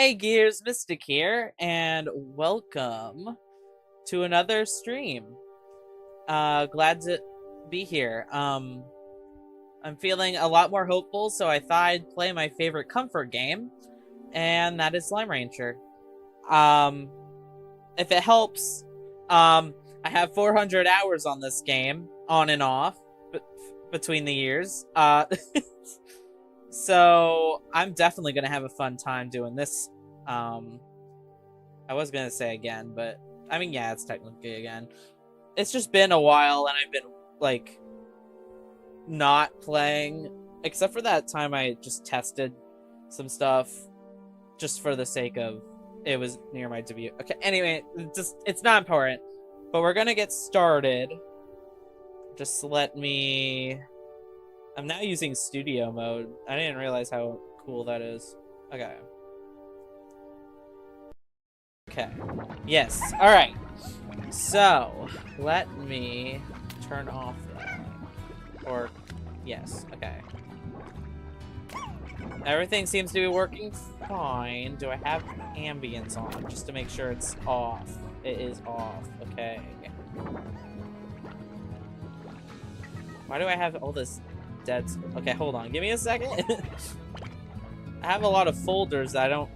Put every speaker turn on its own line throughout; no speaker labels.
Hey Gears, Mystic here, and welcome to another stream. Glad to be here. I'm feeling a lot more hopeful, so I thought I'd play my favorite comfort game, and that is Slime Rancher. Um, if it helps, I have 400 hours on this game, on and off, between the years. So I'm definitely gonna have a fun time doing this. I was gonna say again, but I mean, yeah, it's technically again. It's just been a while, and I've been like not playing, except for that time I just tested some stuff, just for the sake of it was near my debut. Okay, anyway, it's not important, but we're gonna get started. Just let me. I'm now using studio mode. I didn't realize how cool that is. Okay. Okay. Yes. Alright. So, let me turn off that. Or, yes. Okay. Everything seems to be working fine. Do I have ambience on? Just to make sure it's off. It is off. Okay. Why do I have all this dead? Okay, hold on. Give me a second. I have a lot of folders that I don't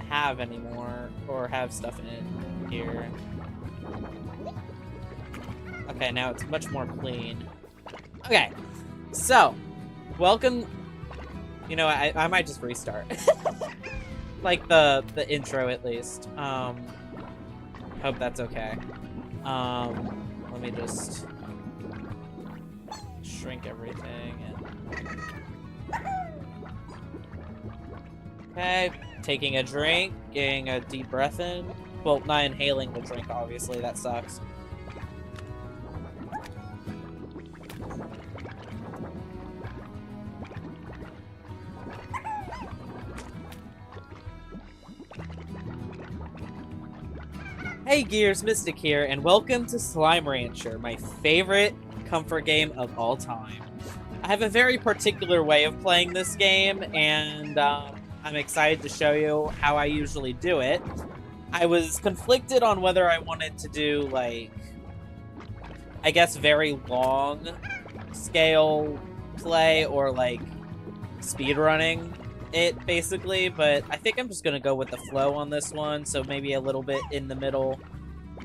have anymore, or have stuff in it here. Okay, now it's much more clean. Okay, so welcome. You know, I might just restart, like the intro at least. Hope that's okay. Let me just shrink everything and okay, taking a drink, getting a deep breath in. Well, not inhaling the drink, obviously, that sucks. Hey Gears, Mystic here, and welcome to Slime Rancher, my favorite comfort game of all time. I have a very particular way of playing this game, and I'm excited to show you how I usually do it. I was conflicted on whether I wanted to do, like, I guess very long scale play or, like, speedrunning it, basically, but I think I'm just gonna go with the flow on this one, so maybe a little bit in the middle.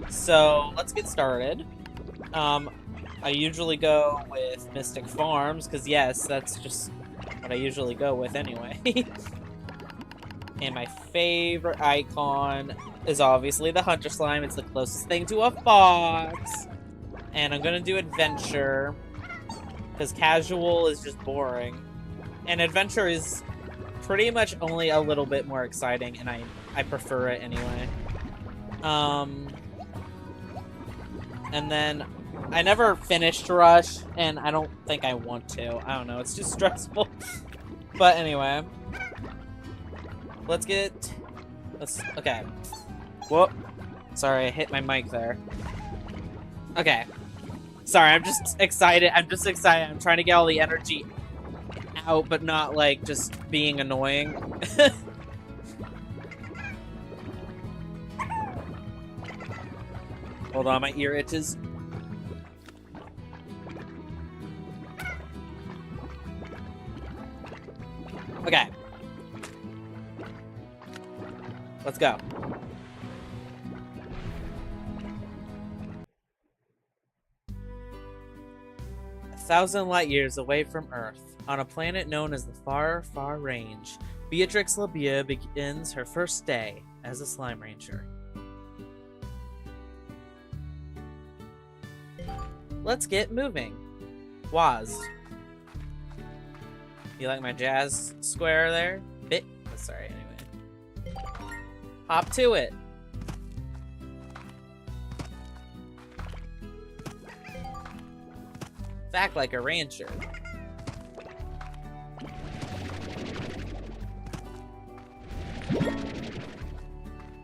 So, let's get started. I usually go with Mystic Farms, because yes, that's just what I usually go with anyway. And my favorite icon is obviously the Hunter Slime. It's the closest thing to a fox. And I'm gonna do Adventure, because Casual is just boring. And Adventure is pretty much only a little bit more exciting, and I prefer it anyway. And then I never finished Rush, and I don't think I want to. I don't know, it's just stressful. But anyway. Okay. Whoop. Sorry, I hit my mic there. Okay. Sorry, I'm just excited. I'm trying to get all the energy out, but not, like, just being annoying. Hold on, my ear itches. Okay. Let's go. A thousand light years away from Earth, on a planet known as the Far, Far Range, Beatrix Labia begins her first day as a Slime Rancher. Let's get moving. Waz. You like my jazz square there? Bit. Sorry, anyway. Hop to it. Act like a rancher.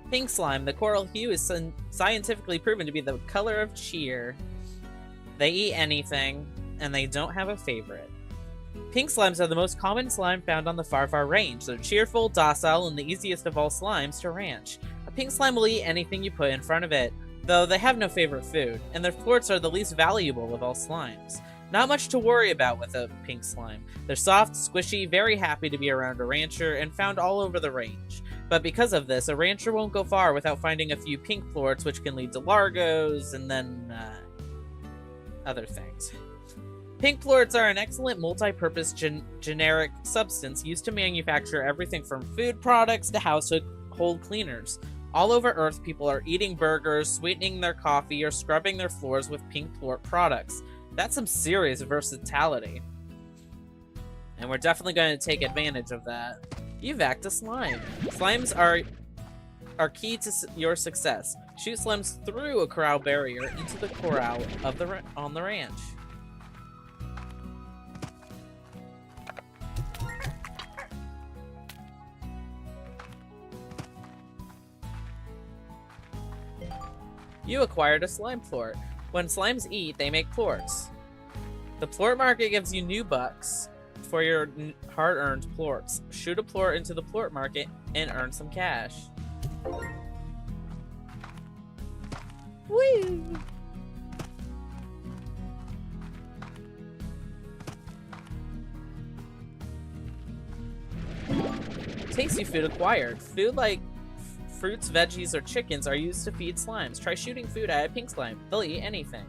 Pink slime, the coral hue is scientifically proven to be the color of cheer. They eat anything, and they don't have a favorite. Pink slimes are the most common slime found on the Far Far Range. They're cheerful, docile, and the easiest of all slimes to ranch. A pink slime will eat anything you put in front of it, though they have no favorite food, and their florets are the least valuable of all slimes. Not much to worry about with a pink slime. They're soft, squishy, very happy to be around a rancher, and found all over the range. But because of this, a rancher won't go far without finding a few pink florets, which can lead to largos, and then, other things. Pink florets are an excellent multi-purpose generic substance used to manufacture everything from food products to household cleaners. All over Earth, people are eating burgers, sweetening their coffee, or scrubbing their floors with pink floret products. That's some serious versatility. And we're definitely going to take advantage of that. You've acted a slime. Slimes are key to your success. Shoot slimes through a corral barrier into the corral of on the ranch. You acquired a slime floret. When slimes eat, they make florets. The floret market gives you new bucks for your hard-earned florets. Shoot a floret into the floret market and earn some cash. Whee! Tasty food acquired. Food like fruits, veggies, or chickens are used to feed slimes. Try shooting food at a pink slime. They'll eat anything.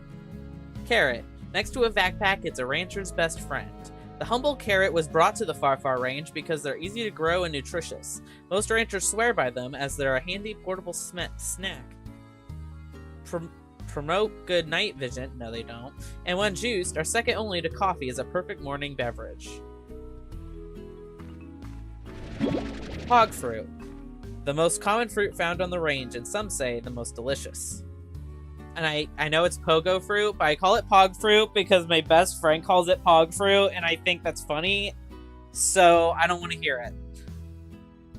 Carrot. Next to a backpack, it's a rancher's best friend. The humble carrot was brought to the Far Far Range because they're easy to grow and nutritious. Most ranchers swear by them as they're a handy portable snack. Promote good night vision. No, they don't. And when juiced, are second only to coffee as a perfect morning beverage. Hog fruit. The most common fruit found on the range, and some say the most delicious. And I know it's pogo fruit, but I call it pog fruit because my best friend calls it pog fruit, and I think that's funny, so I don't want to hear it.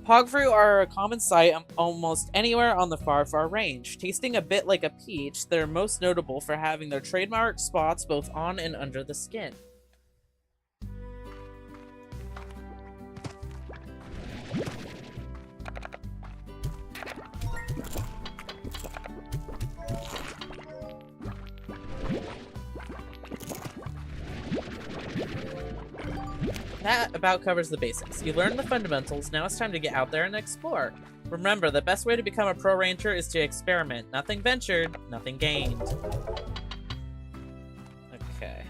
Pog fruit are a common sight almost anywhere on the Far Far Range. Tasting a bit like a peach, they're most notable for having their trademark spots both on and under the skin. That about covers the basics. You learned the fundamentals, now it's time to get out there and explore. Remember, the best way to become a pro rancher is to experiment. Nothing ventured, nothing gained. Okay.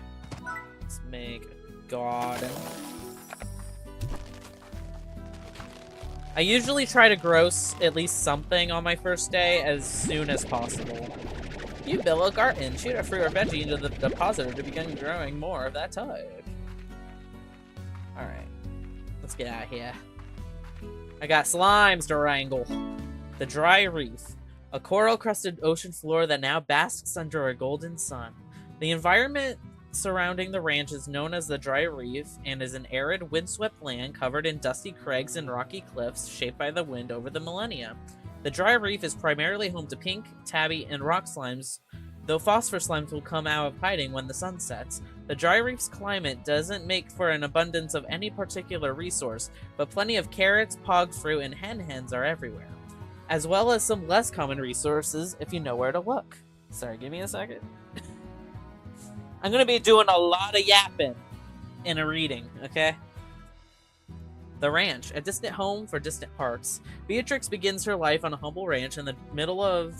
Let's make a garden. I usually try to grow at least something on my first day as soon as possible. You build a garden, shoot a fruit or veggie into the depositor to begin growing more of that type. Alright, let's get out of here. I got slimes to wrangle. The Dry Reef, a coral-crusted ocean floor that now basks under a golden sun. The environment surrounding the ranch is known as the Dry Reef and is an arid, windswept land covered in dusty crags and rocky cliffs shaped by the wind over the millennia. The Dry Reef is primarily home to pink, tabby, and rock slimes, though phosphor slimes will come out of hiding when the sun sets. The Dry Reef's climate doesn't make for an abundance of any particular resource, but plenty of carrots, pog fruit, and hen-hens are everywhere, as well as some less common resources if you know where to look. Sorry, give me a second. I'm gonna be doing a lot of yapping in a reading, okay? The ranch, a distant home for distant hearts. Beatrix begins her life on a humble ranch in the middle of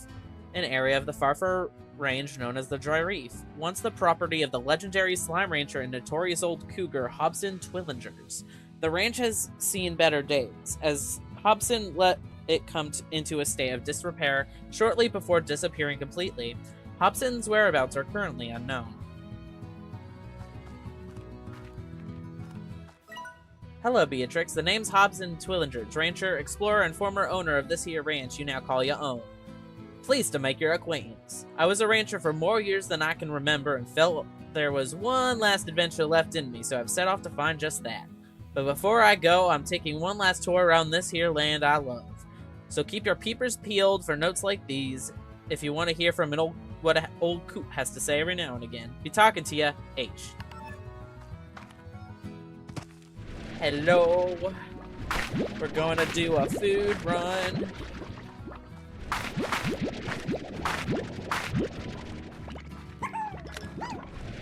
an area of the Far Far Range known as the Dry Reef, once the property of the legendary slime rancher and notorious old cougar Hobson Twillingers. The ranch has seen better days, as Hobson let it come into a state of disrepair shortly before disappearing completely. Hobson's whereabouts are currently unknown. Hello, Beatrix. The name's Hobson Twillingers, rancher, explorer, and former owner of this here ranch you now call your own. Pleased to make your acquaintance. I was a rancher for more years than I can remember and felt there was one last adventure left in me, so I've set off to find just that. But before I go, I'm taking one last tour around this here land I love. So keep your peepers peeled for notes like these if you want to hear from what an old coot has to say every now and again. Be talking to ya, H. Hello. We're going to do a food run.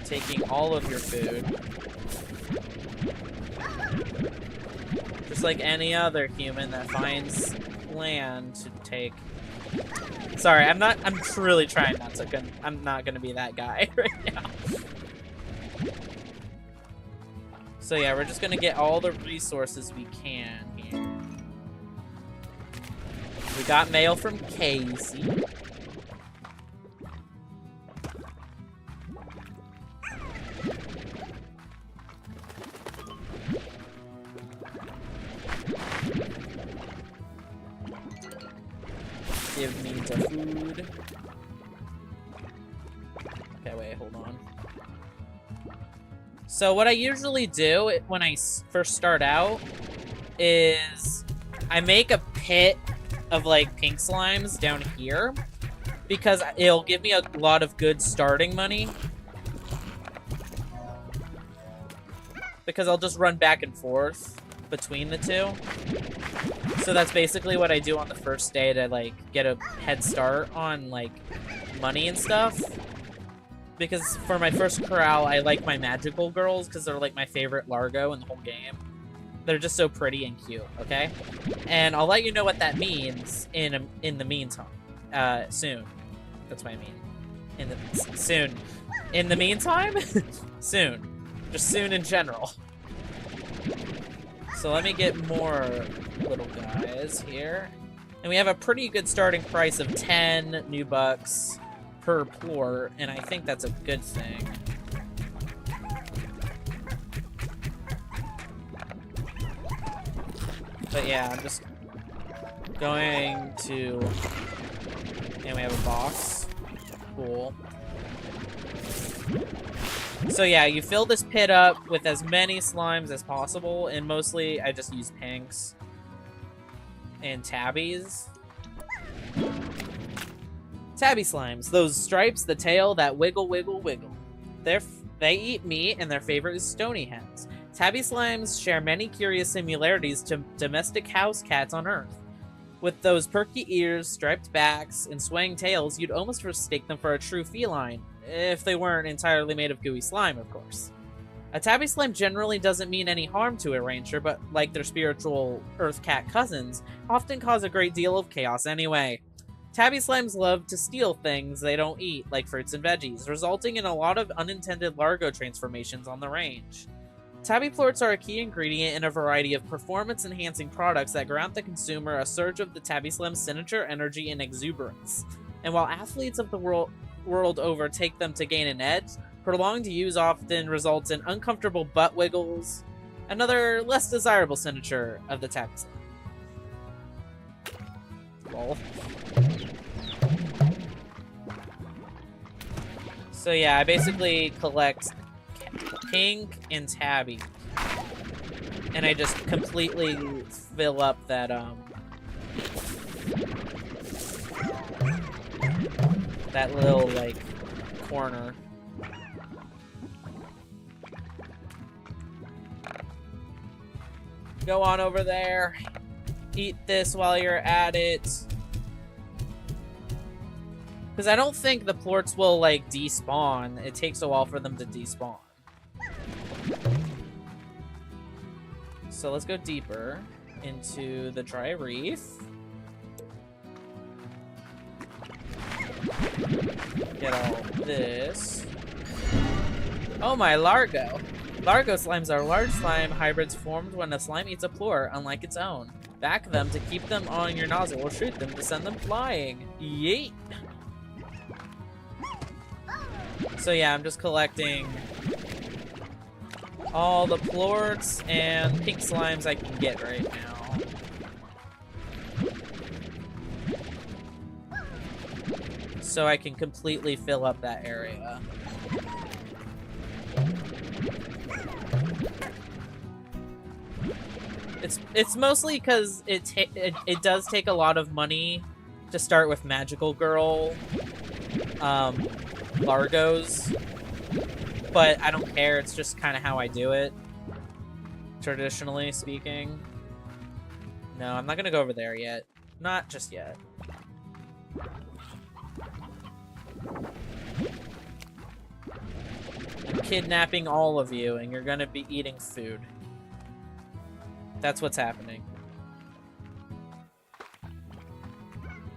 Taking all of your food. Just like any other human that finds land to take. Sorry, I'm really trying not to, I'm not gonna be that guy right now. So yeah, we're just gonna get all the resources we can here. We got mail from Casey. Give me the food. Okay, wait, hold on. So what I usually do when I first start out is I make a pit of like pink slimes down here because it'll give me a lot of good starting money. Because I'll just run back and forth between the two. So that's basically what I do on the first day to like get a head start on like money and stuff. Because for my first corral, I like my magical girls because they're like my favorite Largo in the whole game. They're just so pretty and cute, okay? And I'll let you know what that means in the meantime. Soon. That's what I mean. Soon. In the meantime? Soon. Just soon in general. So let me get more little guys here. And we have a pretty good starting price of 10 new bucks per plort, and I think that's a good thing. But yeah, I'm just going to... And we have a box. Cool. So yeah, you fill this pit up with as many slimes as possible, and mostly I just use pinks and tabbies. Tabby slimes, those stripes, the tail that wiggle, wiggle, wiggle. They eat meat, and their favorite is stony hens. Tabby slimes share many curious similarities to domestic house cats on Earth. With those perky ears, striped backs, and swaying tails, you'd almost mistake them for a true feline, if they weren't entirely made of gooey slime, of course. A tabby slime generally doesn't mean any harm to a rancher, but like their spiritual Earth cat cousins, often cause a great deal of chaos anyway. Tabby slimes love to steal things they don't eat, like fruits and veggies, resulting in a lot of unintended Largo transformations on the range. Tabby plorts are a key ingredient in a variety of performance-enhancing products that grant the consumer a surge of the tabby slime's signature energy and exuberance. And while athletes of the world over take them to gain an edge, prolonged use often results in uncomfortable butt wiggles, another less desirable signature of the tabby slime. Lol. So yeah, I basically collect pink and tabby, and I just completely fill up that that little like corner. Go on over there, eat this while you're at it. Because I don't think the plorts will, like, despawn. It takes a while for them to despawn. So let's go deeper into the dry reef. Get all this. Oh my, Largo. Largo slimes are large slime hybrids formed when a slime eats a plort, unlike its own. Back them to keep them on your nozzle or shoot them to send them flying. Yeet! So yeah, I'm just collecting all the plorts and pink slimes I can get right now. So I can completely fill up that area. It's mostly because it does take a lot of money to start with Magical Girl Largos, but I don't care. It's just kind of how I do it. traditionally speaking. No, I'm not gonna go over there yet. Not just yet. I'm kidnapping all of you, and you're gonna be eating food. That's what's happening.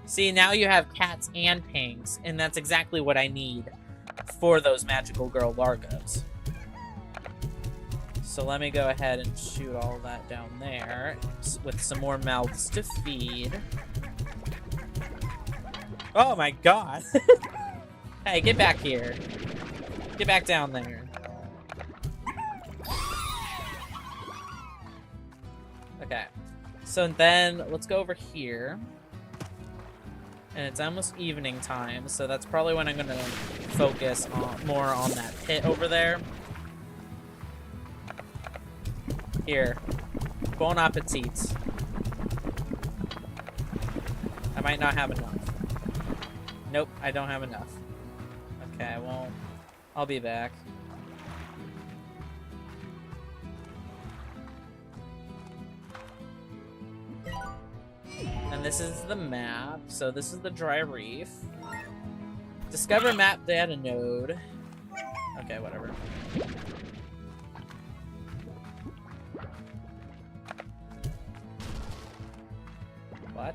See, now you have cats and pinks, and that's exactly what I need for those magical girl Largos. So let me go ahead and shoot all that down there with some more mouths to feed. Oh my god! Hey, get back here. Get back down there. Okay. So then, let's go over here. And it's almost evening time, so that's probably when I'm going to focus more on that pit over there. Here. Bon appetit. I might not have enough. Nope, I don't have enough. Okay, well, I'll be back. And this is the map. So this is the dry reef. Discover map data node. Okay, whatever. What?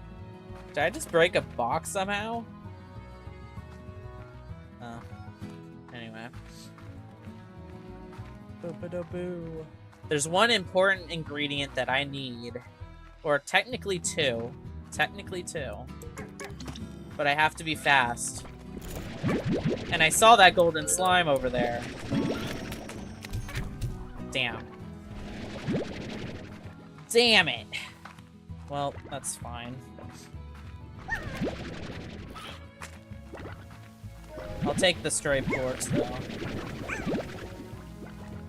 Did I just break a box somehow? Oh. Anyway. Boo-ba-da-boo. There's one important ingredient that I need. Or technically two. Technically two. But I have to be fast. And I saw that golden slime over there. Damn. Damn it. Well, that's fine. I'll take the stray porks, though.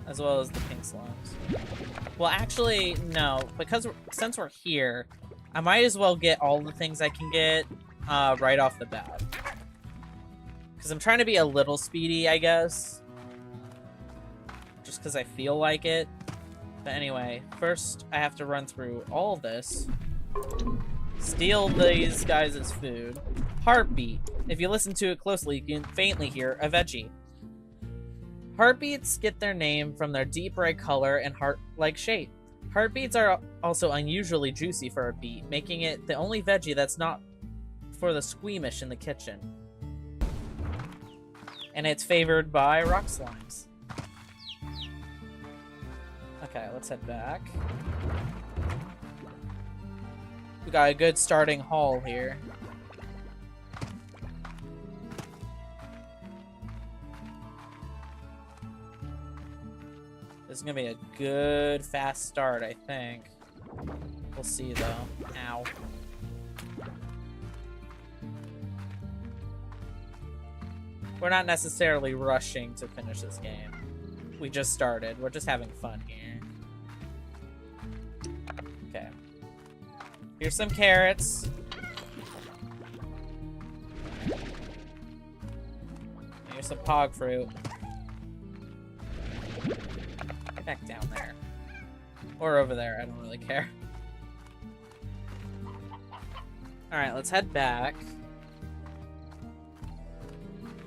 As well as the pink slimes. Well, actually, no. Because since we're here, I might as well get all the things I can get right off the bat. Because I'm trying to be a little speedy, I guess. Just because I feel like it. But anyway, first I have to run through all this. Steal these guys' food. Heartbeat. If you listen to it closely, you can faintly hear a veggie. Heartbeats get their name from their deep red color and heart-like shape. Heartbeats are also unusually juicy for a beet, making it the only veggie that's not for the squeamish in the kitchen. And it's favored by rock slimes. Okay, let's head back. We got a good starting haul here. This is gonna be a good, fast start, I think. We'll see, though. Ow. We're not necessarily rushing to finish this game. We just started. We're just having fun here. Okay. Here's some carrots. Here's some pog fruit. Get back down there. Or over there, I don't really care. Alright, let's head back.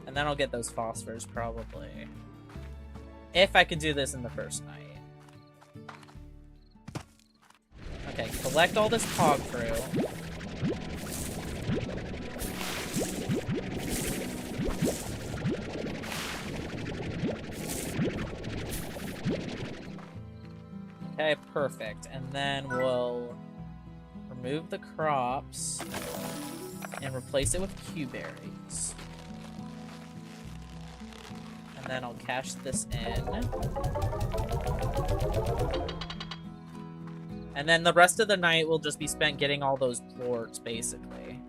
And then I'll get those phosphors, probably. If I could do this in the first night. Okay, collect all this pog fruit. Okay, perfect. And then we'll remove the crops and replace it with Q-berries. And then I'll cash this in. And then the rest of the night will just be spent getting all those plorts, basically.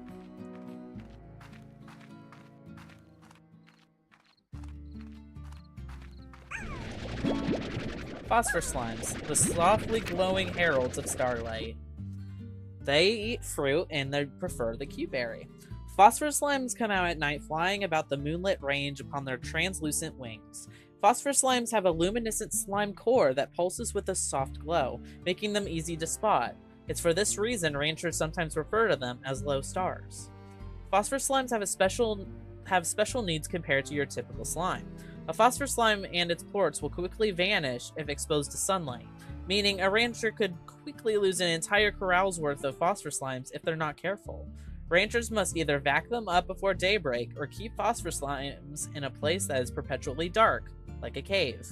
Phosphor slimes, the softly glowing heralds of starlight. They eat fruit and they prefer the Q-berry. Phosphor slimes come out at night, flying about the moonlit range upon their translucent wings. Phosphor slimes have a luminescent slime core that pulses with a soft glow, making them easy to spot. It's for this reason ranchers sometimes refer to them as low stars. Phosphor slimes have special needs compared to your typical slime. A phosphor slime and its plorts will quickly vanish if exposed to sunlight, meaning a rancher could quickly lose an entire corral's worth of phosphor slimes if they're not careful. Ranchers must either vac them up before daybreak or keep phosphor slimes in a place that is perpetually dark, like a cave.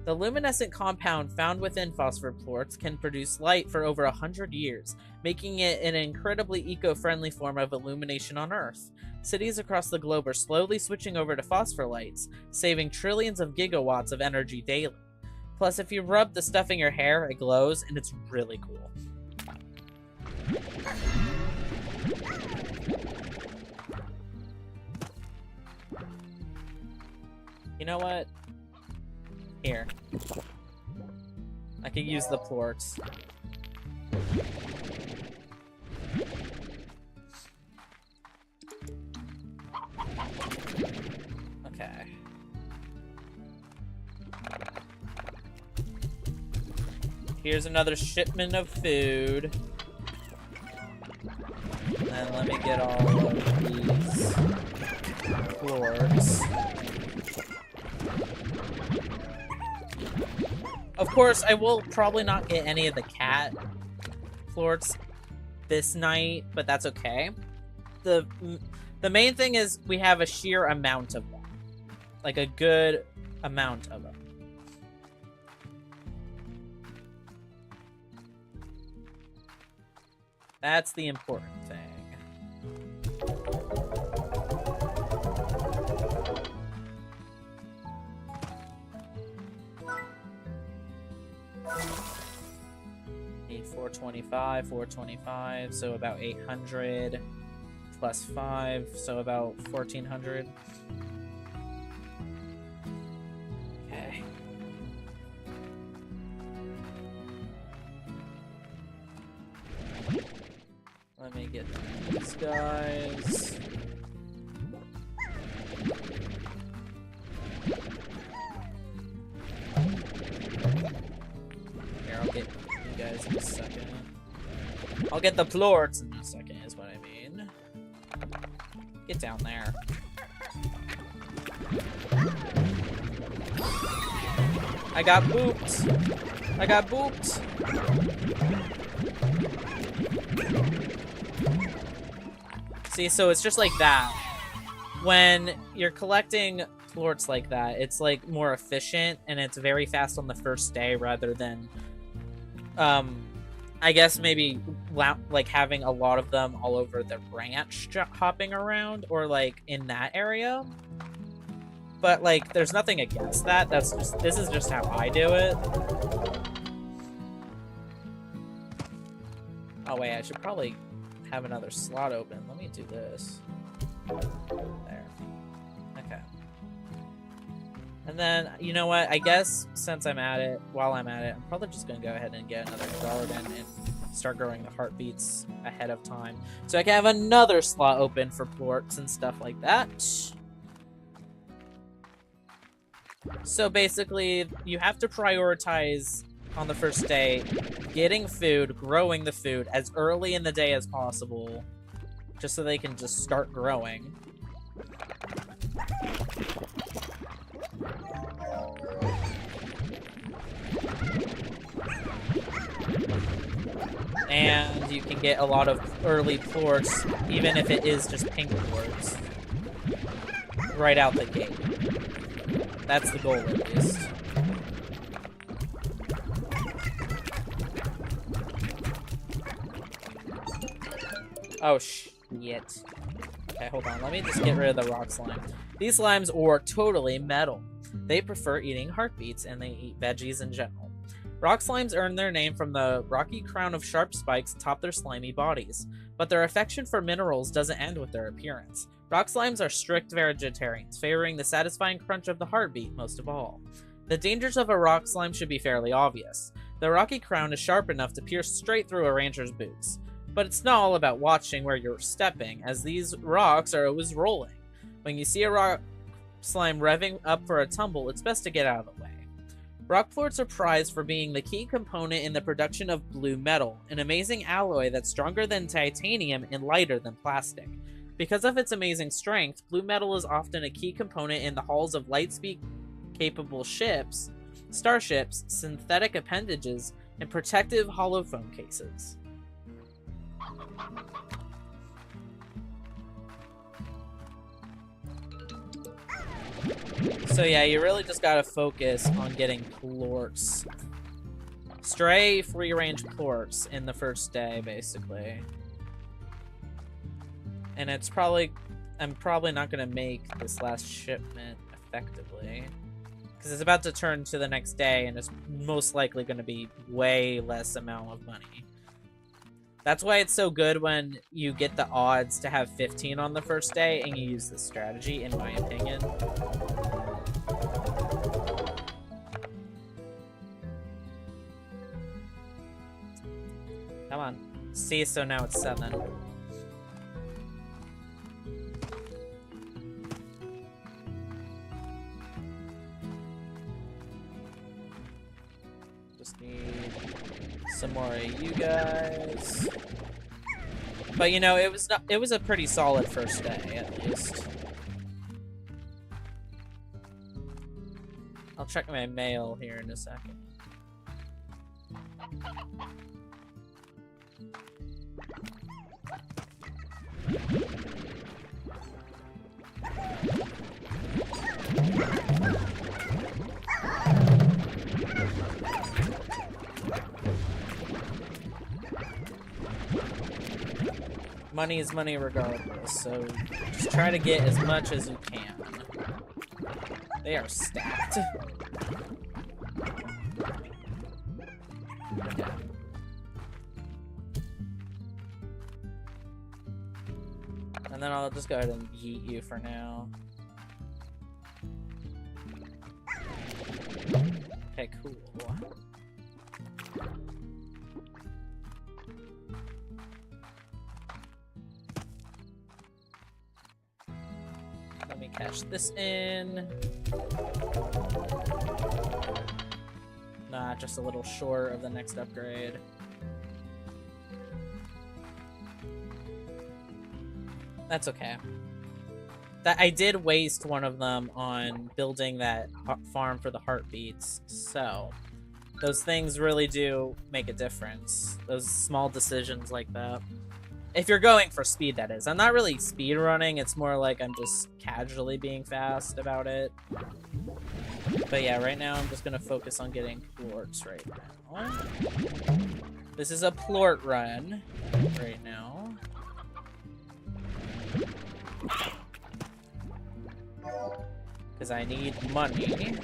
The luminescent compound found within phosphor plorts can produce light for over 100 years, making it an incredibly eco-friendly form of illumination on Earth. Cities across the globe are slowly switching over to phosphor lights, saving trillions of gigawatts of energy daily. Plus, if you rub the stuff in your hair, it glows, and it's really cool. You know what? Here. I can use the plorts. Okay. Here's another shipment of food. And then let me get all of these plorts. Of course, I will probably not get any of the cat plorts this night, but that's okay. The main thing is we have a sheer amount of them. Like a good amount of them. That's the important thing. Need 425, so about 800 plus 5, so about 1400. Okay. Let me get these guys. Here, I'll get you guys in a second. I'll get the plorts in a second, is what I mean. Get down there. I got booped. I got booped. See, so it's just like that. When you're collecting plorts like that, it's like more efficient and it's very fast on the first day rather than, I guess maybe like having a lot of them all over the ranch hopping around or like in that area. But like, there's nothing against that. This is just how I do it. Oh wait, I should probably have another slot open. Let me do this. There. Okay. And then, you know what? I guess since I'm at it, while I'm at it, I'm probably just going to go ahead and get another garden and start growing the heartbeats ahead of time. So I can have another slot open for plorts and stuff like that. So basically, you have to prioritize on the first day getting food, growing the food as early in the day as possible, just so they can just start growing. And you can get a lot of early plorts, even if it is just pink plorts, right out the gate. That's the goal, at least. Oh, shit. Okay, hold on. Let me just get rid of the rock slime. These slimes are totally metal. They prefer eating heartbeats, and they eat veggies in general. Rock slimes earn their name from the rocky crown of sharp spikes atop their slimy bodies, but their affection for minerals doesn't end with their appearance. Rock slimes are strict vegetarians, favoring the satisfying crunch of the heartbeat most of all. The dangers of a rock slime should be fairly obvious. The rocky crown is sharp enough to pierce straight through a rancher's boots. But it's not all about watching where you're stepping, as these rocks are always rolling. When you see a rock slime revving up for a tumble, it's best to get out of the way. Rock plorts are prized for being the key component in the production of blue metal, an amazing alloy that's stronger than titanium and lighter than plastic. Because of its amazing strength, blue metal is often a key component in the hulls of lightspeed-capable ships, starships, synthetic appendages, and protective hollow foam cases. So yeah, you really just gotta focus on getting plorts. Stray free-range plorts in the first day, basically. And it's probably... I'm probably not gonna make this last shipment effectively. Because it's about to turn to the next day, and it's most likely gonna be way less amount of money. That's why it's so good when you get the odds to have 15 on the first day, and you use this strategy, in my opinion. Come on. See, so now it's 7. Just need some more of you guys. But you know, it was a pretty solid first day, at least. I'll check my mail here in a second. Money is money regardless, so just try to get as much as you can. They are stacked. Okay. And then I'll just go ahead and yeet you for now. Okay, cool. Let me cash this in. Nah, just a little short of the next upgrade. That's okay. That I did waste one of them on building that farm for the heartbeats, so those things really do make a difference. Those small decisions like that. If you're going for speed, that is. I'm not really speed running, it's more like I'm just casually being fast about it. But yeah, right now I'm just gonna focus on getting plorts right now. This is a plort run right now. Because I need money.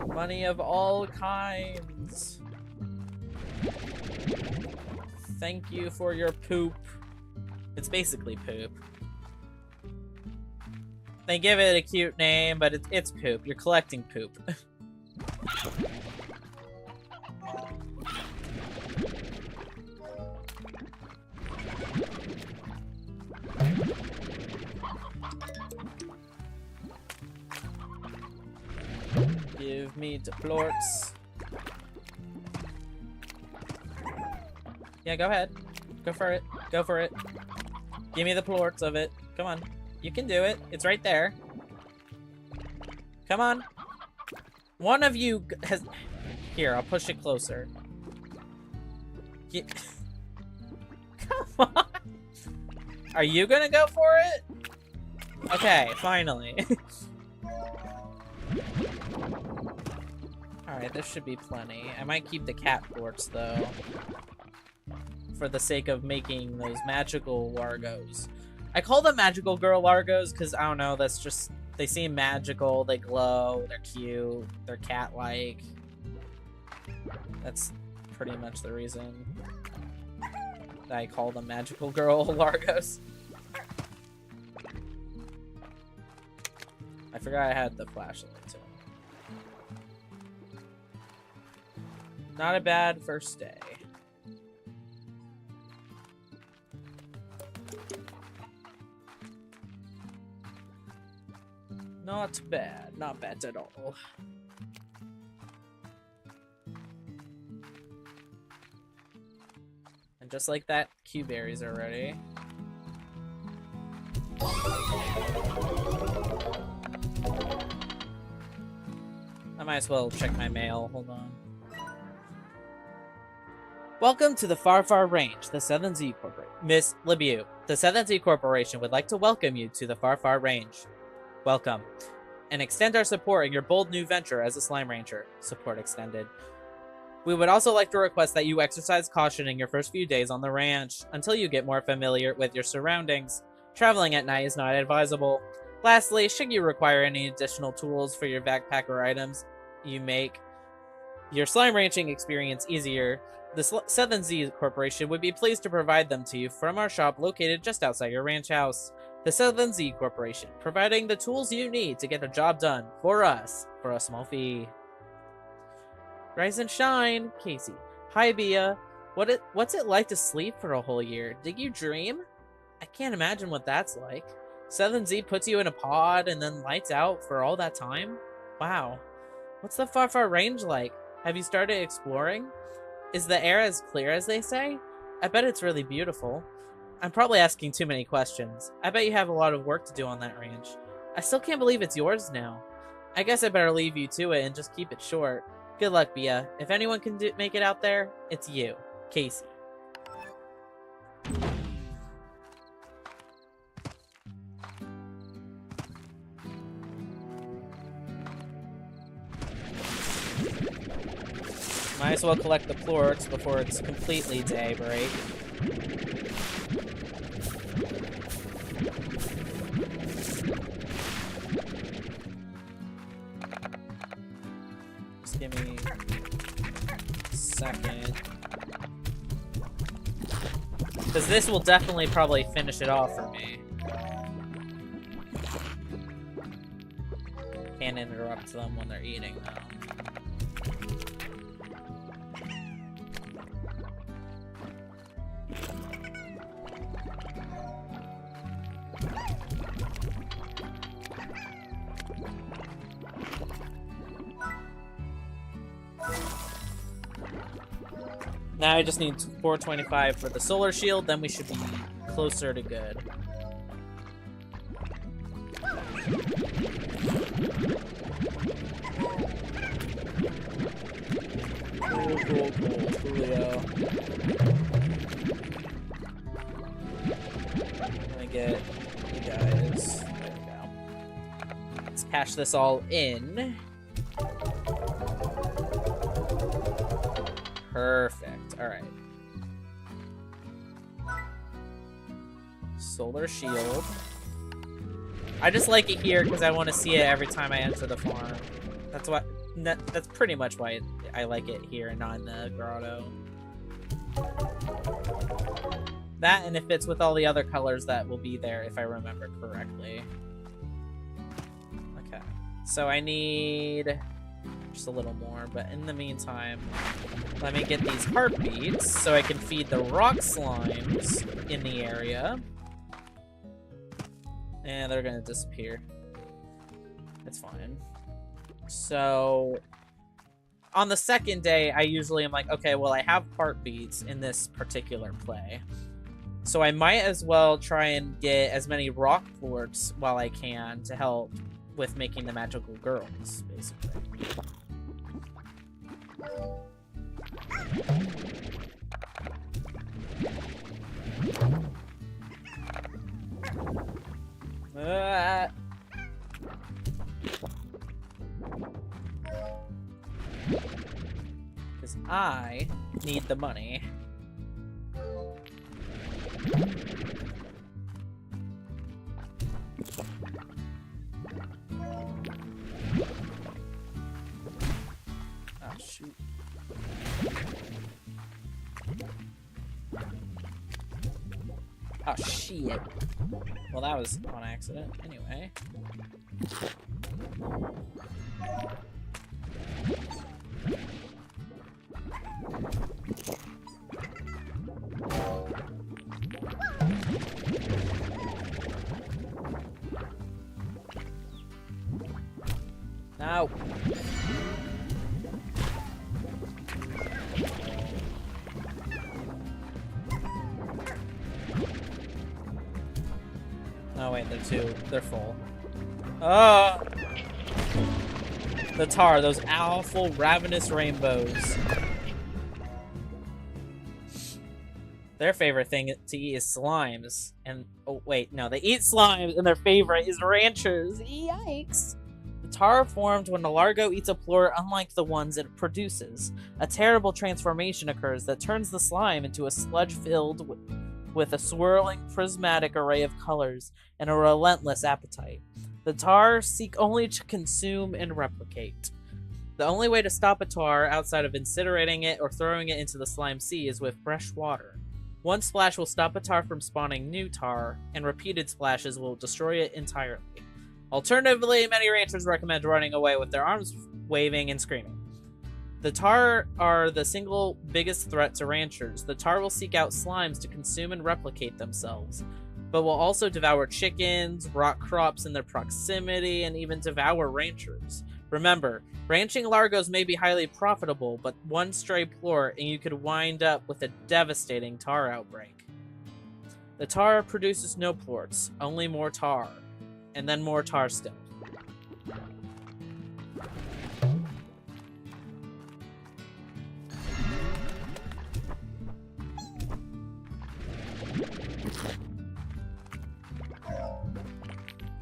Money of all kinds. Thank you for your poop. It's basically poop. They give it a cute name, but it's poop. You're collecting poop. Give me the plorts. Yeah, go ahead. Go for it. Go for it. Give me the plorts of it. Come on. You can do it. It's right there. Come on. One of you has... Here, I'll push it closer. Come on. Are you gonna go for it? Okay, finally. Alright, this should be plenty. I might keep the cat plorts, though. For the sake of making those magical Largos. I call them magical girl Largos because, I don't know, that's just... They seem magical, they glow, they're cute, they're cat-like. That's pretty much the reason that I call them magical girl Largos. I forgot I had the flashlight too. Not a bad first day. Not bad. Not bad at all. And just like that, Q berries are ready. I might as well check my mail. Hold on. Welcome to the Far Far Range, the Southern Z Corporation. Miss LeBeau, the Southern Z Corporation would like to welcome you to the Far Far Range. Welcome. And extend our support in your bold new venture as a Slime Rancher. Support extended. We would also like to request that you exercise caution in your first few days on the ranch, until you get more familiar with your surroundings. Traveling at night is not advisable. Lastly, should you require any additional tools for your backpack or items, you make your slime ranching experience easier, the Southern Z Corporation would be pleased to provide them to you from our shop located just outside your ranch house. The Southern Z Corporation, providing the tools you need to get the job done for us for a small fee. Rise and shine, Casey. Hi, Bia. What's it like to sleep for a whole year? Did you dream? I can't imagine what that's like. Southern Z puts you in a pod and then lights out for all that time? Wow. What's the Far Far Range like? Have you started exploring? Is the air as clear as they say? I bet it's really beautiful. I'm probably asking too many questions. I bet you have a lot of work to do on that ranch. I still can't believe it's yours now. I guess I better leave you to it and just keep it short. Good luck, Bia. If anyone can make it out there, it's you, Casey. Might as well collect the plorts before it's completely daybreak. Just give me a second. Because this will definitely probably finish it off for me. Can't interrupt them when they're eating, though. Now I just need 425 for the solar shield, then we should be closer to good. Cool, cool, cool. Coolio. Let me get you guys. There we go. Let's cash this all in. Perfect. All right. Solar shield. I just like it here because I want to see it every time I enter the farm. That's what. That's pretty much why I like it here and not in the grotto. That, and it fits with all the other colors that will be there if I remember correctly. Okay. So I need just a little more, but in the meantime, let me get these heartbeats so I can feed the rock slimes in the area. And they're gonna disappear. It's fine. So on the second day, I usually am like, okay, well, I have heartbeats in this particular play. So I might as well try and get as many rock plorts while I can to help with making the magical girls, basically. Because I need the money. Oh, shoot. Oh, shit. Well, that was on accident. Anyway. No. Oh wait, they're full. Oh! The tar, those awful, ravenous rainbows. Their favorite thing to eat is slimes. And, oh wait, no, they eat slimes and their favorite is ranchers. Yikes! The tar formed when the largo eats a plort unlike the ones it produces. A terrible transformation occurs that turns the slime into a sludge filled with a swirling, prismatic array of colors and a relentless appetite. The tar seek only to consume and replicate. The only way to stop a tar outside of incinerating it or throwing it into the slime sea is with fresh water. One splash will stop a tar from spawning new tar, and repeated splashes will destroy it entirely. Alternatively, many ranchers recommend running away with their arms waving and screaming. The tar are the single biggest threat to ranchers. The tar will seek out slimes to consume and replicate themselves, but will also devour chickens, rock crops in their proximity, and even devour ranchers. Remember, ranching largos may be highly profitable, but one stray plort and you could wind up with a devastating tar outbreak. The tar produces no plorts, only more tar. And then more tar still.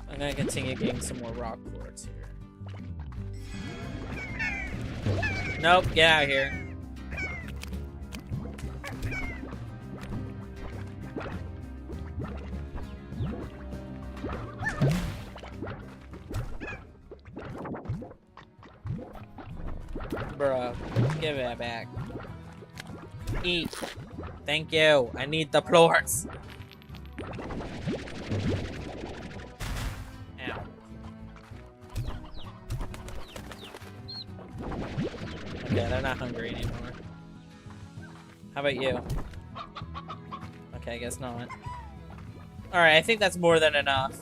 I'm gonna continue getting some more rock plorts here. Nope, get out of here. Bruh, give it back. Eat. Thank you. I need the plorts. Ow. Okay, they're not hungry anymore. How about you? Okay, I guess not. Alright, I think that's more than enough.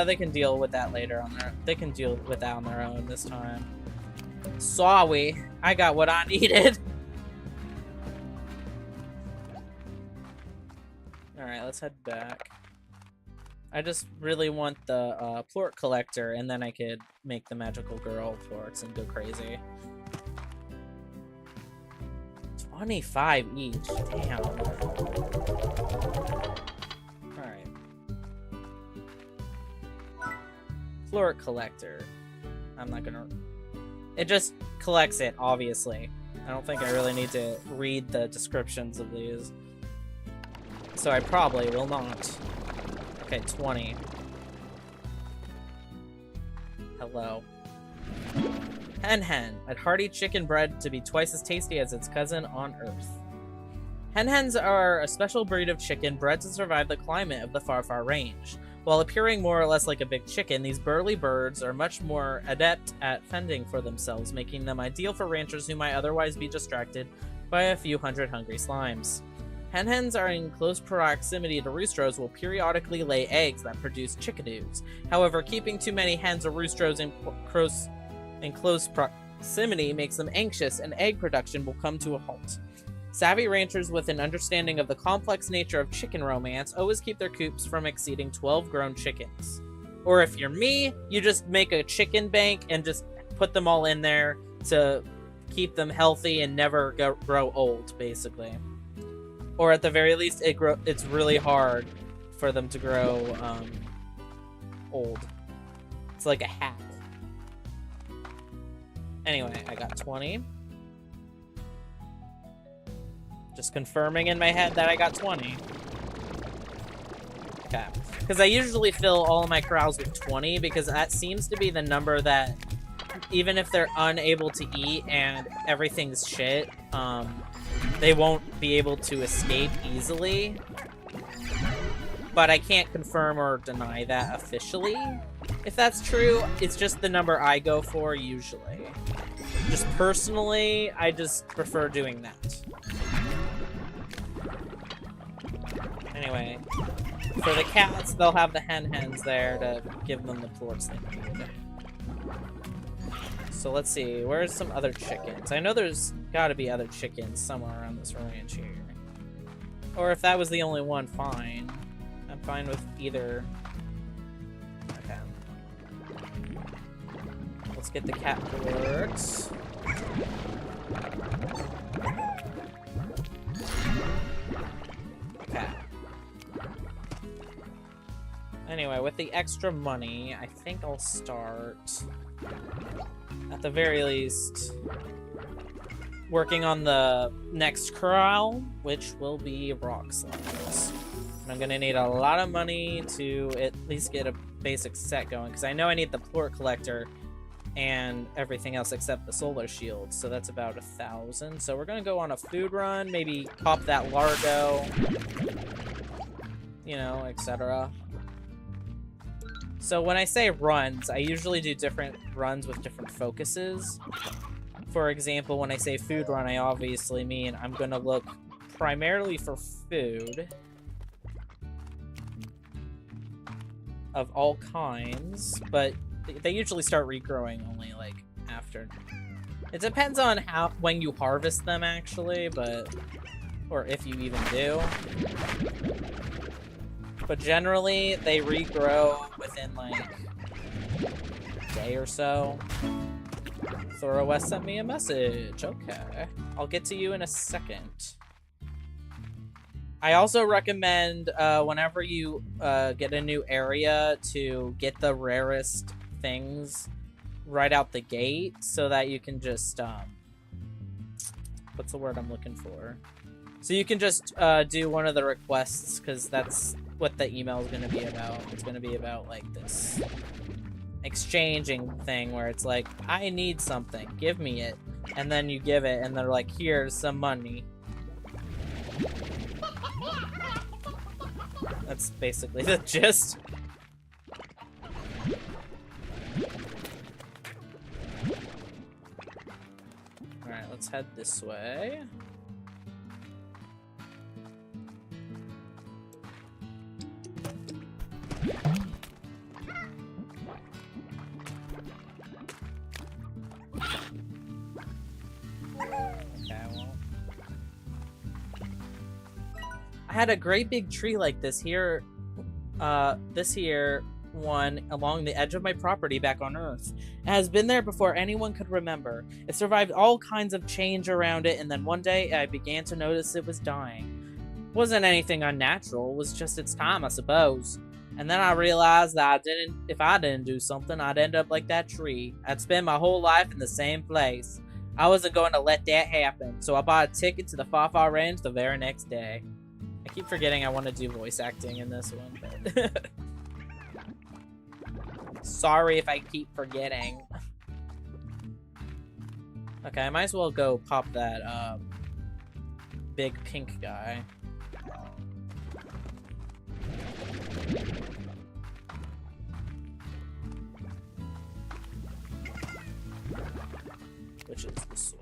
They can deal with that later on their. They can deal with that on their own this time. Sorry, I got what I needed. All right, let's head back. I just really want the plort collector, and then I could make the magical girl plorts and go crazy. 25 each. Damn. Plort collector. I'm not gonna... It just collects it, obviously. I don't think I really need to read the descriptions of these. So I probably will not. Okay, 20. Hello. Hen Hen, a hearty chicken bred to be twice as tasty as its cousin on Earth. Hen Hens are a special breed of chicken bred to survive the climate of the far, far range. While appearing more or less like a big chicken, these burly birds are much more adept at fending for themselves, making them ideal for ranchers who might otherwise be distracted by a few hundred hungry slimes. Hen hens are in close proximity to roosters will periodically lay eggs that produce chickadoos. However, keeping too many hens or roosters in close proximity makes them anxious, and egg production will come to a halt. Savvy ranchers with an understanding of the complex nature of chicken romance always keep their coops from exceeding 12 grown chickens. Or if you're me, you just make a chicken bank and just put them all in there to keep them healthy and never grow old, basically. Or at the very least, it's really hard for them to grow old. It's like a hat. Anyway, I got 20. Just confirming in my head that I got 20. Okay. Because I usually fill all of my corrals with 20, because that seems to be the number that, even if they're unable to eat and everything's shit, they won't be able to escape easily. But I can't confirm or deny that officially. If that's true, it's just the number I go for usually. Just personally, I just prefer doing that. Anyway, for the cats, they'll have the hens there to give them the plorts they need. So let's see, where's some other chickens? I know there's gotta be other chickens somewhere around this ranch here. Or if that was the only one, fine. I'm fine with either. Okay. Let's get the cat plorts. Okay. Anyway, with the extra money, I think I'll start, at the very least, working on the next corral, which will be rock slimes. And I'm gonna need a lot of money to at least get a basic set going, because I know I need the plort collector and everything else except the solar shield, so that's about 1,000. So we're gonna go on a food run, maybe pop that Largo, you know, etc. So when I say runs, I usually do different runs with different focuses. For example, when I say food run, I obviously mean I'm gonna look primarily for food of all kinds, but they usually start regrowing only like after. It depends on when you harvest them actually, but or if you even do. But generally, they regrow within, like, a day or so. Thora West sent me a message. Okay. I'll get to you in a second. I also recommend, whenever you get a new area, to get the rarest things right out the gate, so that you can just, what's the word I'm looking for? So you can just do one of the requests, because that's what the email is going to be about. It's going to be about, like, this exchanging thing where it's like, I need something, give me it. And then you give it, and they're like, here's some money. That's basically the gist. Alright, let's head this way. I had a great big tree like this here, one along the edge of my property back on Earth. It has been there before anyone could remember. It survived all kinds of change around it, and then one day I began to notice it was dying. It wasn't anything unnatural, it was just its time, I suppose. And then I realized that if I didn't do something, I'd end up like that tree. I'd spend my whole life in the same place. I wasn't going to let that happen, so I bought a ticket to the Far Range the very next day. I keep forgetting I want to do voice acting in this one, but sorry if I keep forgetting. Okay, I might as well go pop that big pink guy. Which is this way.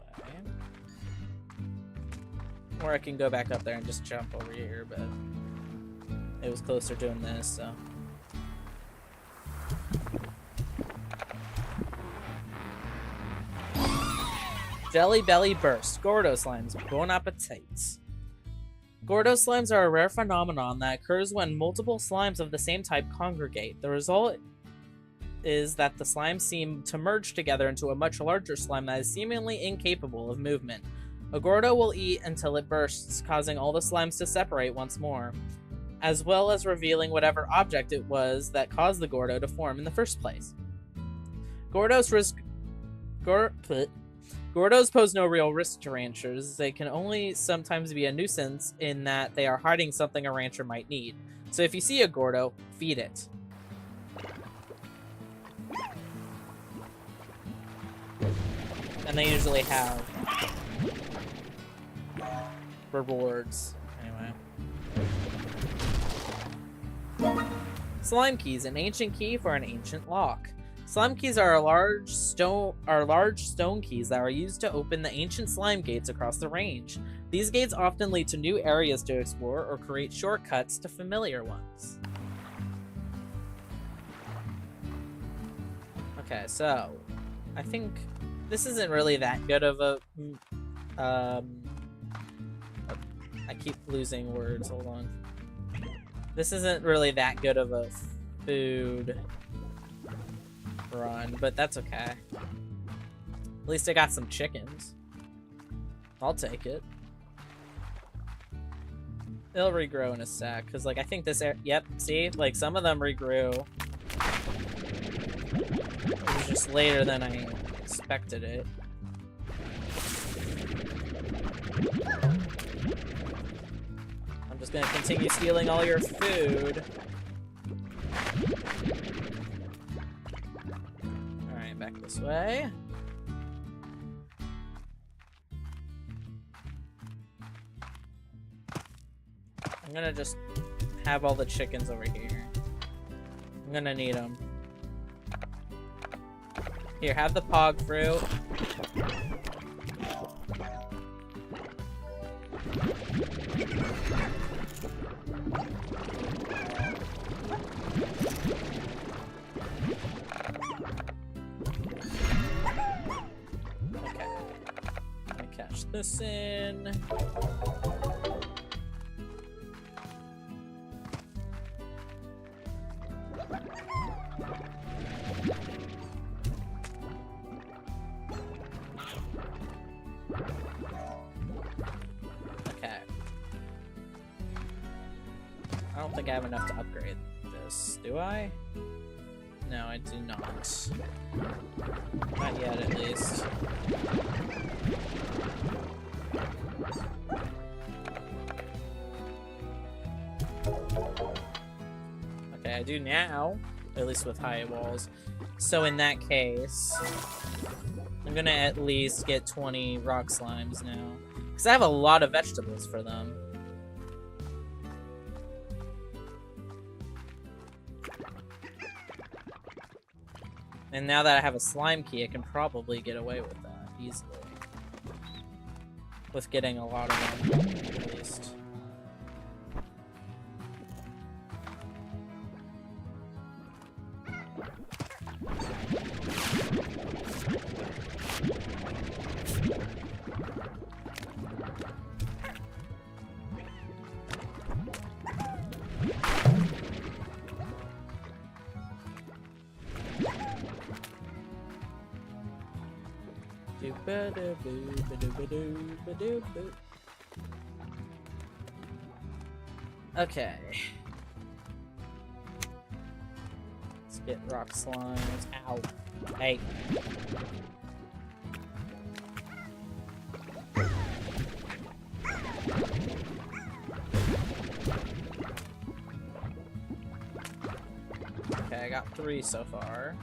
Or I can go back up there and just jump over here, but it was closer doing this, so. Jelly Belly Burst. Gordo Slimes. Bon appetites. Gordo Slimes are a rare phenomenon that occurs when multiple slimes of the same type congregate. The result is that the slimes seem to merge together into a much larger slime that is seemingly incapable of movement. A Gordo will eat until it bursts, causing all the slimes to separate once more, as well as revealing whatever object it was that caused the Gordo to form in the first place. Gordos pose no real risk to ranchers. They can only sometimes be a nuisance in that they are hiding something a rancher might need. So if you see a Gordo, feed it. And they usually have rewards. Anyway. Slime keys, an ancient key for an ancient lock. Slime keys are large stone keys that are used to open the ancient slime gates across the range. These gates often lead to new areas to explore or create shortcuts to familiar ones. Okay, so I think this isn't really that good of a I keep losing words, hold on. This isn't really that good of a food run, but that's okay. At least I got some chickens. I'll take it. They'll regrow in a sec, because, like, I think this yep, see? Like, some of them regrew. It was just later than I expected it. I'm just gonna continue stealing all your food. Alright, back this way. I'm gonna just have all the chickens over here. I'm gonna need them. Here, have the pog fruit. Okay. Let me cash this in. I don't think I have enough to upgrade this, do I? No, I do not. Not yet, at least. Okay, I do now, at least with high walls. So in that case, I'm gonna at least get 20 rock slimes now. Because I have a lot of vegetables for them. And now that I have a slime key, I can probably get away with that easily. With getting a lot of them, at least. Okay. Let's get rock slimes. Ow. Hey. Okay, I got 3 so far.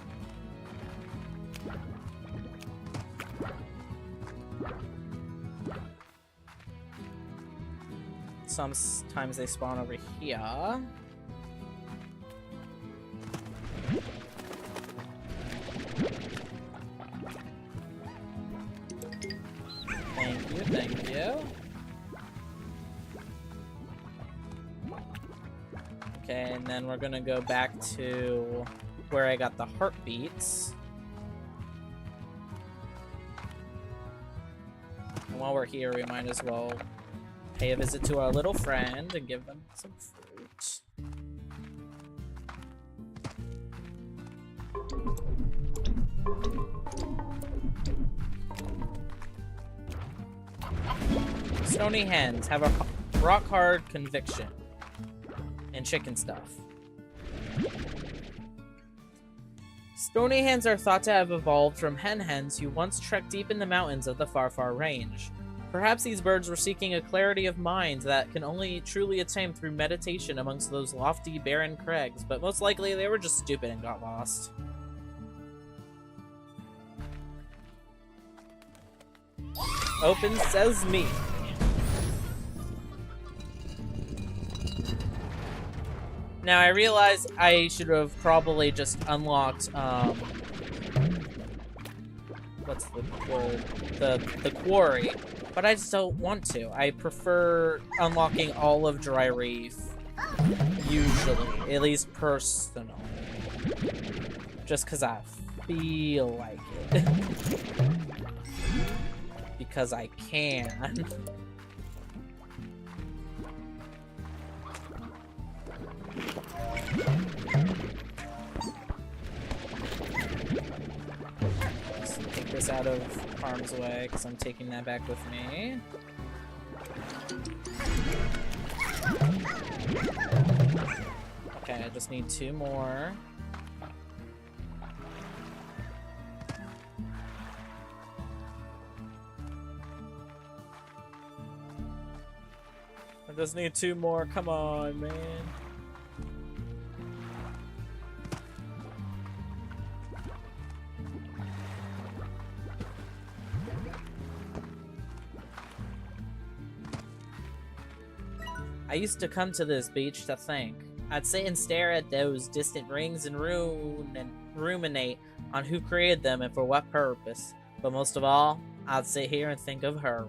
Sometimes they spawn over here. Thank you, thank you. Okay, and then we're gonna go back to where I got the heartbeats. And while we're here, we might as well pay a visit to our little friend and give them some fruit. Stony hens have a rock-hard conviction. And chicken stuff. Stony hens are thought to have evolved from hen hens who once trekked deep in the mountains of the far, far range. Perhaps these birds were seeking a clarity of mind that can only truly attain through meditation amongst those lofty, barren crags, but most likely they were just stupid and got lost. Open sesame. Now I realize I should have probably just unlocked what's the word? The quarry. But I just don't want to. I prefer unlocking all of Dry Reef. Usually. At least personally. Just because I feel like it. Because I can. Let's take this out of harm's way, because I'm taking that back with me. Okay, I just need 2 more. I just need 2 more. Come on, man. I used to come to this beach to think. I'd sit and stare at those distant rings and ruminate on who created them and for what purpose. But most of all, I'd sit here and think of her.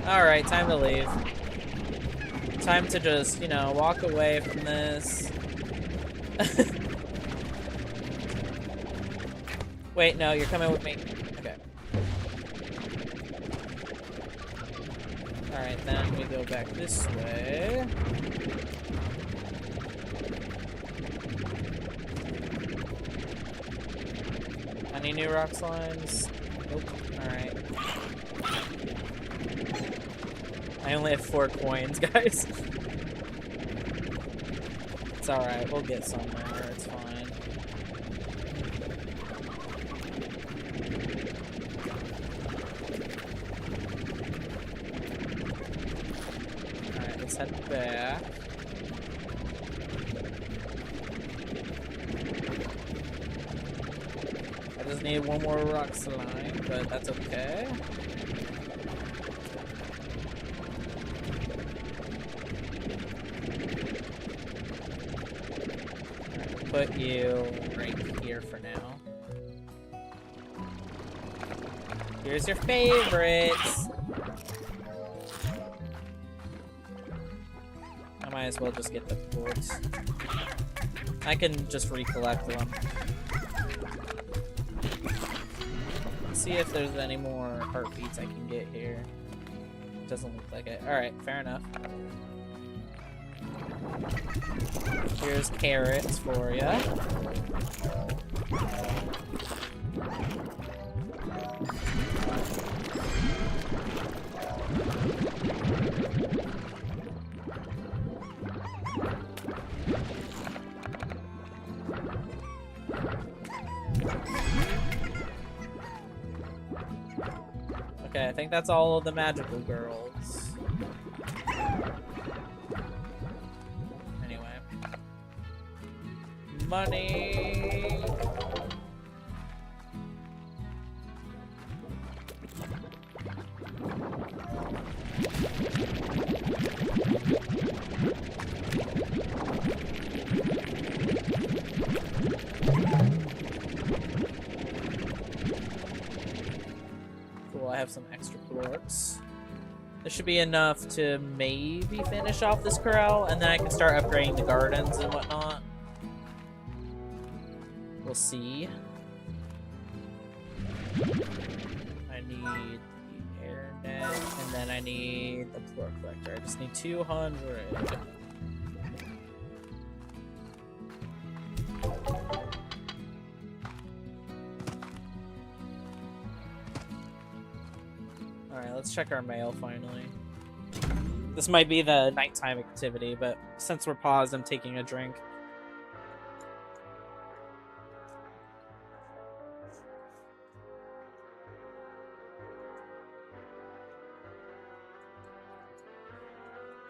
Alright, time to leave. Time to just, you know, walk away from this. Wait, no, you're coming with me. Okay. Alright, then we go back this way. Any new rock slimes? Nope. Alright. I only have 4 coins, guys. It's alright, we'll get somewhere, it's fine. Alright, let's head back. I just need 1 more rock slime, but that's okay. Put you right here for now. Here's your favorites. I might as well just get the quartz. I can just recollect them. Let's see if there's any more heartbeats I can get here. Doesn't look like it. Alright, fair enough. Here's carrots for ya. Okay, I think that's all of the magical girls. Money. Cool, I have some extra quartz. This should be enough to maybe finish off this corral, and then I can start upgrading the gardens and whatnot. We'll see. I need the air net, and then I need the floor collector. I just need 200. Alright, let's check our mail finally. This might be the nighttime activity, but since we're paused, I'm taking a drink.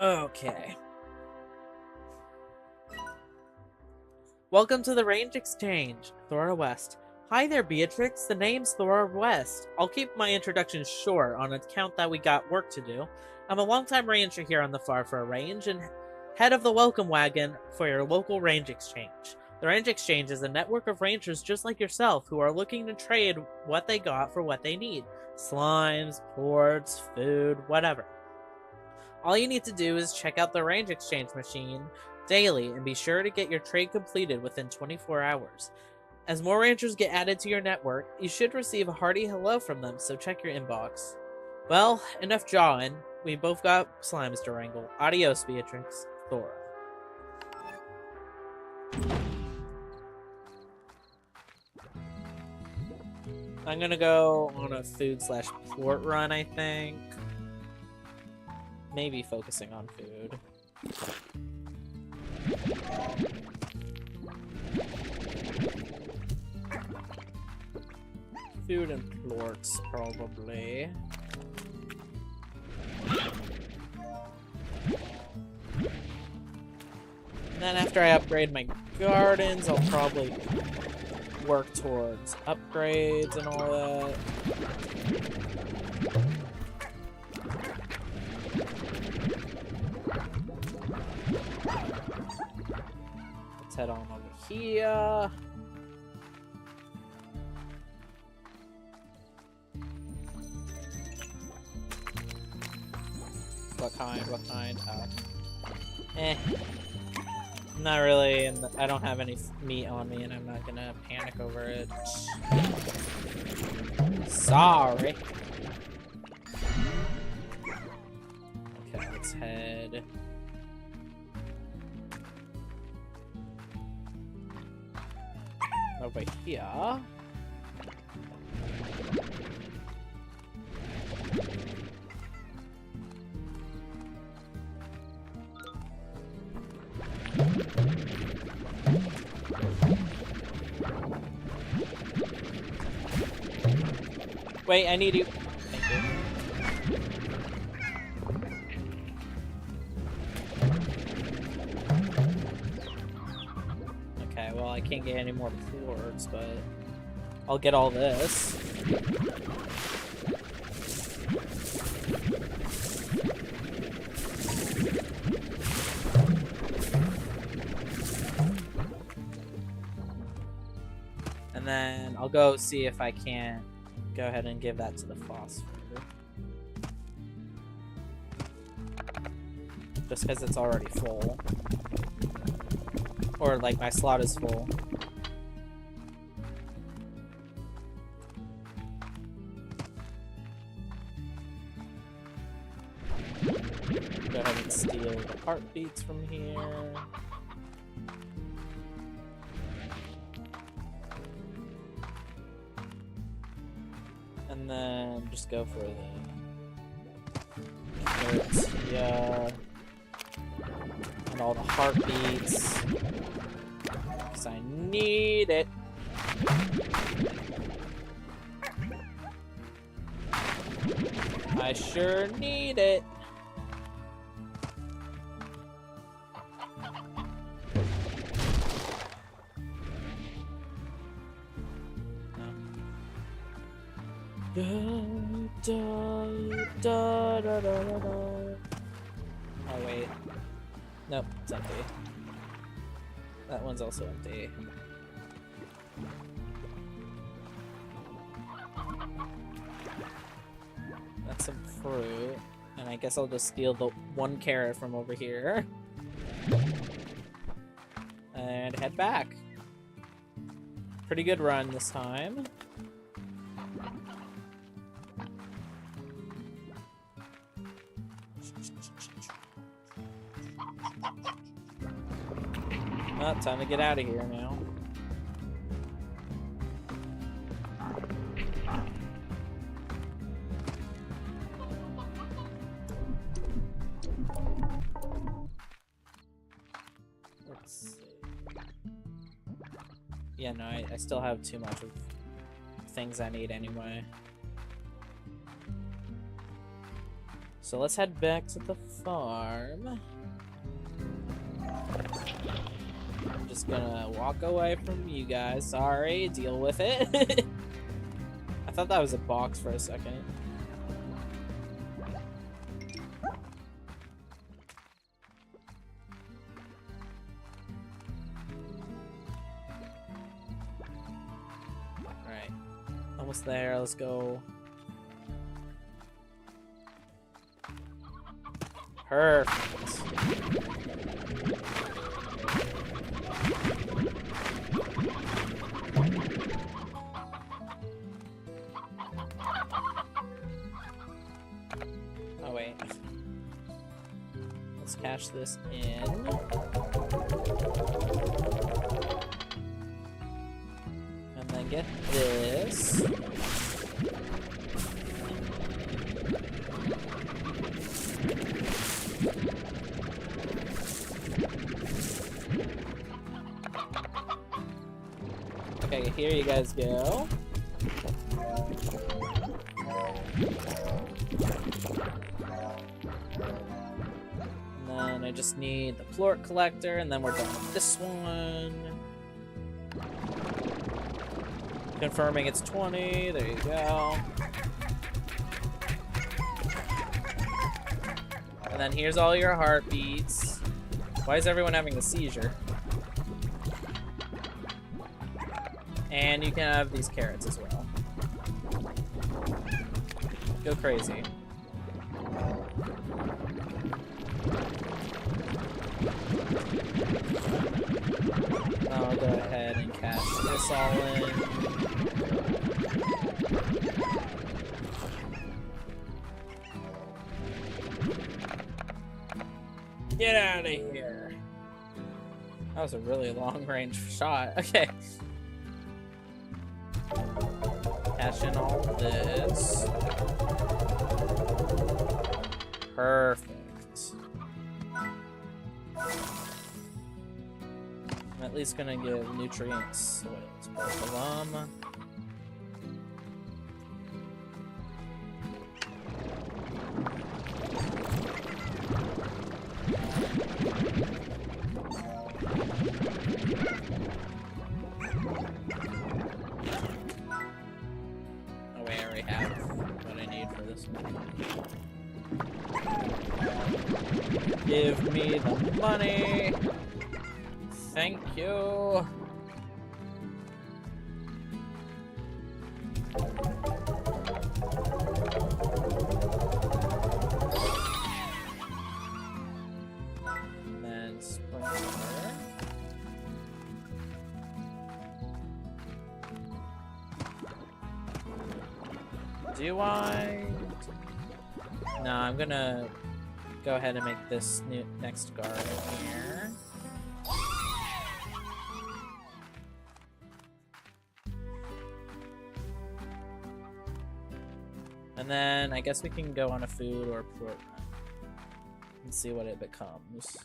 Okay. Welcome to the Range Exchange, Thora West, Hi there, Beatrix. The name's Thora West. I'll keep my introduction short on account that we got work to do. I'm a longtime ranger here on the Farfar Range and head of the welcome wagon for your local range exchange. The Range Exchange is a network of rangers just like yourself who are looking to trade what they got for what they need. Slimes, ports, food, whatever. All you need to do is check out the Range Exchange machine daily and be sure to get your trade completed within 24 hours. As more rangers get added to your network, you should receive a hearty hello from them, so check your inbox. Well, enough jawing. We both got slimes to wrangle. Adios, Beatrix. Thora. I'm gonna go on a food/port run, I think. Maybe focusing on food. Food and plorts, probably. And then after I upgrade my gardens, I'll probably work towards upgrades and all that. Let's head on over here. What kind? Not really, and I don't have any meat on me, and I'm not gonna panic over it. Sorry. Okay, let's head. Over here. Wait, I need you. Thank you. Okay, well, I can't get any more plorts, but I'll get all this. And then I'll go see if I can go ahead and give that to the phosphor. Just because it's already full. Or, like, my slot is full. Go ahead and steal the heartbeats from here. And then just go for the carrots, yeah, and all the heartbeats, because I need it. I sure need it. Da, da, da, da, da, da. Oh wait. Nope, it's empty. That one's also empty. That's some fruit. And I guess I'll just steal the one carrot from over here. And head back. Pretty good run this time. Oh, time to get out of here now. Let's see. Yeah, no, I still have too much of things I need anyway. So let's head back to the farm. just gonna walk away from you guys. Sorry, deal with it. I thought that was a box for a second. Alright. Almost there, let's go. Perfect. Oh wait. Let's cash this in. And then get this. Okay, here you guys go. And then I just need the plort collector, and then we're done with this one. Confirming it's 20, there you go. And then here's all your heartbeats. Why is everyone having a seizure? And you can have these carrots as well. Go crazy. I'll go ahead and cash this all in. Get out of here. That was a really long range shot. Okay. Cash in all this. Perfect. I'm at least gonna give nutrients away to both of them. Oh wait, I already have what I need for this one. Give me the money. Thank you. And then sprinkler. Do I? No, I'm gonna go ahead and make this new next guard here. And then I guess we can go on a food or port run and see what it becomes.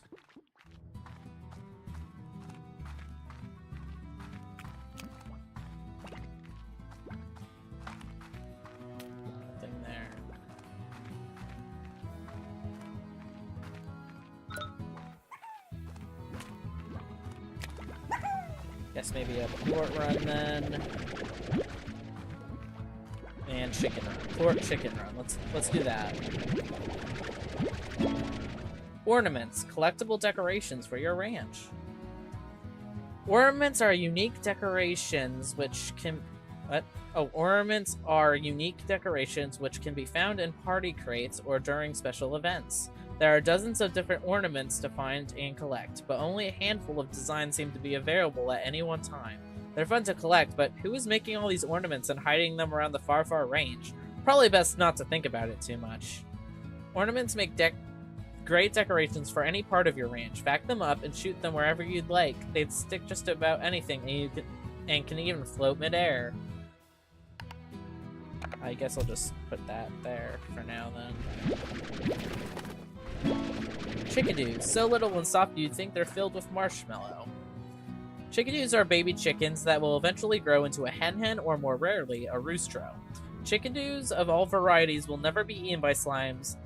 Nothing there. Guess maybe a port run then. And chicken run. Port chicken run. Let's do that. Ornaments. Collectible decorations for your ranch. Ornaments are unique decorations which can... What? Oh, ornaments are unique decorations which can be found in party crates or during special events. There are dozens of different ornaments to find and collect, but only a handful of designs seem to be available at any one time. They're fun to collect, but who is making all these ornaments and hiding them around the far, far range? Probably best not to think about it too much. Ornaments make great decorations for any part of your ranch. Fact them up and shoot them wherever you'd like. They'd stick just about anything and can even float midair. I guess I'll just put that there for now then. Chickadees. So little and soft you'd think they're filled with marshmallow. Chickadees are baby chickens that will eventually grow into a hen or more rarely, a roostro. Chickadees of all varieties will never be eaten by slimes.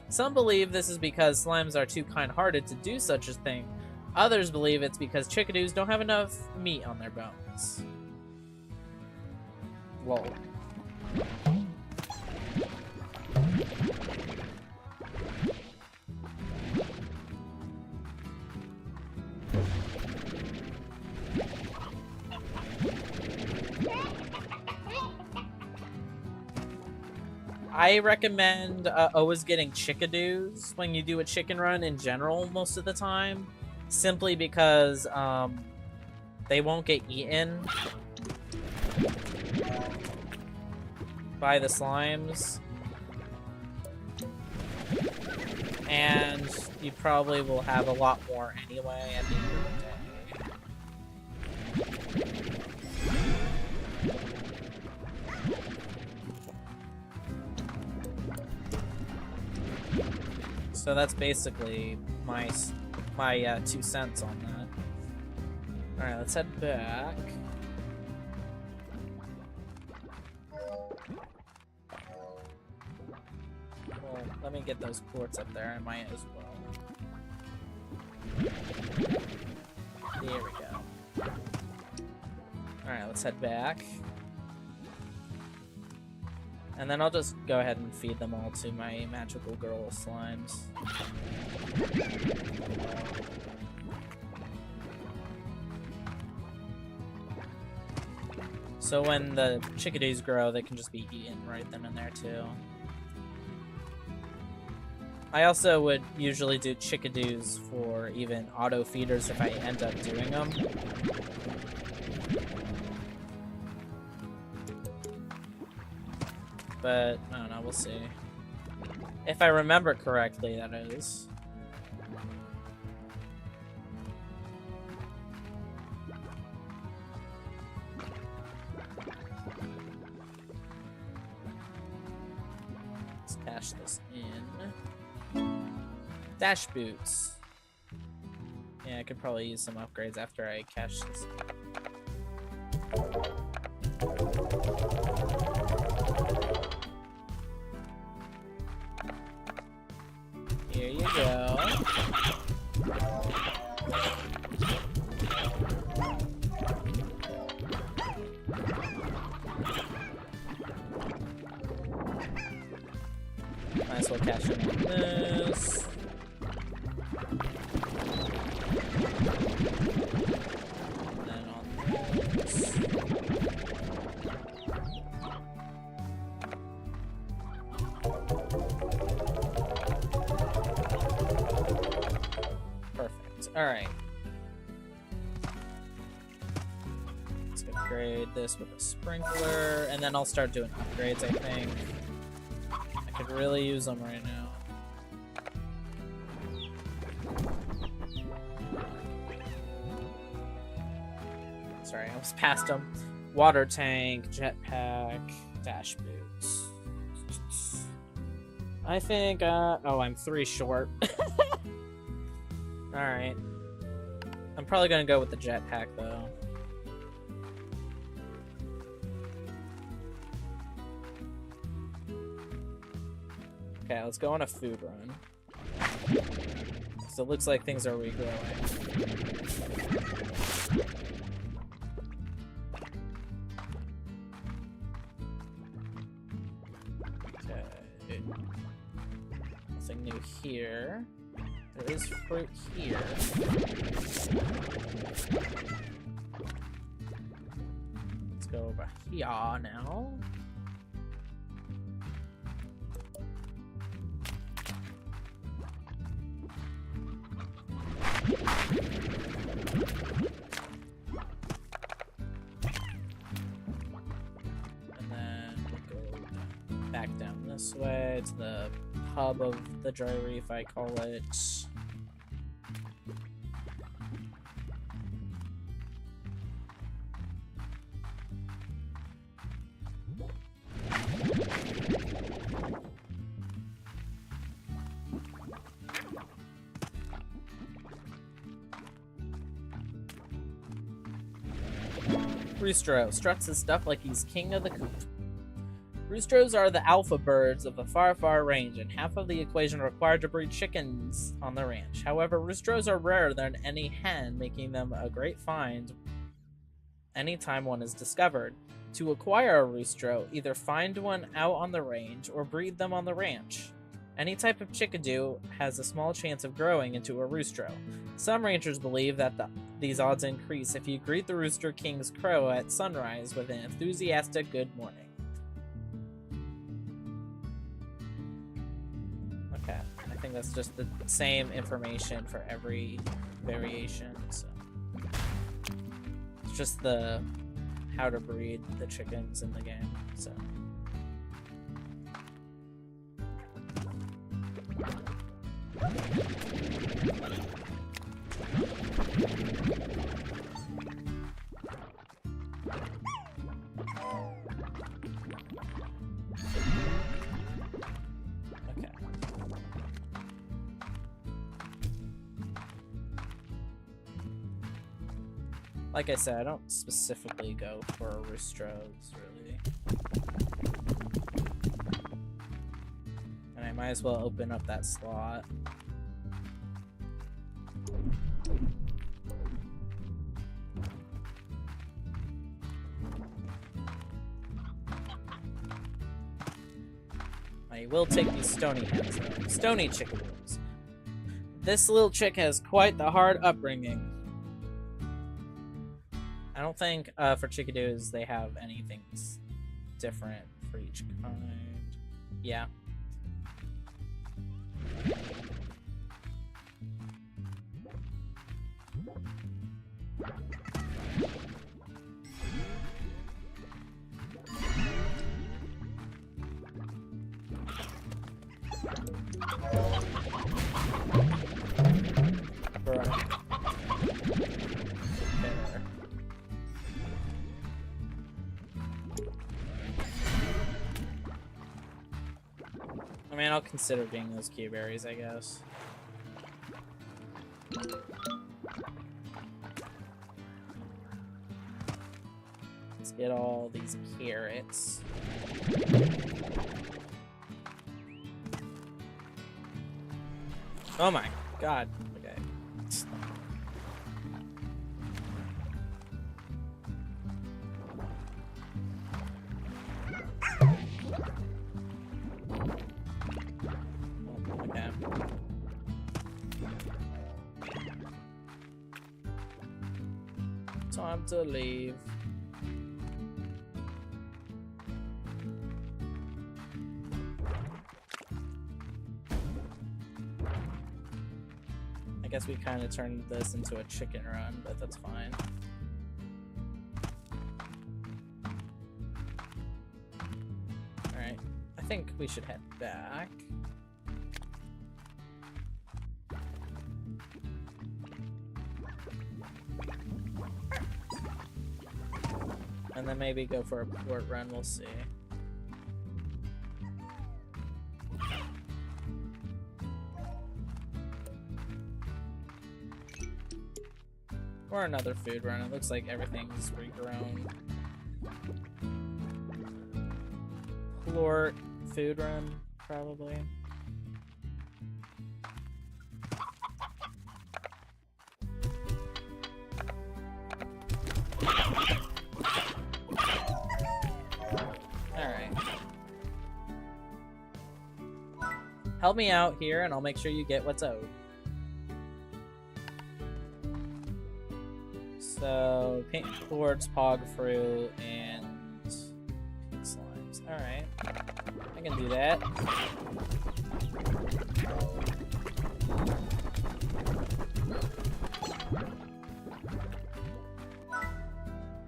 Some believe this is because slimes are too kind-hearted to do such a thing, Others believe it's because chickadoos don't have enough meat on their bones. Lol. I recommend always getting chickadoos when you do a chicken run in general most of the time, simply because they won't get eaten by the slimes, and you probably will have a lot more anyway at the end of the day. So that's basically my 2 cents on that. Alright, let's head back. Well, let me get those quartz up there, I might as well. There we go. Alright, let's head back. And then I'll just go ahead and feed them all to my magical girl slimes. So when the chickadees grow, they can just be eaten right then and there too. I also would usually do chickadees for even auto feeders if I end up doing them. But, I don't know, we'll see. If I remember correctly, that is. Let's dash this in. Dash boots. Yeah, I could probably use some upgrades after I cash this in. Here you go. Might as well cash in on this. And then on this. Alright. Let's upgrade this with a sprinkler, and then I'll start doing upgrades, I think. I could really use them right now. Sorry, I was past them. Water tank, jetpack, dash boots. I think, oh, I'm 3 short. Alright. I'm probably gonna go with the jetpack, though. Okay, let's go on a food run. So it looks like things are regrowing. Okay. Nothing new here. There is fruit here. Let's go over here now. And then we'll go back down this way to the hub of the dry reef, I call it. Roostro struts his stuff like he's king of the coop. Roosters are the alpha birds of the far, far range, and half of the equation required to breed chickens on the ranch. However, roosters are rarer than any hen, making them a great find anytime one is discovered. To acquire a rooster, either find one out on the range or breed them on the ranch. Any type of chickadee has a small chance of growing into a rooster. Some ranchers believe that these odds increase if you greet the Rooster King's crow at sunrise with an enthusiastic good morning. Okay, I think that's just the same information for every variation, so it's just the how to breed the chickens in the game, so. Okay. Like I said, I don't specifically go for roosters, really. And I might as well open up that slot. I will take these stony hens, though. Stony chickadees. This little chick has quite the hard upbringing. I don't think for chickadees they have anything different for each kind. Yeah. I mean, I'll consider getting those key berries, I guess. Let's get all these carrots. Oh my god. Okay. Okay. Time to leave. I guess we kind of turned this into a chicken run, but that's fine. Alright, I think we should head back. And then maybe go for a port run, we'll see. Or another food run. It looks like everything's regrown. Plort food run, probably. Alright. Help me out here and I'll make sure you get what's owed. So, paint boards, pog fruit, and pink slimes. Alright. I can do that.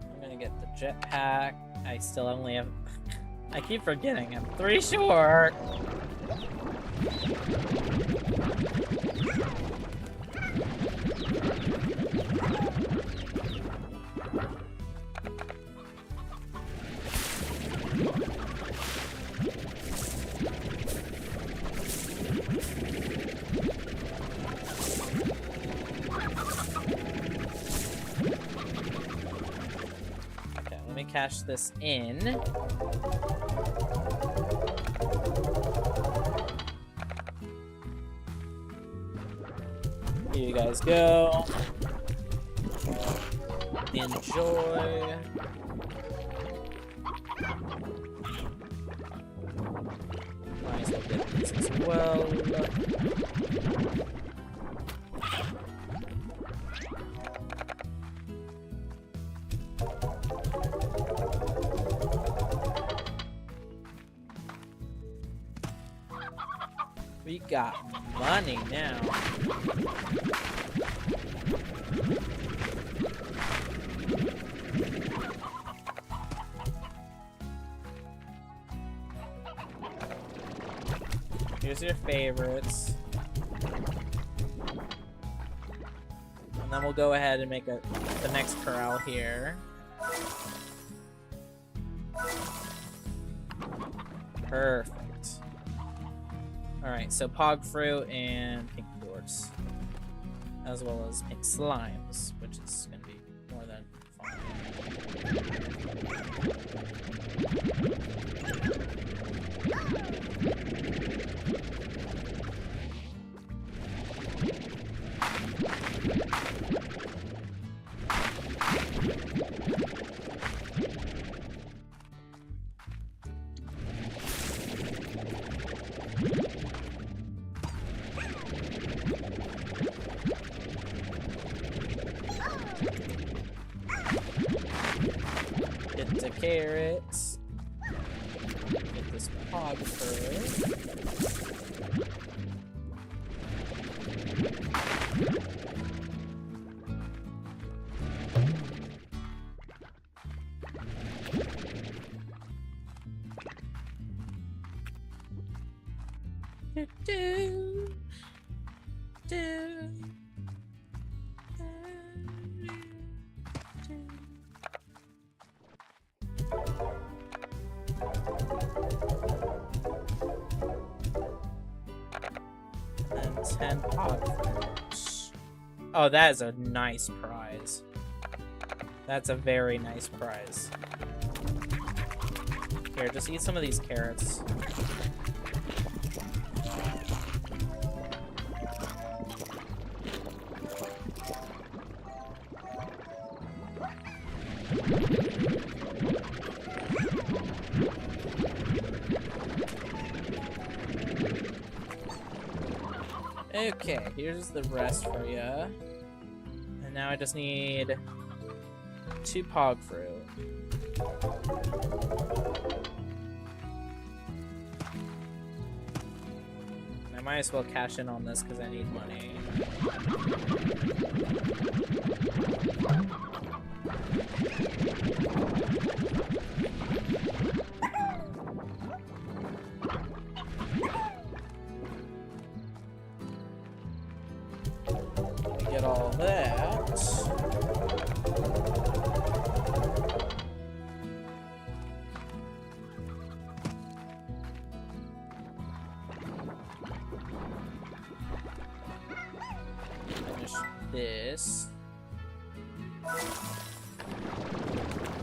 I'm gonna get the jetpack. I still only have... I keep forgetting, I'm 3 short! cash this in. Here you guys go. Enjoy. Might as well get this as well. We got money now. Here's your favorites. And then we'll go ahead and make the next corral here. Perfect. Alright, so pog fruit and pink dwarfs. As well as pink slimes, which is going to be more than fun. Get the carrots. Get this pog fruit. And 10 pog fruits. Oh, that is a nice prize. That's a very nice prize. Here, just eat some of these carrots. Okay, here's the rest for you. And now I just need 2 pog fruit. And I might as well cash in on this because I need money. Get all that. Finish this.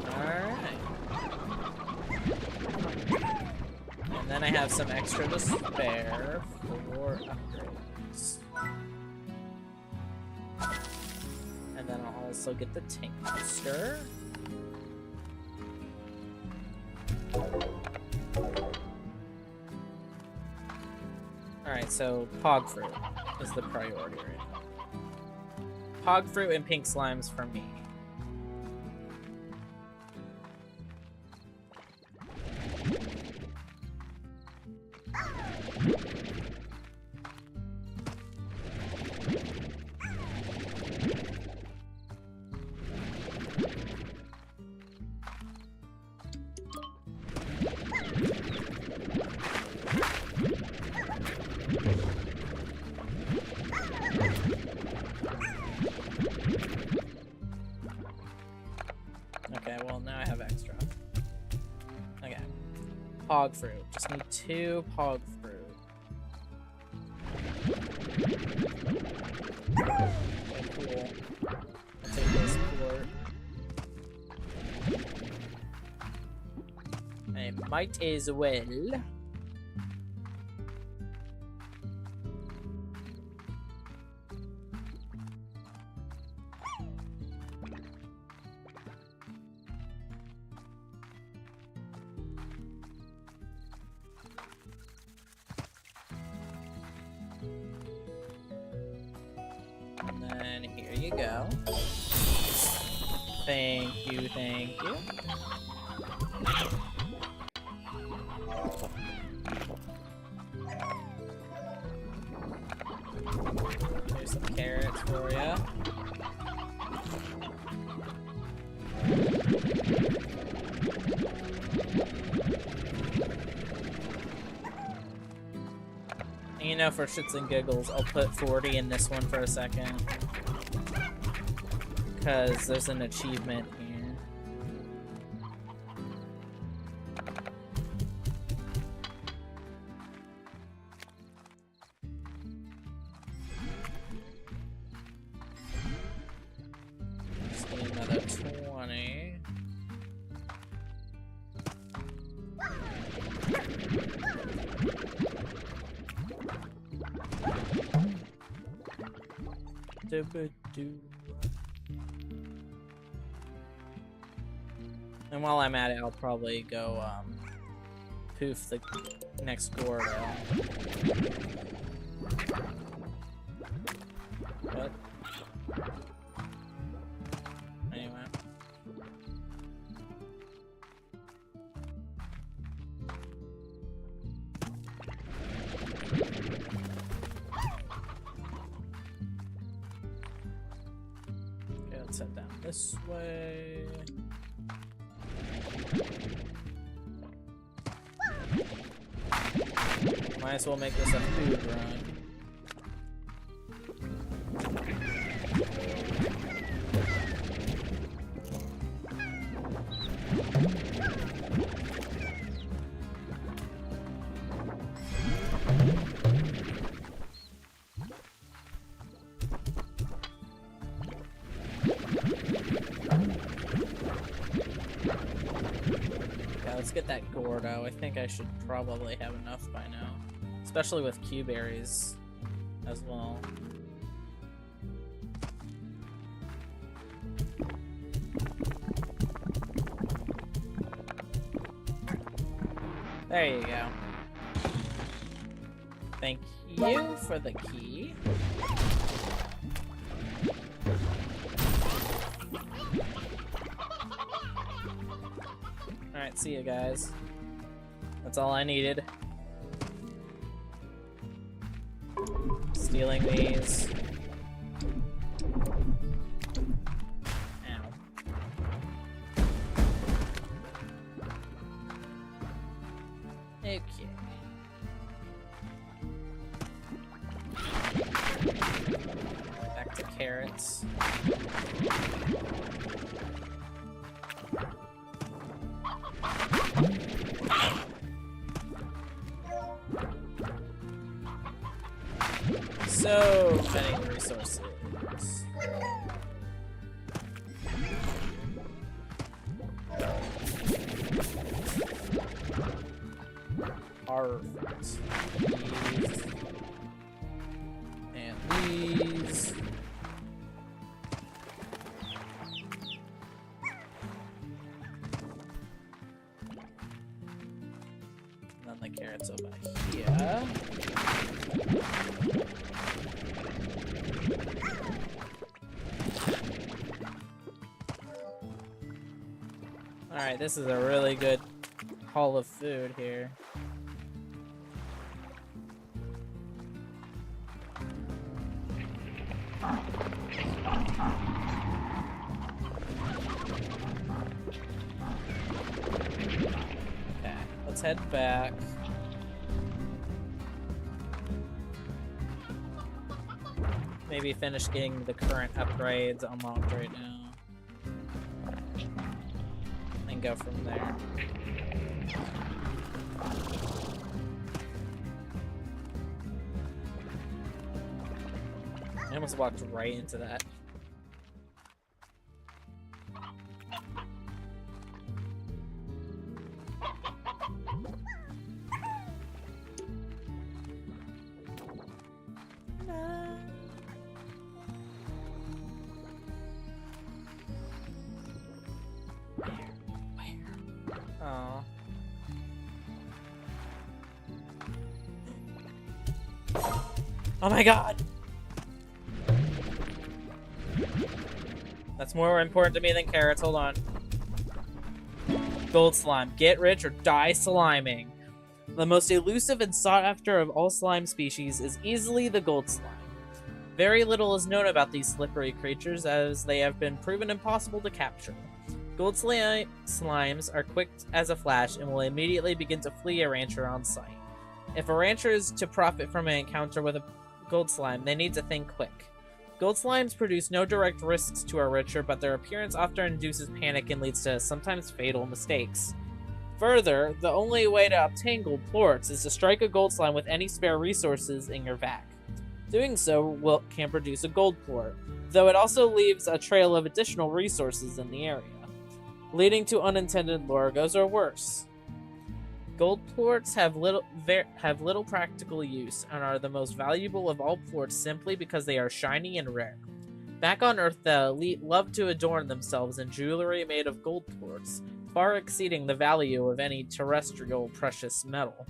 Alright. And then I have some extra to spare for upgrades. And then I'll also get the tank booster. Alright, so pog fruit is the priority right now. Pog fruit and pink slimes for me. Okay, well now I have extra. Okay. Pog fruit. Just need 2 pog fruit. Okay, cool. I'll take this port. I might as well. And then here you go. Thank you, thank you. Here's some carrots for ya. And you know, for shits and giggles, I'll put 40 in this one for a second. Because there's an achievement here. Just need another 20. And while I'm at it, I'll probably go poof the next Gordo. What? Anyway. Okay, let's head down this way. Might as well make this a food run. Okay, let's get that Gordo. I think I should probably have enough by now. Especially with Q-berries as well. There you go. Thank you for the key. Alright, see you guys. That's all I needed. Stealing these. Ow. Okay. Back to carrots. So many resources. Perfect. These. And these. And then the carrots over here. Alright, this is a really good haul of food here. Okay, let's head back. Maybe finish getting the current upgrades unlocked right now. And go from there. I almost walked right into that. Oh my god! That's more important to me than carrots. Hold on. Gold slime. Get rich or die sliming. The most elusive and sought after of all slime species is easily the gold slime. Very little is known about these slippery creatures, as they have been proven impossible to capture. Gold slimes are quick as a flash and will immediately begin to flee a rancher on sight. If a rancher is to profit from an encounter with a gold slime, they need to think quick. Gold slimes produce no direct risks to a rancher, but their appearance often induces panic and leads to sometimes fatal mistakes. Further, the only way to obtain gold plorts is to strike a gold slime with any spare resources in your vac. Doing so can produce a gold plort, though it also leaves a trail of additional resources in the area, leading to unintended lurgos or worse. Gold plorts have little practical use and are the most valuable of all plorts simply because they are shiny and rare. Back on Earth, the elite love to adorn themselves in jewelry made of gold plorts, far exceeding the value of any terrestrial precious metal.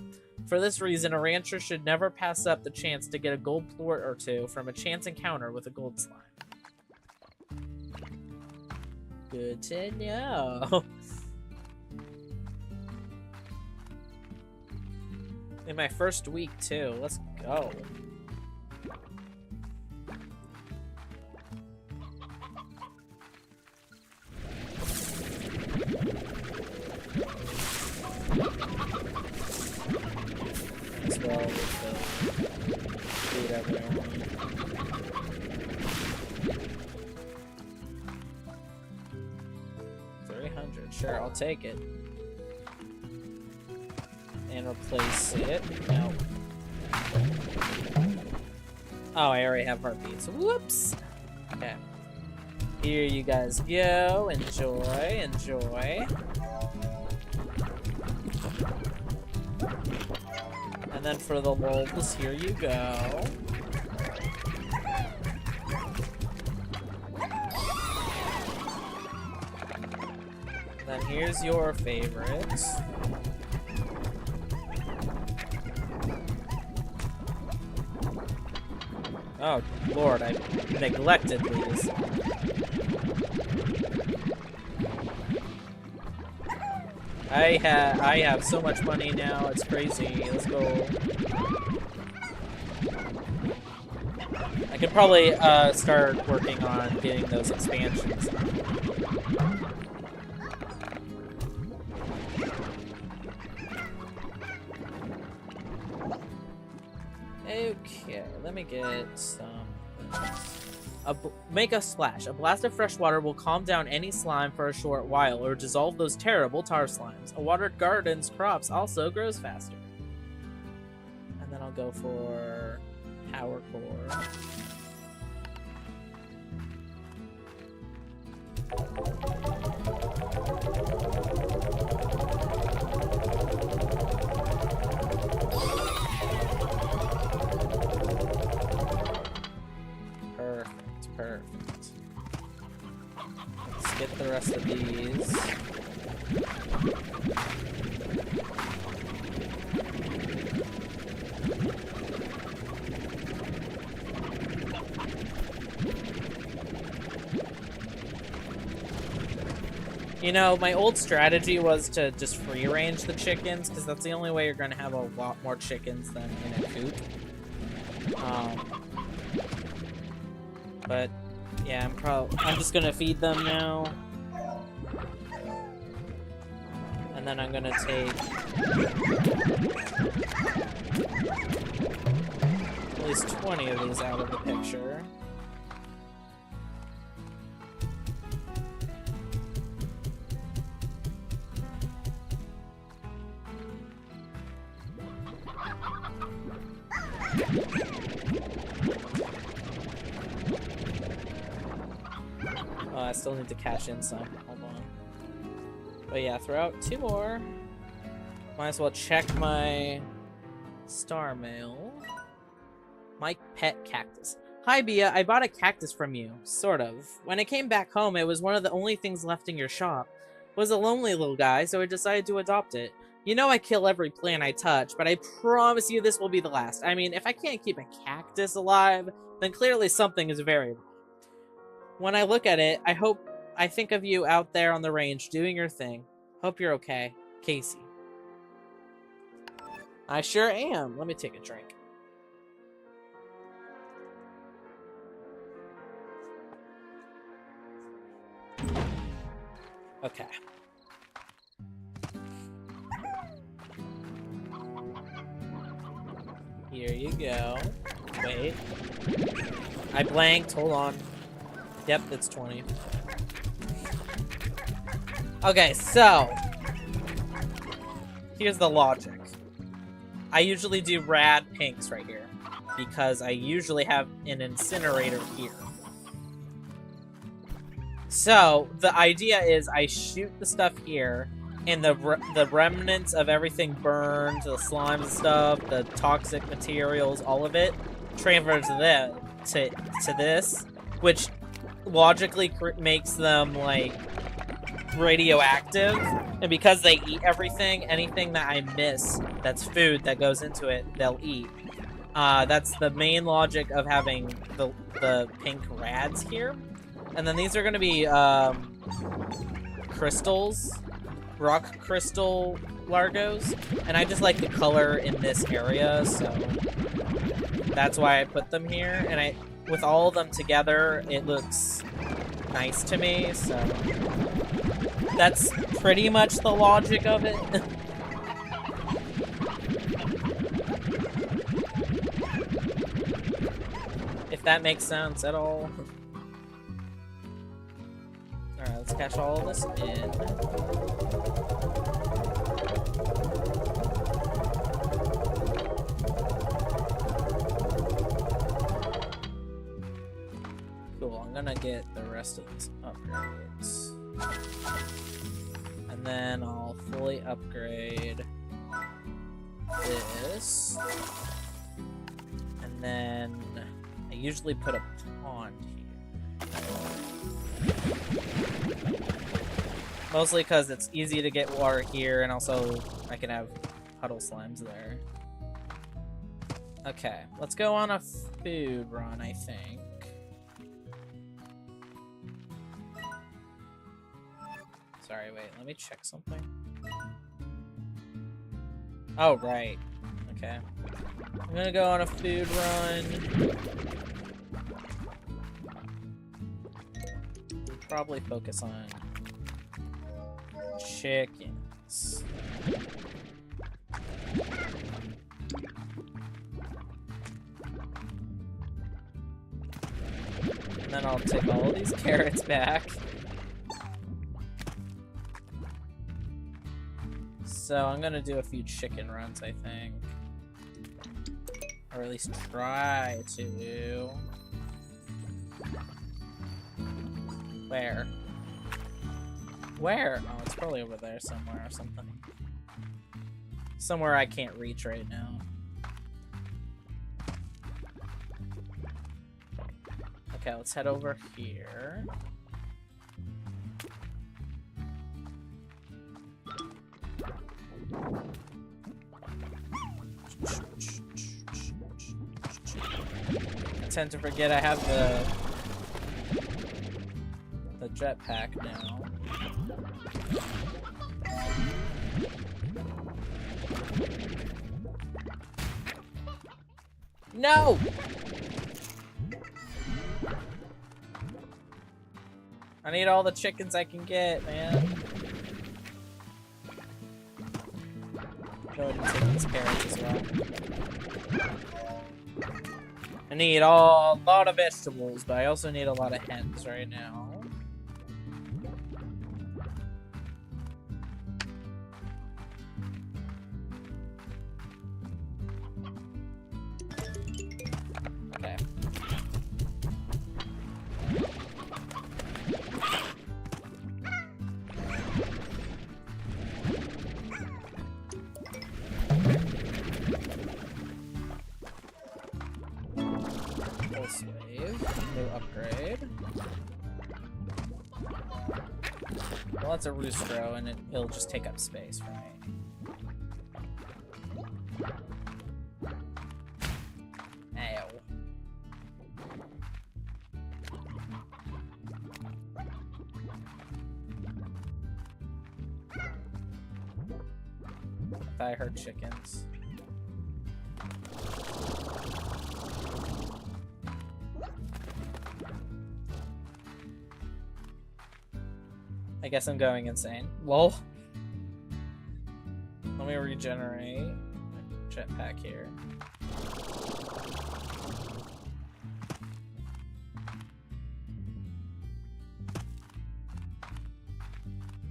For this reason, a rancher should never pass up the chance to get a gold plort or two from a chance encounter with a gold slime. Good to know. In my first week, too. Let's go. As well with the food everyone. $300. Sure, I'll take it. And replace it. No. Oh, I already have heartbeats. Whoops. Okay. Here you guys go. Enjoy, enjoy. And then for the lulz, here you go. And then here's your favorites. Oh, Lord, I neglected these. I have so much money now, it's crazy. Let's go. I could probably start working on getting those expansions. Okay, let me get some... make a splash. A blast of fresh water will calm down any slime for a short while, or dissolve those terrible tar slimes. A watered garden's crops also grows faster. And then I'll go for power core. Perfect. Let's get the rest of these. You know, my old strategy was to just free range the chickens, because that's the only way you're going to have a lot more chickens than in a coop. But yeah, I'm just gonna feed them now. And then I'm gonna take at least 20 of these out of the picture. I still need to cash in some. Hold on. But yeah, throw out 2 more. Might as well check my star mail. My pet cactus. Hi, Bia. I bought a cactus from you. Sort of. When I came back home, it was one of the only things left in your shop. It was a lonely little guy, so I decided to adopt it. You know I kill every plant I touch, but I promise you this will be the last. I mean, if I can't keep a cactus alive, then clearly something is very wrong. When I look at it, I think of you out there on the range doing your thing. Hope you're okay. Casey. I sure am. Let me take a drink. Okay. Here you go. Wait. I blanked. Hold on. Yep, it's 20. Okay, so here's the logic. I usually do rad pinks right here because I usually have an incinerator here. So the idea is I shoot the stuff here, and the remnants of everything burned, the slimes and stuff, the toxic materials, all of it transfers to this, which logically makes them like radioactive, and because they eat everything, anything that I miss that's food that goes into it, they'll eat. That's the main logic of having the pink rads here. And then these are going to be crystals, rock crystal largos, and I just like the color in this area, so that's why I put them here. And with all of them together, it looks nice to me, so that's pretty much the logic of it. If that makes sense at all. Alright, let's cash all of this in. Cool, I'm gonna get the rest of these upgrades. And then I'll fully upgrade this. And then I usually put a pond here. Mostly because it's easy to get water here, and also I can have puddle slimes there. Okay, let's go on a food run, I think. Sorry, wait, let me check something. Oh, right. Okay. I'm gonna go on a food run. Probably focus on chickens. And then I'll take all of these carrots back. So I'm gonna do a few chicken runs, I think. Or at least try to. Where? Where? Oh, it's probably over there somewhere or something. Somewhere I can't reach right now. Okay, let's head over here. I tend to forget I have the jetpack now. No! I need all the chickens I can get, man. Go ahead and take these carrots as well. I need a lot of vegetables, but I also need a lot of hens right now. Okay. New upgrade. Well, that's a roostro, and it'll just take up space, right? I heard chickens. I guess I'm going insane. Lol. Let me regenerate. Jetpack here.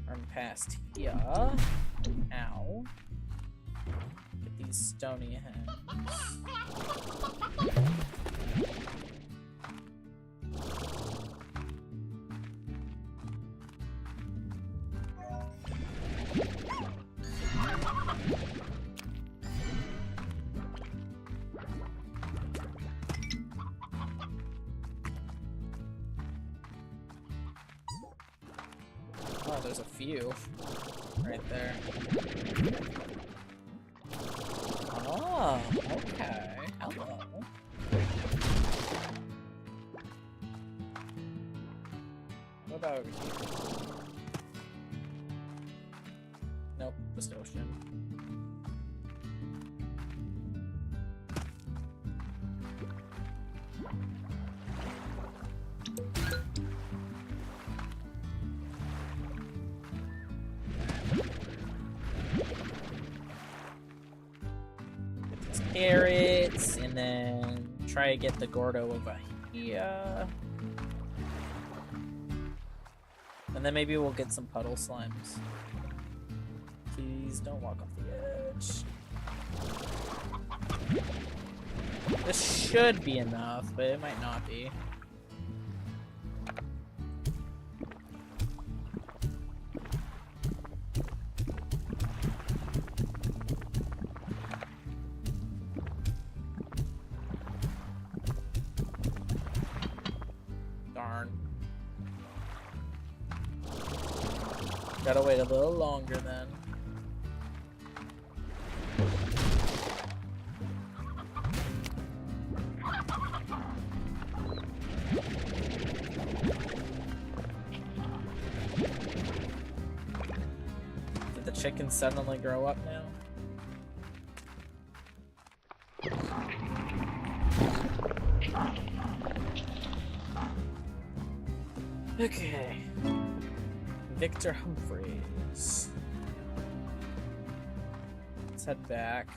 Run past here. Ow. Get these stony heads. Oh, there's a few right there. Oh, okay. Hello. What about over here? Nope, just ocean. Carrots, and then try to get the Gordo over here. And then maybe we'll get some puddle slimes. Please don't walk off the edge. This should be enough, but it might not be. Gotta wait a little longer then. Did the chickens suddenly grow up now? Okay. Victor Humphreys. Let's head back.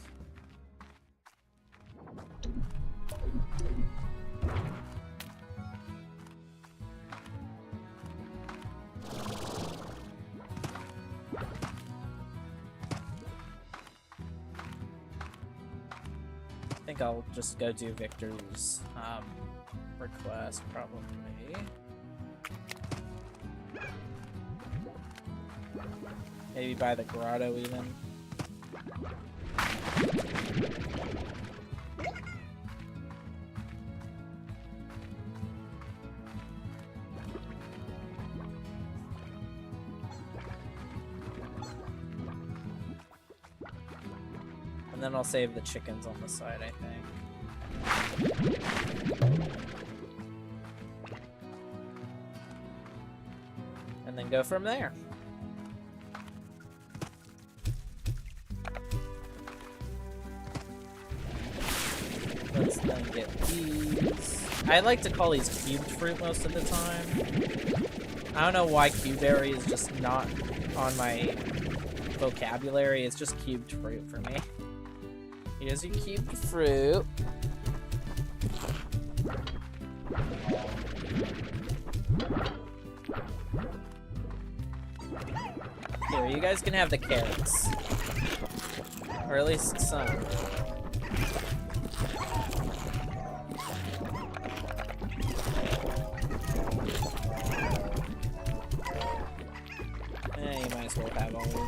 I think I'll just go do Victor's request, probably. Maybe by the grotto even. And then I'll save the chickens on the side, I think. And then go from there. Let's then get these. I like to call these cubed fruit most of the time. I don't know why cubeberry is just not on my vocabulary. It's just cubed fruit for me. Here's your cubed fruit. Here, you guys can have the carrots. Or at least some. You might as well have all of them.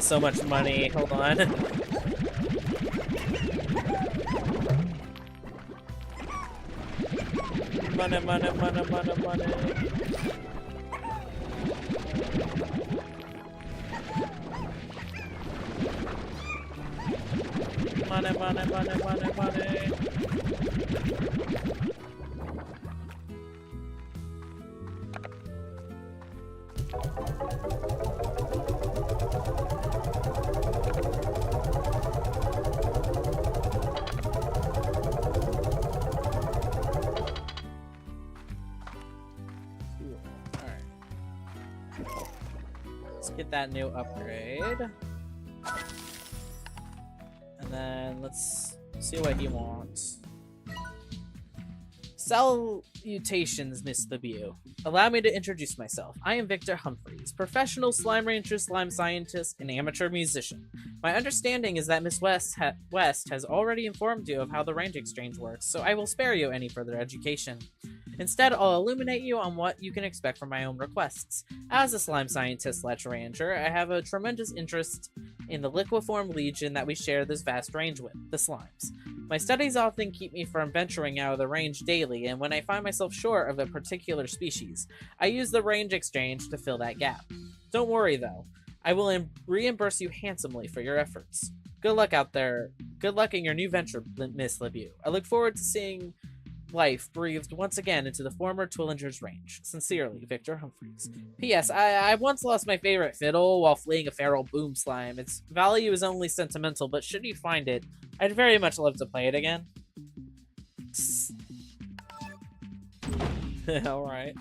So much money. Hold on. Money, money, money, money, money. Money, money, money, money, money. Let's get that new upgrade. And then let's see what he wants. Salutations, Miss LeBeau. Allow me to introduce myself. I am Victor Humphreys, professional slime ranger, slime scientist, and amateur musician. My understanding is that Miss West has already informed you of how the range exchange works, so I will spare you any further education. Instead, I'll illuminate you on what you can expect from my own requests. As a slime scientist / ranger, I have a tremendous interest in the liquiform legion that we share this vast range with, the slimes. My studies often keep me from venturing out of the range daily, and when I find myself short of a particular species, I use the range exchange to fill that gap. Don't worry, though. I will reimburse you handsomely for your efforts. Good luck out there. Good luck in your new venture, Miss LeBeau. I look forward to seeing life breathed once again into the former Twillinger's range. Sincerely, Victor Humphreys. P.S. I once lost my favorite fiddle while fleeing a feral boom slime. Its value is only sentimental, but should you find it, I'd very much love to play it again. Alright.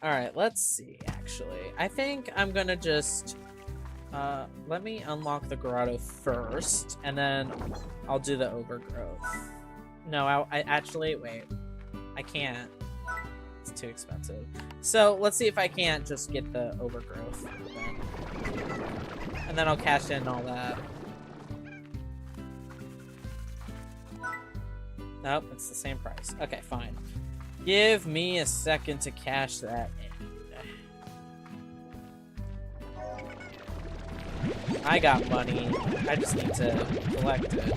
Alright, let's see, actually. I think I'm gonna just... let me unlock the grotto first, and then I'll do the overgrowth. No, I actually, wait. I can't. It's too expensive. So, let's see if I can't just get the overgrowth. Then. And then I'll cash in all that. Nope, it's the same price. Okay, fine. Give me a second to cash that in. I got money. I just need to collect it.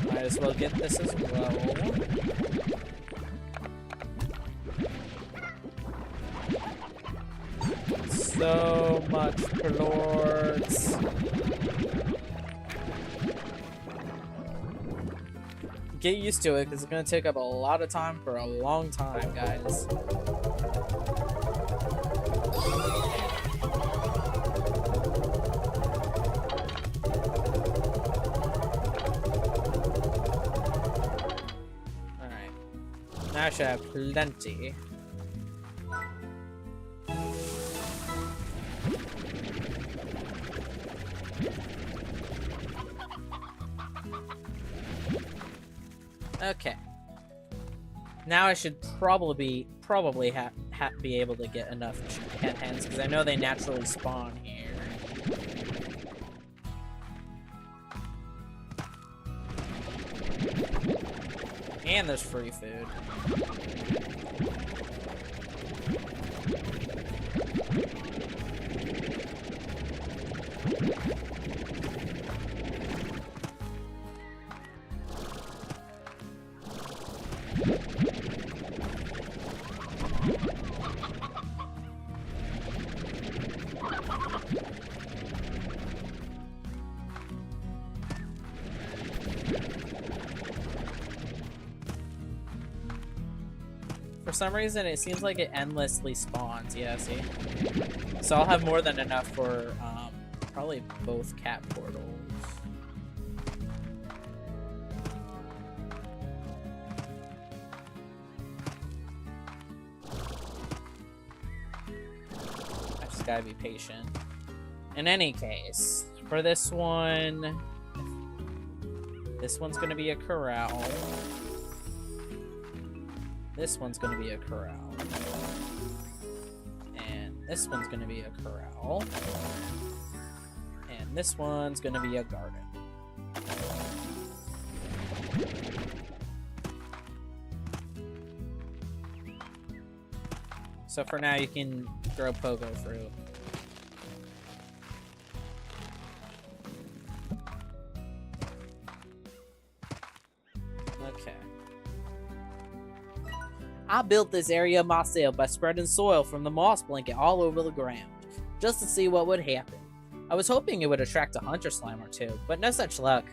Might as well get this as well. So much plorts. Get used to it, because it's going to take up a lot of time for a long time, guys. Alright. Now I should have plenty. Okay. Now I should probably be able to get enough pet hens, because I know they naturally spawn here. And there's free food. For some reason, it seems like it endlessly spawns. Yeah, see? So I'll have more than enough for probably both cat portals. I just gotta be patient. In any case, for this one's gonna be a corral. This one's gonna be a corral. And this one's gonna be a corral. And this one's gonna be a garden. So for now you can grow pogo fruit. Okay. I built this area myself by spreading soil from the moss blanket all over the ground, just to see what would happen. I was hoping it would attract a hunter slime or two, but no such luck.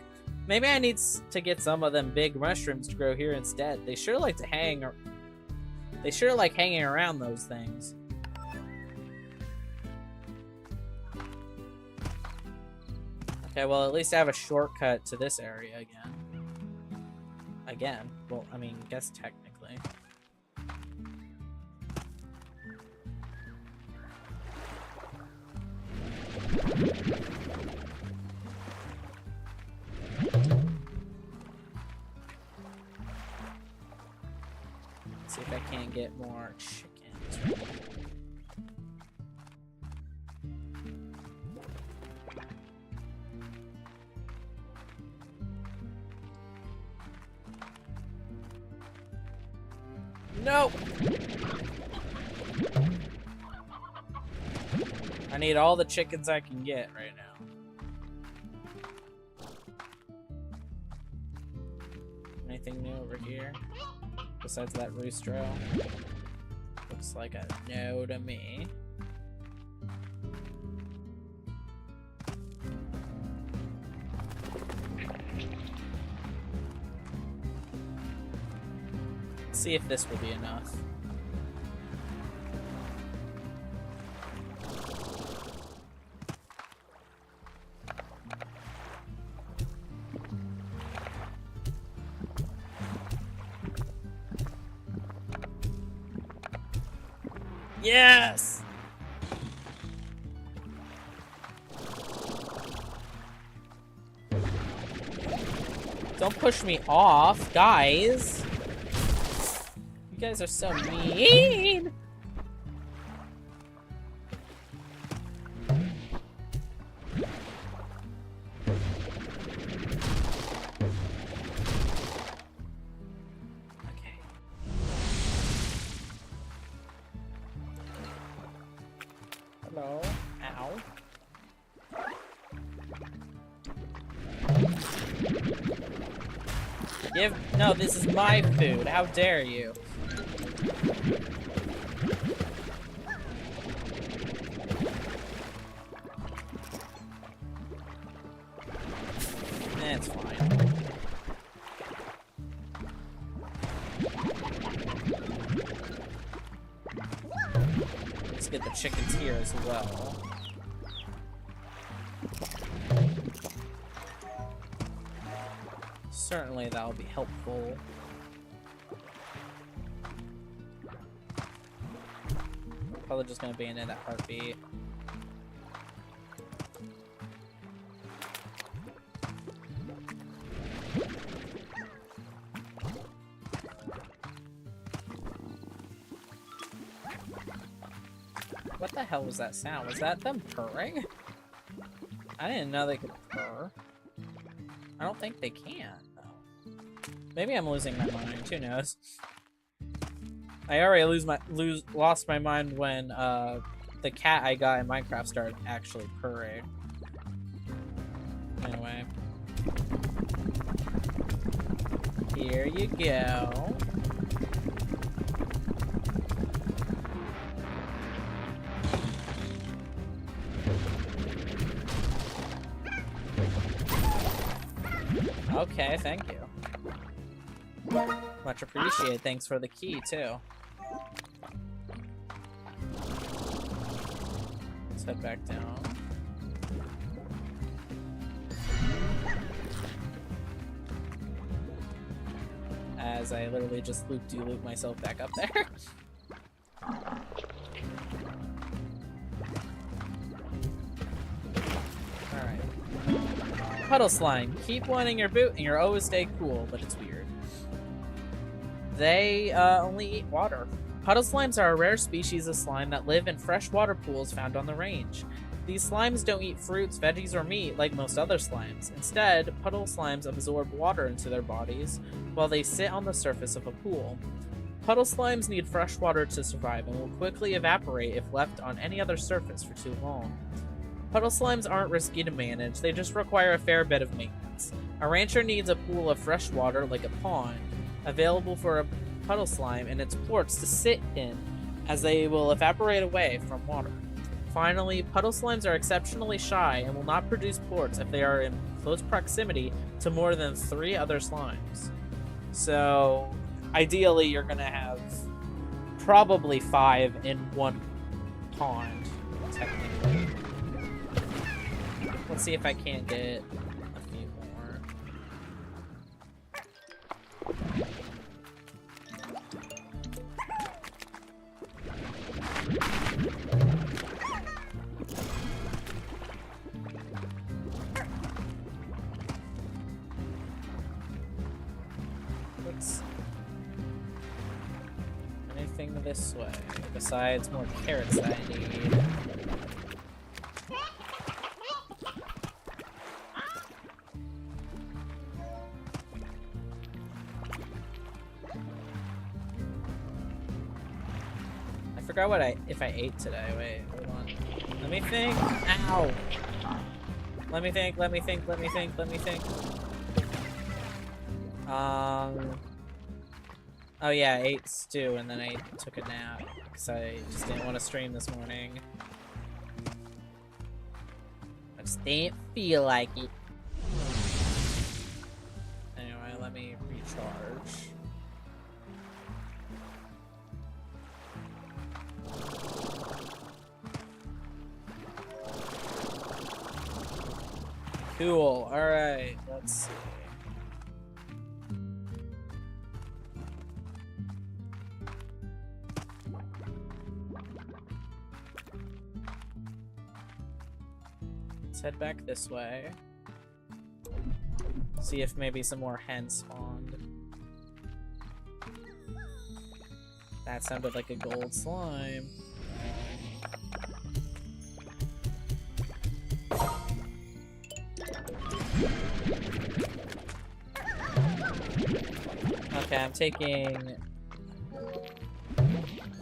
Maybe I need to get some of them big mushrooms to grow here instead. They sure like hanging around those things. Okay, well, at least I have a shortcut to this area again. Again. Well, I mean, guess technically. Let's see if I can't get more chickens. No! I need all the chickens I can get right now. Anything new over here? Besides that roostro? Looks like a no to me. Let's see if this will be enough. Yes! Don't push me off, guys. You guys are so mean. Hello? Ow. No, this is my food. How dare you? It's fine. Let's get the chickens here as well. Certainly that'll be helpful. Probably just gonna abandon that heartbeat. What the hell was that sound? Was that them purring? I didn't know they could purr. I don't think they can, though. Maybe I'm losing my mind. Who knows? I already lost my mind when the cat I got in Minecraft started actually purring. Anyway. Here you go. Okay, thank you. Much appreciated. Thanks for the key, too. Let's head back down. As I literally just loop-de-loop myself back up there. Alright. Puddle slime. Keep wanting your boot and you'll always stay cool, but it's weird. They only eat water. Puddle slimes are a rare species of slime that live in freshwater pools found on the range. These slimes don't eat fruits, veggies, or meat like most other slimes. Instead, puddle slimes absorb water into their bodies while they sit on the surface of a pool. Puddle slimes need fresh water to survive and will quickly evaporate if left on any other surface for too long. Puddle slimes aren't risky to manage, they just require a fair bit of maintenance. A rancher needs a pool of fresh water, like a pond, available for a puddle slime and its plorts to sit in, as they will evaporate away from water. Finally, puddle slimes are exceptionally shy and will not produce plorts if they are in close proximity to more than 3 other slimes. So, ideally, you're going to have probably 5 in one pond, technically. Let's see if I can't get a few more. Let's... Anything this way besides more carrots that I need. I forgot what if I ate today. Wait, hold on. Let me think. Ow! Let me think. Oh yeah, I ate stew and then I took a nap because I just didn't want to stream this morning. I just didn't feel like it. Anyway, let me recharge. Cool, alright, let's see. Let's head back this way. See if maybe some more hens spawned. That sounded like a gold slime. Okay, I'm taking...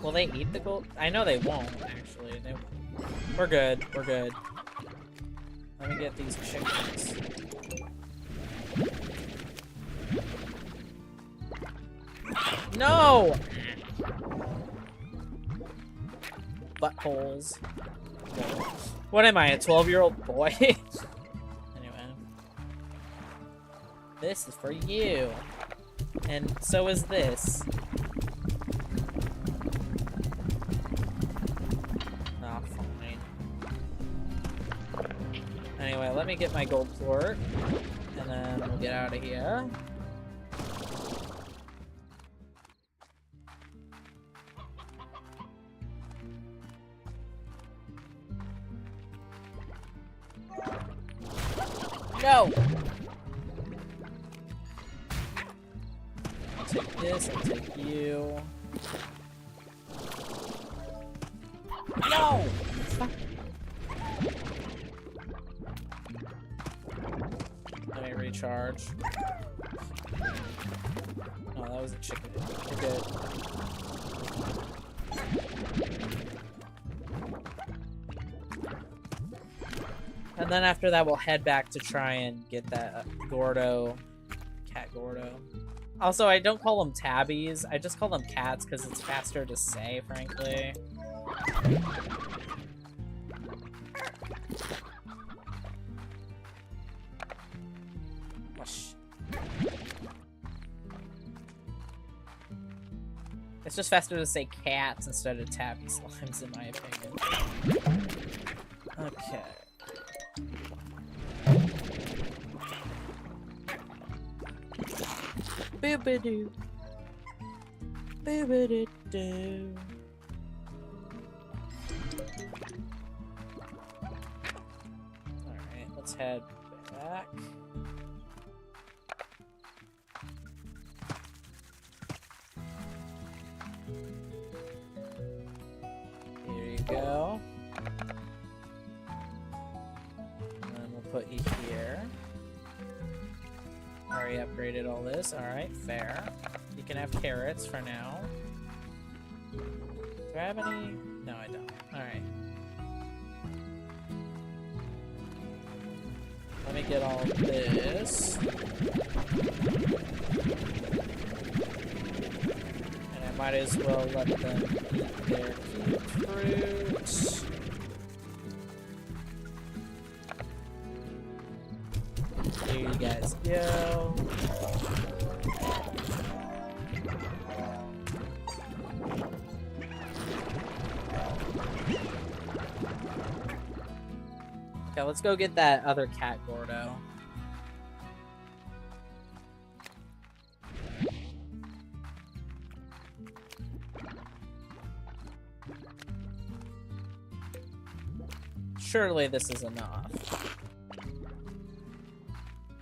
Will they eat the gold? I know they won't, actually. We're good, we're good. Let me get these chickens. No! Buttholes. What am I, a 12-year-old boy? Anyway. This is for you. And so is this. Nah, fine. Anyway, let me get my gold plort, and then we'll get out of here. No! I'll take this, I'll take you. No! Let me recharge. Oh, that was a chicken. You're good. And then after that, we'll head back to try and get that Gordo, Cat Gordo. Also, I don't call them tabbies. I just call them cats because it's faster to say, frankly. It's just faster to say cats instead of tabby slimes, in my opinion. Okay. Boobadoo. Boobadoo. Alright, let's head back. Here you go. And then we'll put you here. Already upgraded all this. Alright, fair. You can have carrots for now. Do I have any? No, I don't. Alright. Let me get all this. And I might as well let them eat their fruit. Here you guys go. Okay, let's go get that other cat Gordo. Surely this is enough.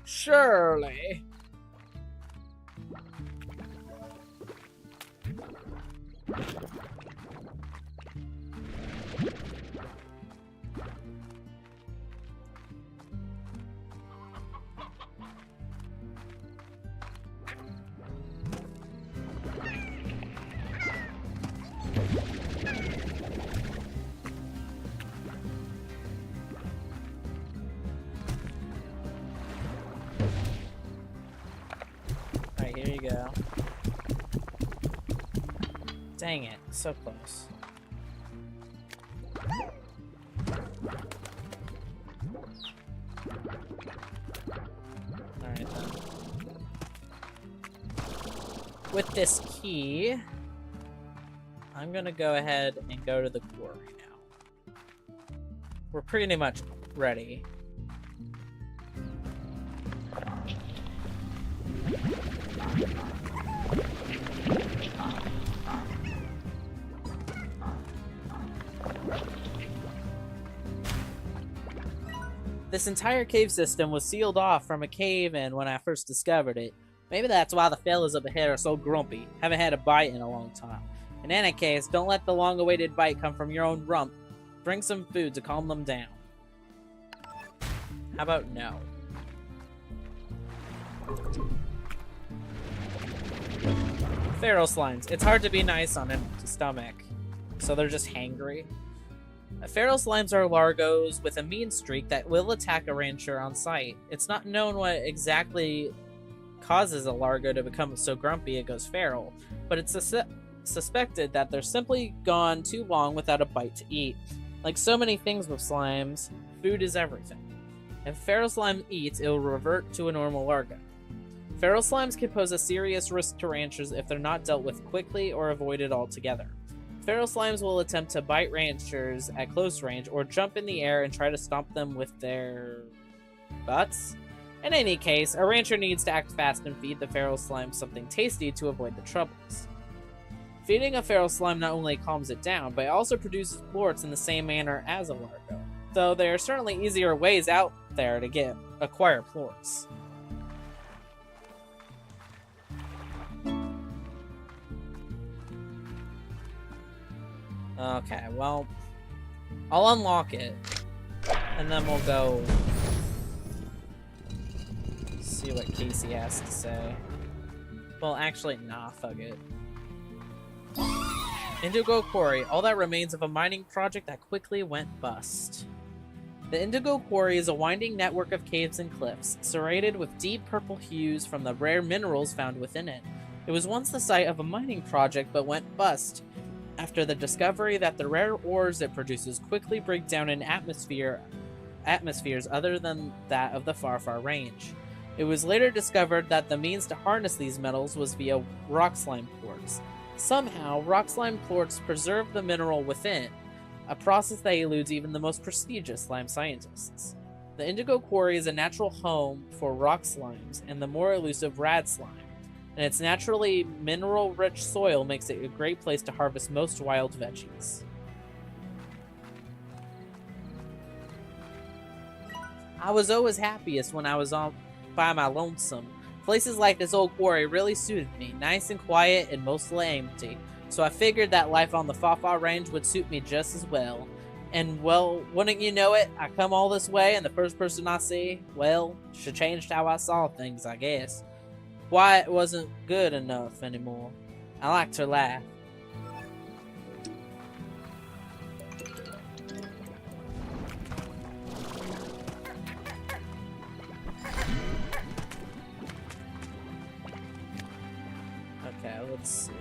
Surely. Alright, here you go. Dang it, so close. Alright then. With this key, I'm gonna go ahead and go to the quarry now. We're pretty much ready. This entire cave system was sealed off from a cave-in when I first discovered it. Maybe that's why the fellas up ahead are so grumpy. Haven't had a bite in a long time. In any case, don't let the long-awaited bite come from your own rump. Bring some food to calm them down. How about no? Feral slimes. It's hard to be nice on an empty stomach, so they're just hangry. Feral slimes are largos with a mean streak that will attack a rancher on sight. It's not known what exactly causes a largo to become so grumpy it goes feral, but it's suspected that they're simply gone too long without a bite to eat. Like so many things with slimes, food is everything. If a feral slime eats, it will revert to a normal largo. Feral slimes can pose a serious risk to ranchers if they're not dealt with quickly or avoided altogether. Feral slimes will attempt to bite ranchers at close range or jump in the air and try to stomp them with their butts. In any case, a rancher needs to act fast and feed the feral slime something tasty to avoid the troubles. Feeding a feral slime not only calms it down, but it also produces plorts in the same manner as a largo, though there are certainly easier ways out there to acquire plorts. Okay, well, I'll unlock it, and then we'll go see what Casey has to say. Well, actually, nah, fuck it. Indigo Quarry, all that remains of a mining project that quickly went bust. The Indigo Quarry is a winding network of caves and cliffs, serrated with deep purple hues from the rare minerals found within it. It was once the site of a mining project, but went bust after the discovery that the rare ores it produces quickly break down in atmospheres other than that of the far range. It was later discovered that the means to harness these metals was via rock slime plorts. Somehow, rock slime plorts preserve the mineral within, a process that eludes even the most prestigious slime scientists. The Indigo Quarry is a natural home for rock slimes and the more elusive rad slime, and its naturally mineral-rich soil makes it a great place to harvest most wild veggies. I was always happiest when I was by my lonesome. Places like this old quarry really soothed me, nice and quiet and mostly empty, so I figured that life on the Fafa Range would suit me just as well. And, well, wouldn't you know it, I come all this way and the first person I see, well, she changed how I saw things, I guess. Wyatt wasn't good enough anymore. I liked her laugh. Okay, let's see.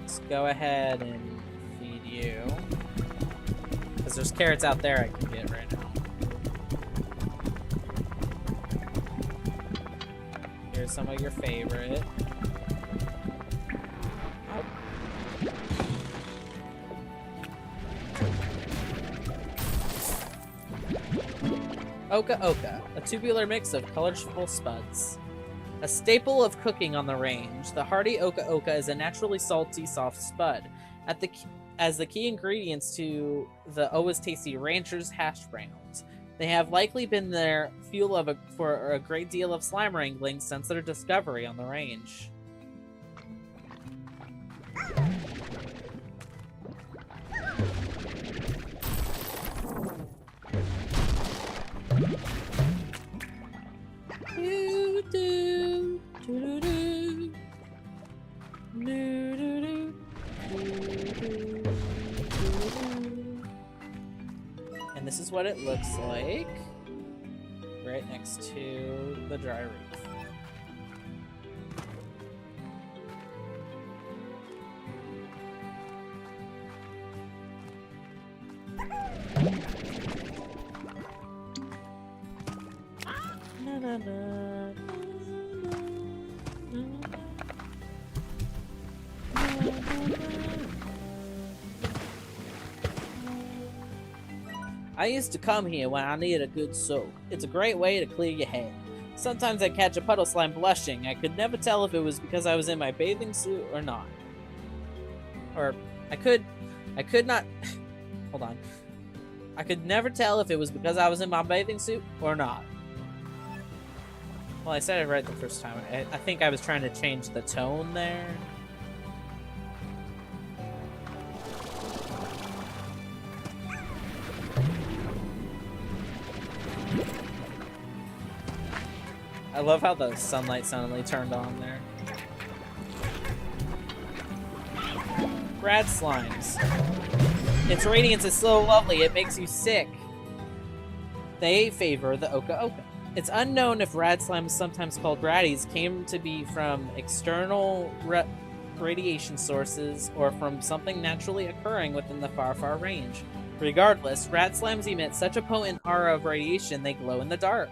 Let's go ahead and feed you. Because there's carrots out there I can get right now. Here's some of your favorite. Oka Oka, a tubular mix of colorful spuds. A staple of cooking on the range, the hearty Oka Oka is a naturally salty, soft spud. As the key ingredients to the always tasty Rancher's hash browns. They have likely been their fuel for a great deal of slime wrangling since their discovery on the range. And this is what it looks like right next to the dry reef. Na, na, na. I used to come here when I needed a good soak. It's a great way to clear your head. Sometimes I'd catch a puddle slime blushing. I could never tell if it was because I was in my bathing suit or not. Or, I could not... Hold on. I could never tell if it was because I was in my bathing suit or not. Well, I said it right the first time. I think I was trying to change the tone there. I love how the sunlight suddenly turned on there. Rad slimes. Its radiance is so lovely, it makes you sick. They favor the Oka Oka. It's unknown if rad slimes, sometimes called raddies, came to be from external radiation sources or from something naturally occurring within the far, far range. Regardless, rad slimes emit such a potent aura of radiation they glow in the dark.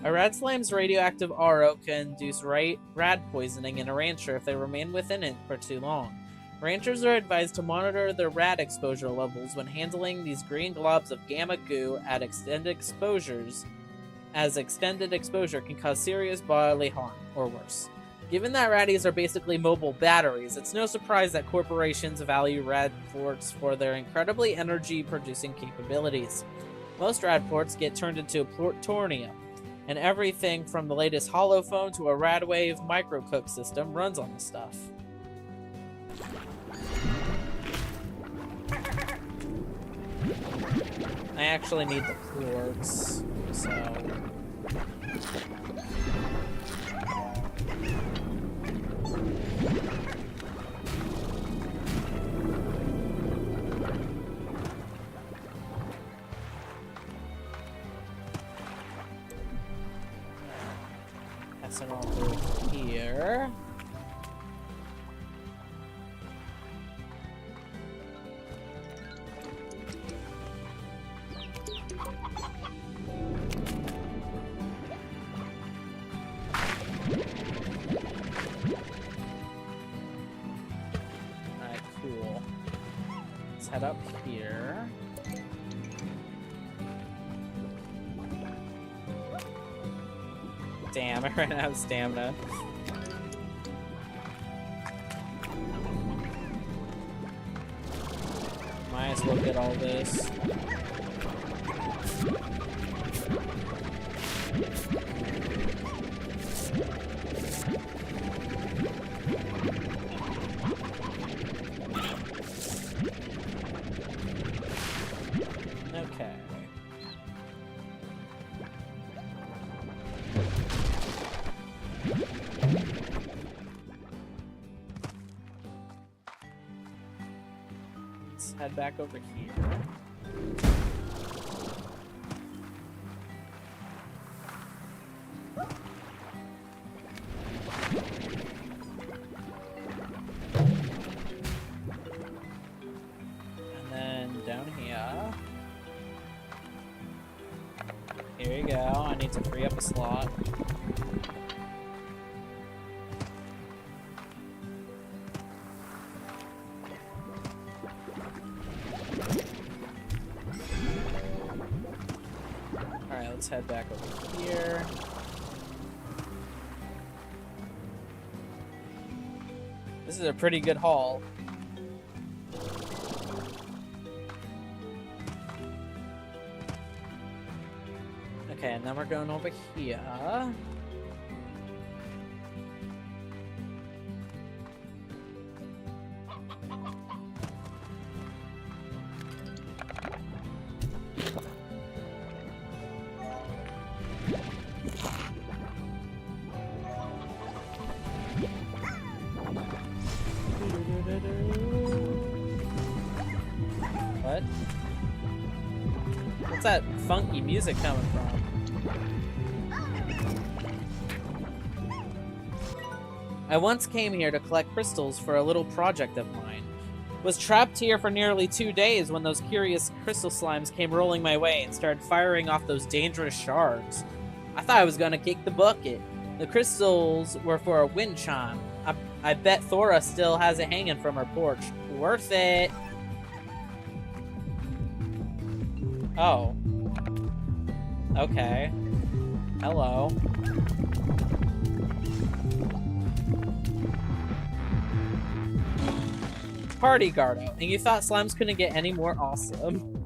A rad slime's radioactive aura can induce rad poisoning in a rancher if they remain within it for too long. Ranchers are advised to monitor their rad exposure levels when handling these green globs of gamma goo at extended exposures, as extended exposure can cause serious bodily harm, or worse. Given that raddies are basically mobile batteries, it's no surprise that corporations value rad forts for their incredibly energy-producing capabilities. Most rad forts get turned into plutonium, and everything from the latest holophone to a Radwave microcook system runs on the stuff. I actually need the quartz, so... Pass it all through here. Head up here. Damn, I ran out of stamina. Might as well get all this. Okay. Let's head back over here. And then down here. Here you go. I need to free up a slot. Alright, head back over here. This is a pretty good haul. Okay, and then we're going over here. What? What's that funky music coming from? I once came here to collect crystals for a little project of mine. Was trapped here for nearly 2 days when those curious crystal slimes came rolling my way and started firing off those dangerous shards. I thought I was gonna kick the bucket. The crystals were for a wind chime. I bet Thora still has it hanging from her porch. Worth it. Oh. Okay. Hello. Party Gardo, and you thought slimes couldn't get any more awesome.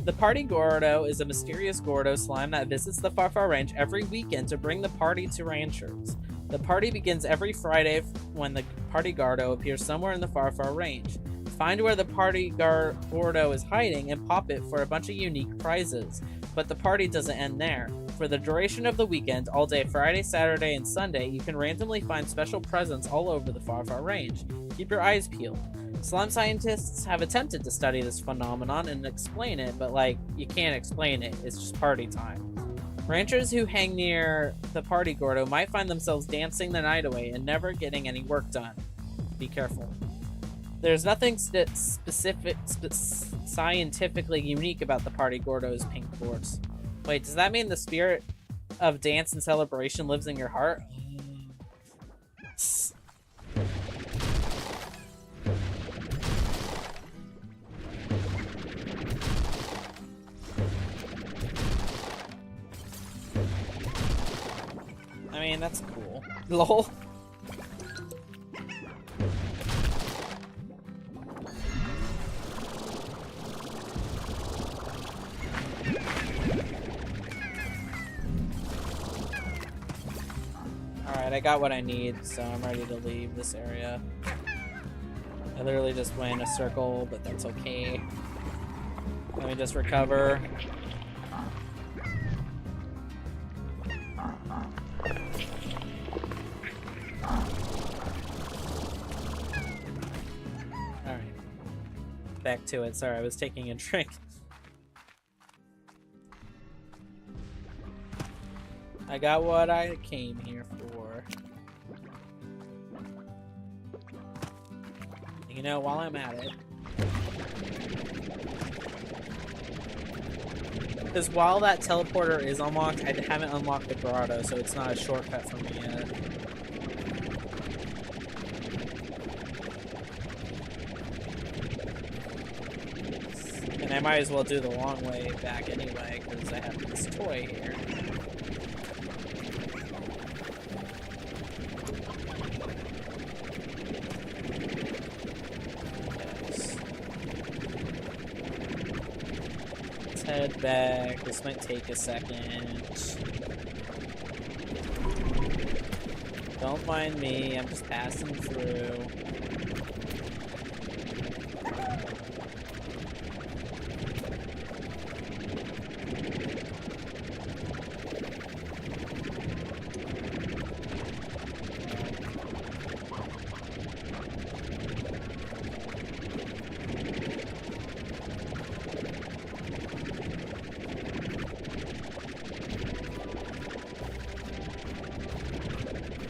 The Party Gordo is a mysterious Gordo slime that visits the Farfar Range every weekend to bring the party to ranchers. The party begins every Friday when the Party Gardo appears somewhere in the Farfar Range. Find where the Party Gordo is hiding and pop it for a bunch of unique prizes. But the party doesn't end there. For the duration of the weekend, all day Friday, Saturday, and Sunday, you can randomly find special presents all over the Farfar Range. Keep your eyes peeled. Slime scientists have attempted to study this phenomenon and explain it, but you can't explain it. It's just party time. Ranchers who hang near the Party Gordo might find themselves dancing the night away and never getting any work done. Be careful. There's nothing scientifically unique about the Party Gordo's pink force. Wait, does that mean the spirit of dance and celebration lives in your heart? I mean, that's cool. Lol. Alright, I got what I need, so I'm ready to leave this area. I literally just went in a circle, but that's okay. Let me just recover. Alright. Back to it. Sorry, I was taking a drink. I got what I came here for. You know, while I'm at it. Because while that teleporter is unlocked, I haven't unlocked the grotto, so it's not a shortcut for me yet. And I might as well do the long way back anyway, because I have this toy here. Head back. This might take a second. Don't mind me, I'm just passing through.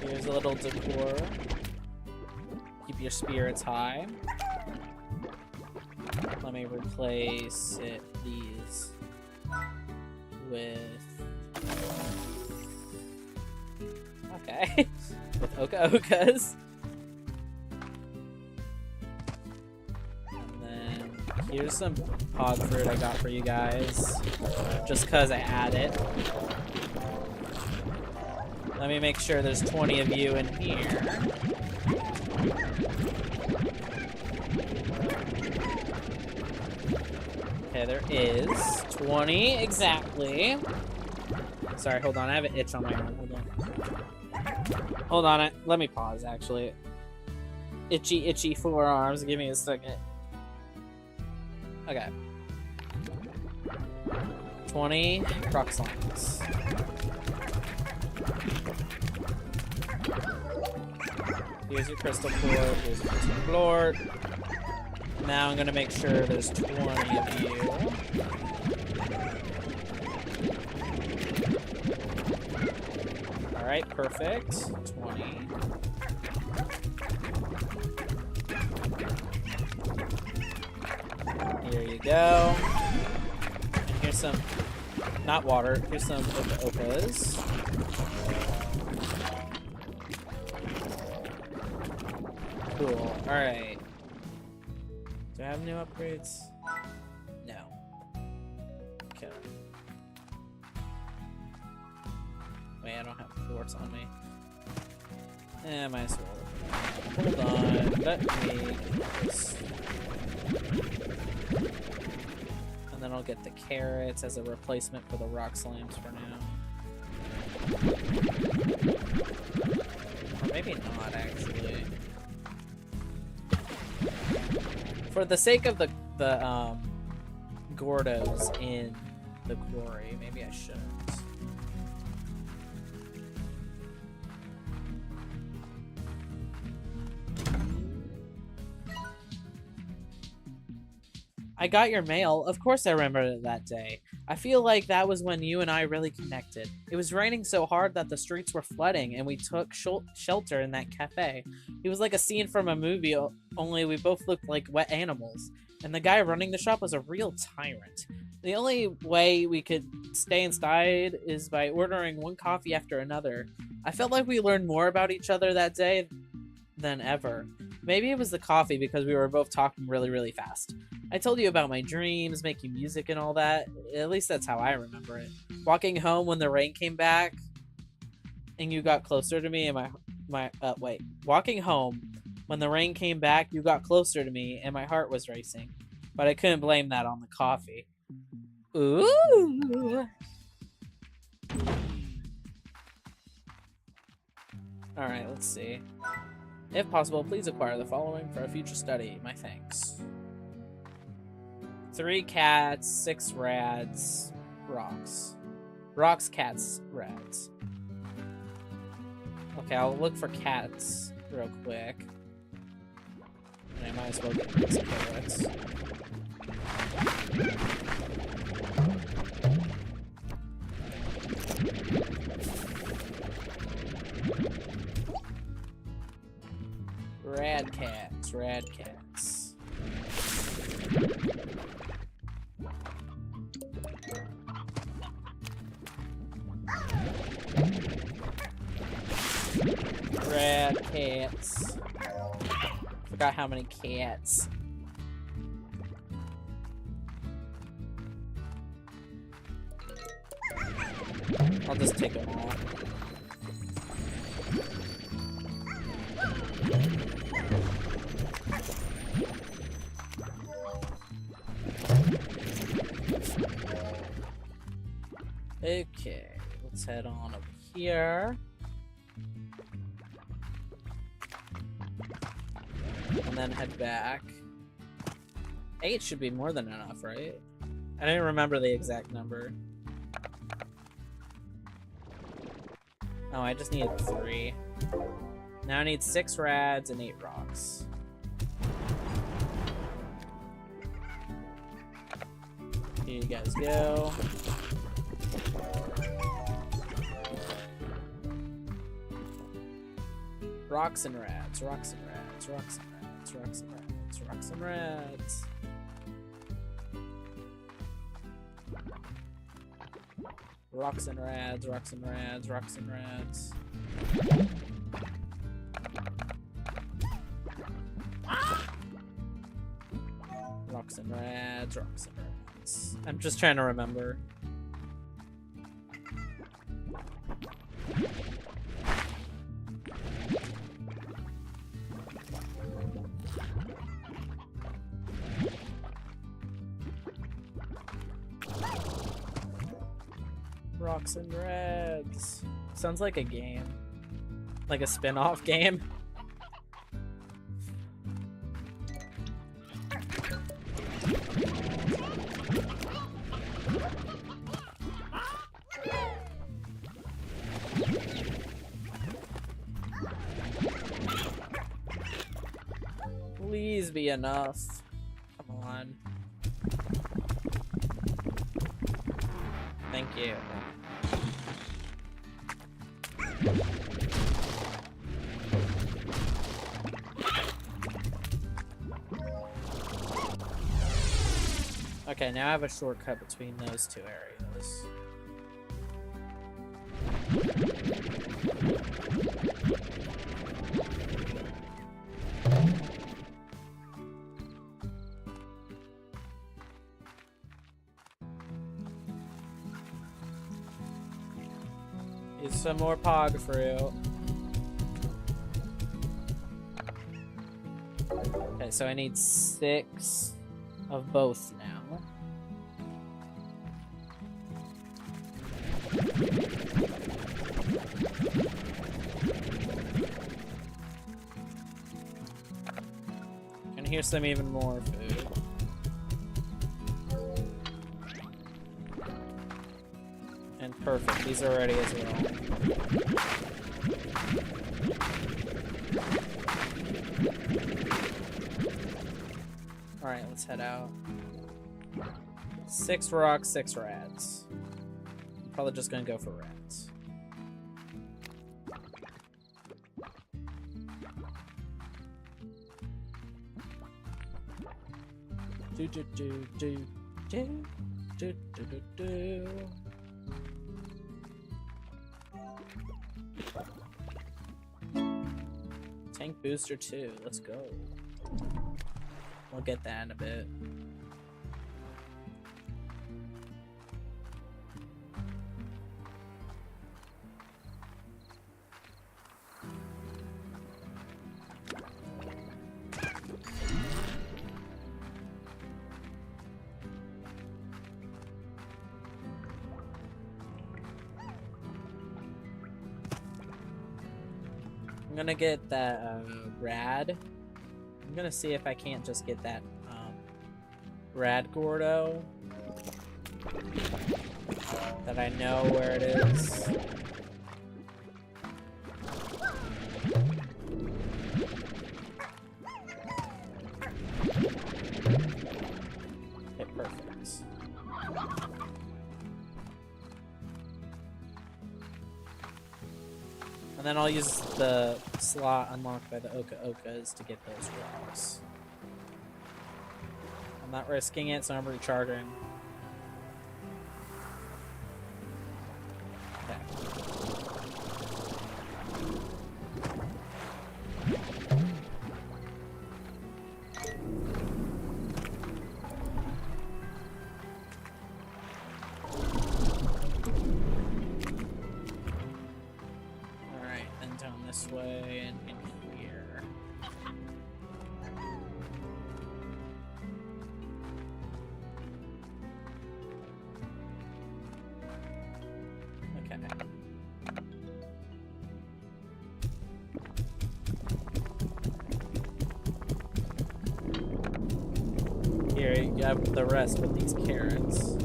Here's a little decor. Keep your spirits high. Let me replace these with... Okay. With Oka-Okas. And then Here's some hog fruit I got for you guys. Just because I had it. Let me make sure there's 20 of you in here. Okay, there is 20 exactly. Sorry, hold on. I have an itch on my arm. Hold on. Hold on. Let me pause, actually. Itchy forearms. Give me a second. Okay. 20 croc slimes. Here's your crystal plort. Here's your crystal plort. Now I'm gonna make sure there's 20 of you. Alright, perfect. 20. Here you go. And here's some, not water, here's some opas. Cool, alright. Do I have new upgrades? No. Okay. Wait, I don't have forts on me. Eh, might as well. Hold on, let me get this. And then I'll get the carrots as a replacement for the rock slimes for now. Or maybe not, actually. For the sake of the Gordos in the quarry, maybe I shouldn't. I got your mail. Of course I remember that day. I feel like that was when you and I really connected. It was raining so hard that the streets were flooding, and we took shelter in that cafe. It was like a scene from a movie, only we both looked like wet animals. And the guy running the shop was a real tyrant. The only way we could stay inside is by ordering one coffee after another. I felt like we learned more about each other that day than ever. Maybe it was the coffee because we were both talking really, really fast. I told you about my dreams, making music and all that. At least that's how I remember it. Walking home when the rain came back and you got closer to me and Walking home when the rain came back, you got closer to me and my heart was racing. But I couldn't blame that on the coffee. Ooh. Alright, let's see. If possible, please acquire the following for a future study. My thanks. 3 cats, 6 rads, rocks. Rocks, cats, rads. Okay, I'll look for cats real quick. And I might as well get these carrots. Rad cats, rad cats. Rad cats. Forgot how many cats. I'll just take them all. Okay, let's head on over here. And then head back. 8 should be more than enough, right? I didn't remember the exact number. Oh, I just needed 3. Now I need 6 rads and 8 rocks. Here you guys go. Rocks and rads, rocks and rads, rocks and rads, rocks and rads, rocks and rads. Rocks and rads, rocks and rads, rocks and rads. Rocks and rads. reds, rocks, and reds. I'm just trying to remember. Rocks and reds. Sounds like a game. Like a spin-off game. Please be enough. Come on. Thank you. Okay, now I have a shortcut between those two areas. Use some more pog fruit. Okay, so I need 6 of both now. And here's some even more food. And perfect, these are ready as well. Alright, let's head out. 6 rocks, 6 rats. I'm probably just gonna go for rats. Do do do do do do do do do. Tank booster 2, let's go. We'll get that in a bit. I'm gonna get that rad. I'm gonna see if I can't just get that rad Gordo. That I know where it is. Okay, perfect. And then I'll use the slot unlocked by the Oka-Okas to get those rocks. I'm not risking it, so I'm recharging. Okay. This way and in here. Okay. Here you have the rest with these carrots.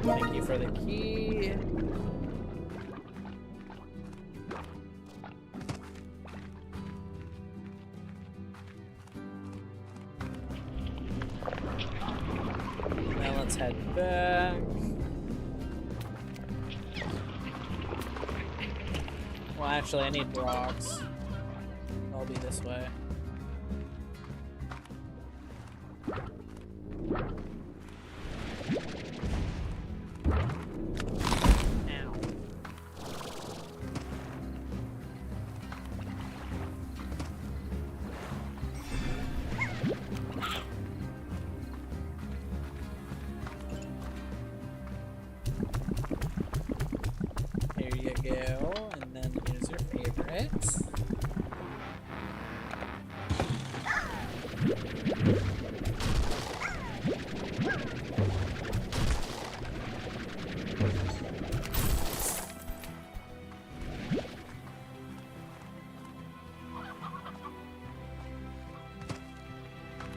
Thank you for the key. Now let's head back. Well, actually, I need rocks. I'll be this way.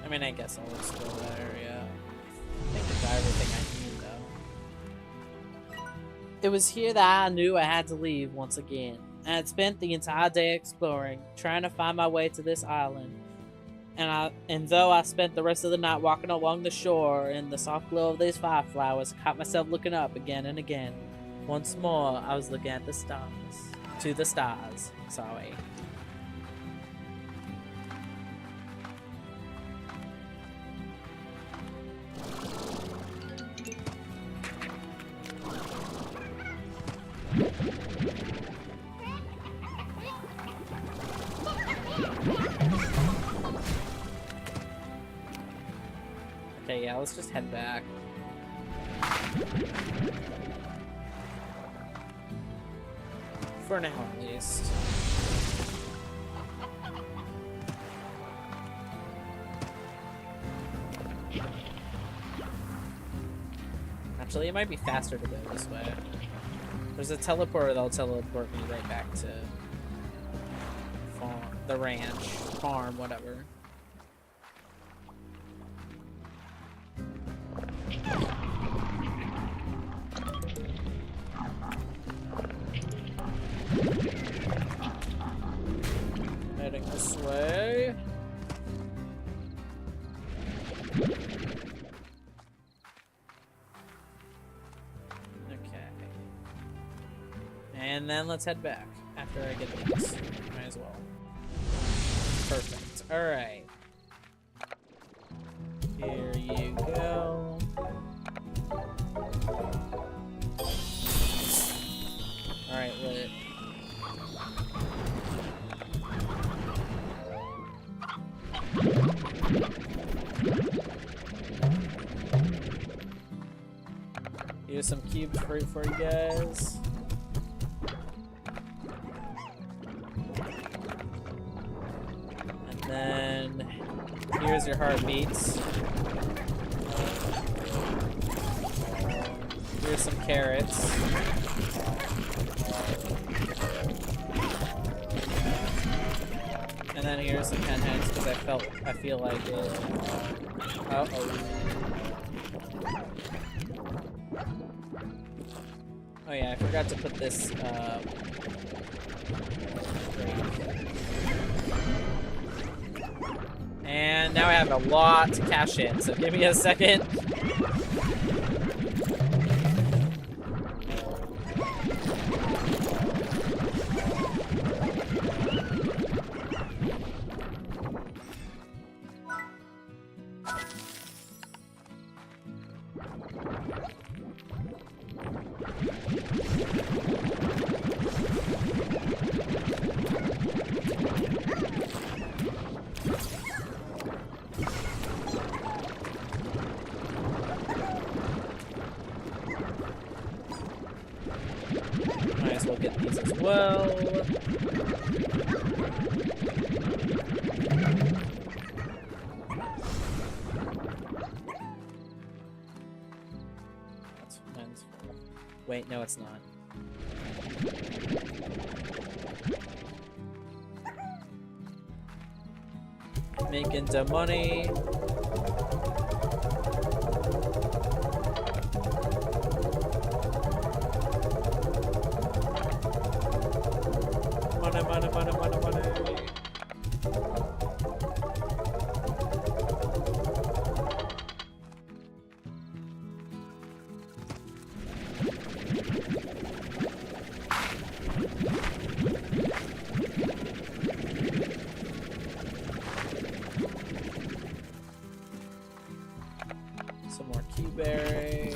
I mean, I guess I'll explore that area. I think I got everything I need, though. It was here that I knew I had to leave once again. I had spent the entire day exploring, trying to find my way to this island. And though I spent the rest of the night walking along the shore in the soft glow of these fireflowers, I caught myself looking up again and again. Once more, I was looking at the stars. To the stars. Sorry. Okay, yeah, let's just head back. For now, at least. Actually, it might be faster to go this way. There's a teleporter that'll teleport me right back to the ranch, farm, whatever. Heading this way. Okay. And then let's head back after I get these. Might as well. Perfect. Alright. Here you go. Alright, lit. Here's some cubed fruit for you guys. And then here's your heartbeats. Here's some carrots. And then here's some pinheads because I feel like it. Oh yeah, I forgot to put this and now I have a lot to cash in, so give me a second. Might as well get these as well. That's mine's full. Wait, no, it's not. Making the money. Money. Some more keyberry.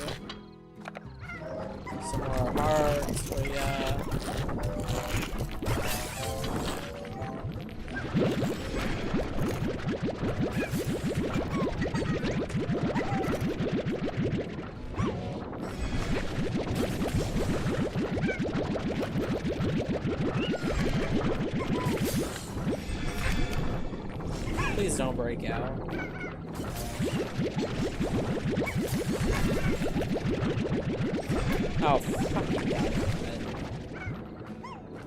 Some more hearts. Oh yeah. Please don't break out. Oh, fuck you.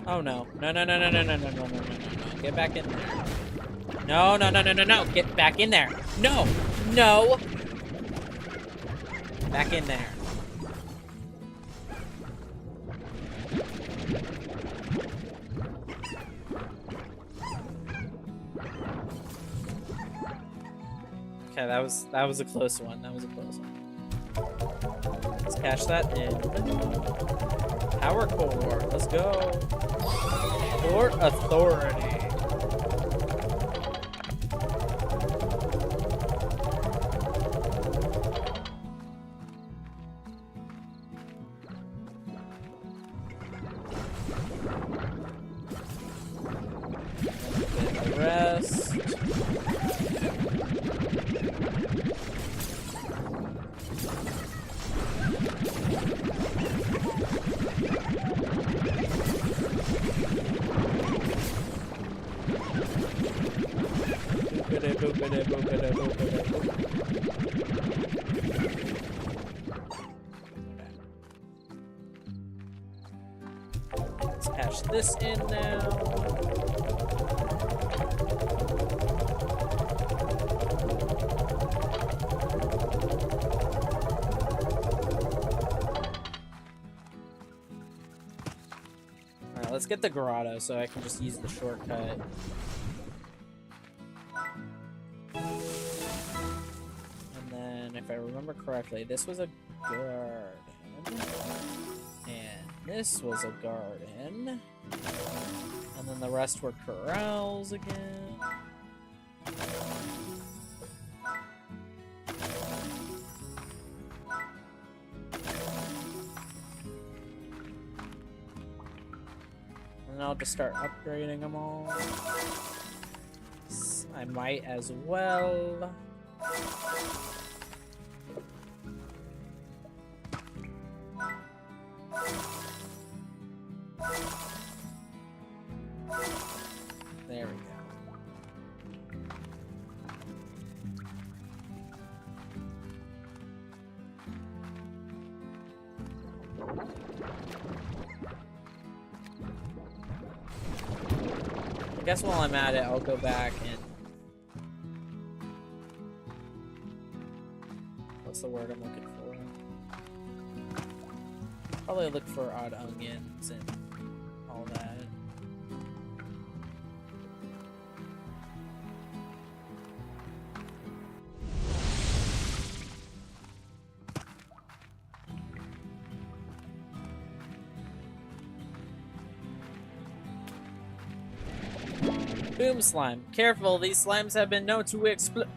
Oh no. No, no, no, no, no, no, no, no, no, no, no. Get back in there. No, no, no, no, no, no. Get back in there. No. No. Back in there. Okay, that was a close one. That was a close one. Let's cash that in. Power core. Let's go. Port authority. Get the rest. Let's cash this in now. Alright, let's get the grotto so I can just use the shortcut. If I remember correctly, this was a garden, and this was a garden, and then the rest were corrals again. And I'll just start upgrading them all. I might as well. There we go. I guess while I'm at it, I'll go back and... What's the word I'm looking for? Probably look for odd onions and all that. Boom slime. Careful, these slimes have been known to explode.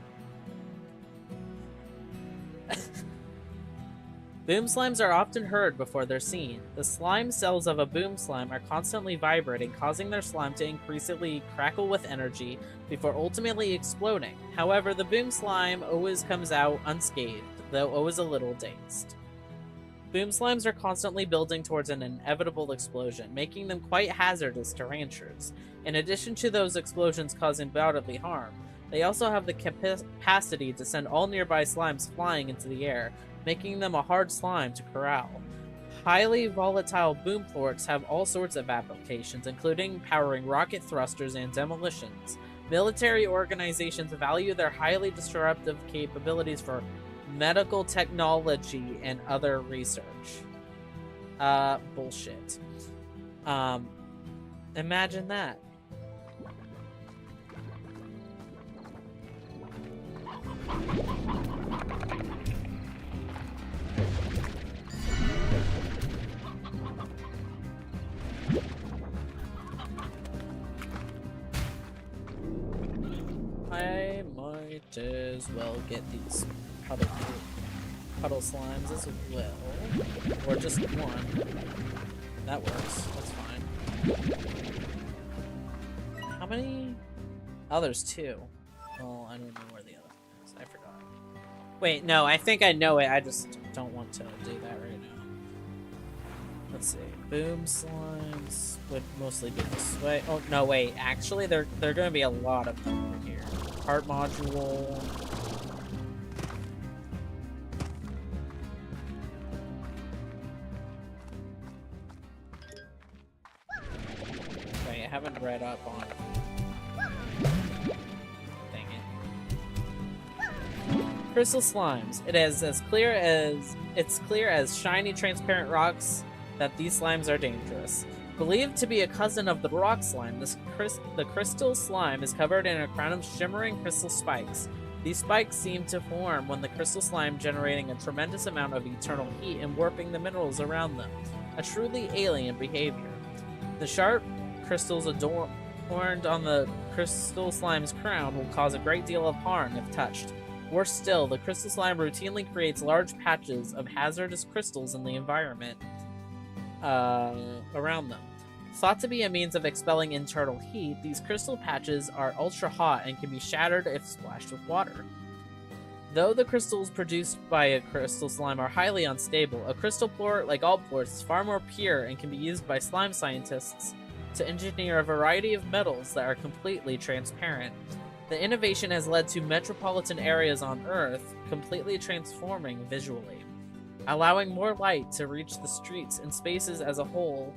Boom slimes are often heard before they're seen. The slime cells of a boom slime are constantly vibrating, causing their slime to increasingly crackle with energy before ultimately exploding. However, the boom slime always comes out unscathed, though always a little dazed. Boom slimes are constantly building towards an inevitable explosion, making them quite hazardous to ranchers. In addition to those explosions causing bodily harm, they also have the capacity to send all nearby slimes flying into the air, making them a hard slime to corral. Highly volatile boom plorts have all sorts of applications, including powering rocket thrusters and demolitions. Military organizations value their highly disruptive capabilities for medical technology and other research. Bullshit. Imagine that. I might as well get these puddle slimes as well. Or just one. That works. That's fine. How many? Oh, there's two. Oh, I don't know where the other one is. I forgot. Wait, no, I think I know it. I just don't want to do that right now. Let's see. Boom slimes would mostly be this way. Oh, no, wait. Actually, there are going to be a lot of them over here. Heart module. haven't read up on. Dang it. Crystal slimes. It's clear as shiny, transparent rocks that these slimes are dangerous. Believed to be a cousin of the rock slime, the crystal slime is covered in a crown of shimmering crystal spikes. These spikes seem to form when the crystal slime generating a tremendous amount of eternal heat and warping the minerals around them. A truly alien behavior. The sharp crystals adorned on the crystal slime's crown will cause a great deal of harm if touched. Worse still, the crystal slime routinely creates large patches of hazardous crystals in the environment around them. Thought to be a means of expelling internal heat, these crystal patches are ultra hot and can be shattered if splashed with water. Though the crystals produced by a crystal slime are highly unstable, a crystal pore, like all pores, is far more pure and can be used by slime scientists to engineer a variety of metals that are completely transparent. The innovation has led to metropolitan areas on Earth completely transforming visually, allowing more light to reach the streets and spaces as a whole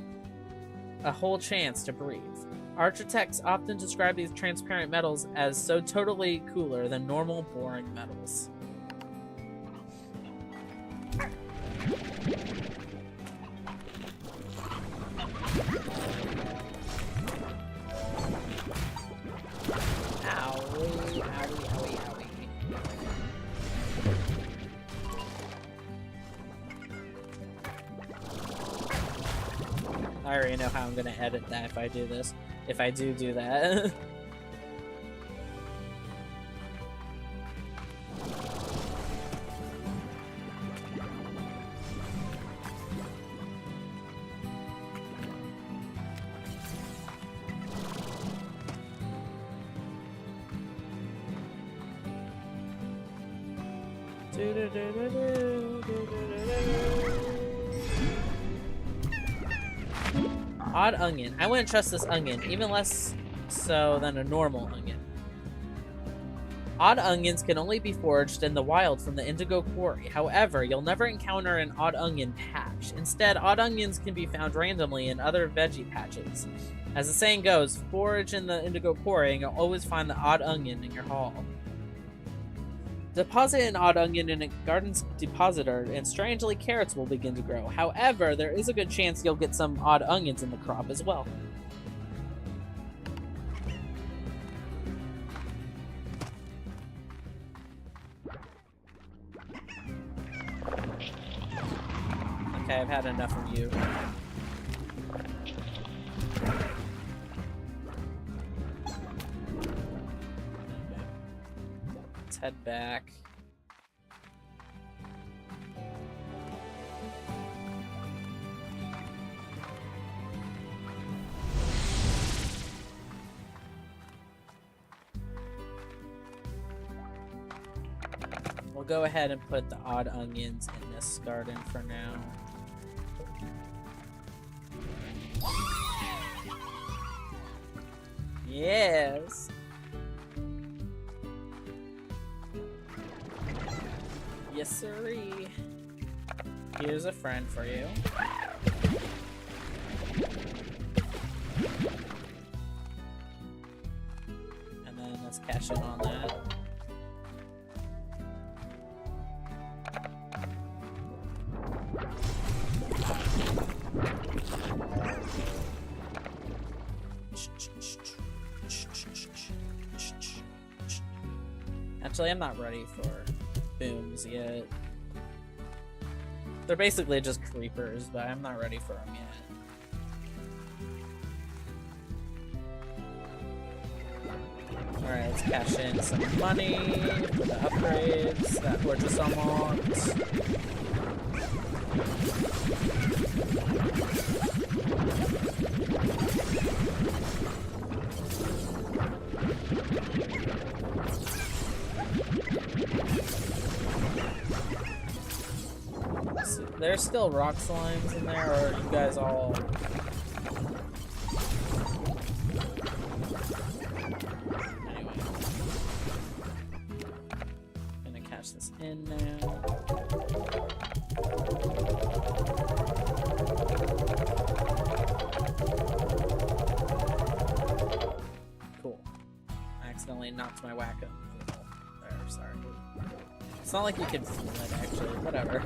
chance to breathe. Architects often describe these transparent metals as so totally cooler than normal boring metals. Owie, owie, owie, owie. I already know how I'm gonna edit that if I do this. If I do that. Odd onion. I wouldn't trust this onion, even less so than a normal onion. Odd onions can only be foraged in the wild from the indigo quarry. However, you'll never encounter an odd onion patch. Instead, odd onions can be found randomly in other veggie patches. As the saying goes, forage in the indigo quarry and you'll always find the odd onion in your haul. Deposit an odd onion in a garden's depositor, and strangely carrots will begin to grow. However, there is a good chance you'll get some odd onions in the crop as well. Okay, I've had enough of you. Let's head back. We'll go ahead and put the odd onions in this garden for now. Yes! Yes, sirree. Here's a friend for you. And then let's cash in on that. Actually, I'm not ready for booms yet. They're basically just creepers, but I'm not ready for them yet. Alright, let's cash in some money for the upgrades that were just unlocked. There's still rock slimes in there, or are you guys all... Anyway. Gonna cash this in now. my wacko. There, sorry. It's not like you can feel it, actually. Whatever.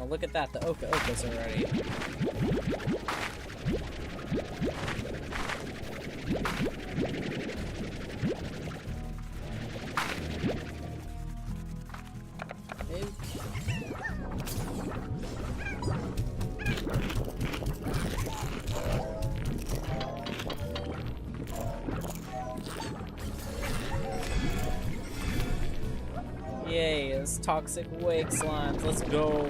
Oh, look at that. The Oka-Oka's already. Yay, it's toxic wake slimes. Let's go.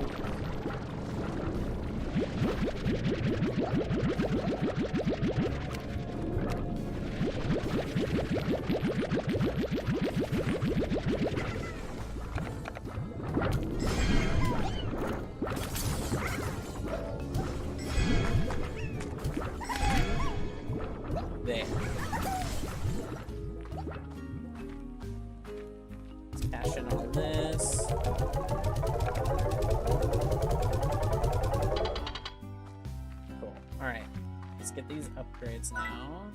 There. Let's cash in on this. Cool. Alright. Let's get these upgrades now.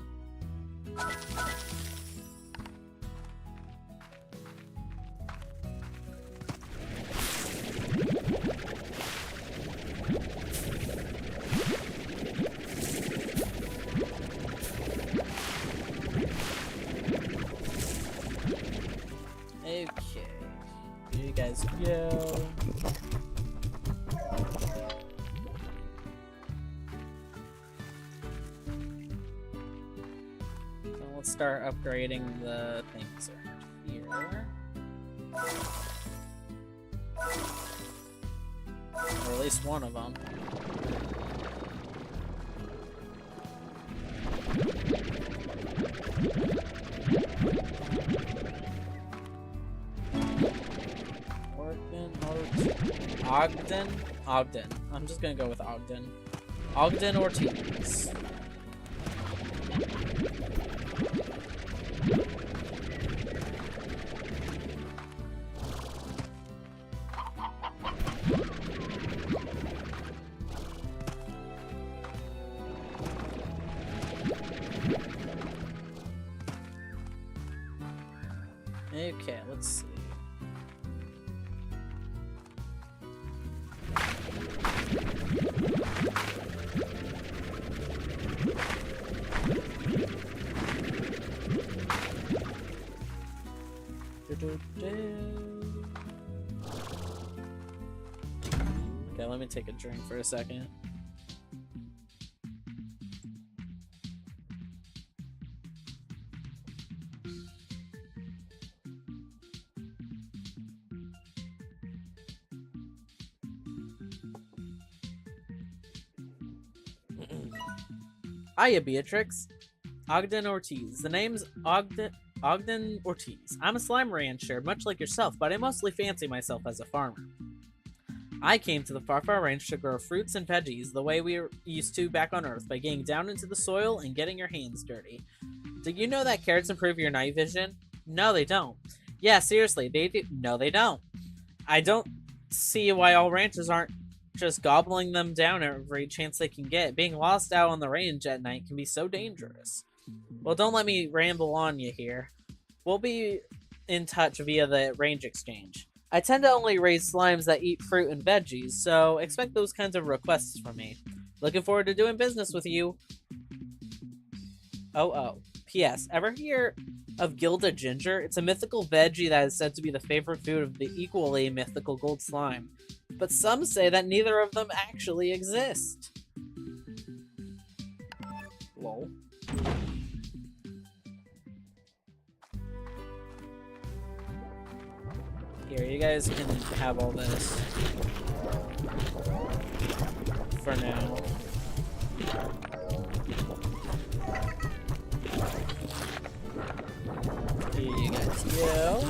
Okay, here you guys go. So let's start upgrading the things around here. Or at least one of them. Ogden. I'm just gonna go with Ogden. Ogden Ortiz. Okay, let's see. Okay, let me take a drink for a second. Hiya, Beatrix. Ogden Ortiz. The name's Ogden Ortiz. I'm a slime rancher, much like yourself, but I mostly fancy myself as a farmer. I came to the Far Range to grow fruits and veggies the way we used to back on Earth, by getting down into the soil and getting your hands dirty. Did you know that carrots improve your night vision? No, they don't. Yeah, seriously, they do. No, they don't. I don't see why all ranchers aren't just gobbling them down every chance they can get. Being lost out on the range at night can be so dangerous. Well, don't let me ramble on you here. We'll be in touch via the range exchange. I tend to only raise slimes that eat fruit and veggies, so expect those kinds of requests from me. Looking forward to doing business with you. Oh. P.S. Ever hear of Gilda Ginger? It's a mythical veggie that is said to be the favorite food of the equally mythical gold slime. But some say that neither of them actually exist. Lol. Here, you guys can have all this. For now. Here you guys go.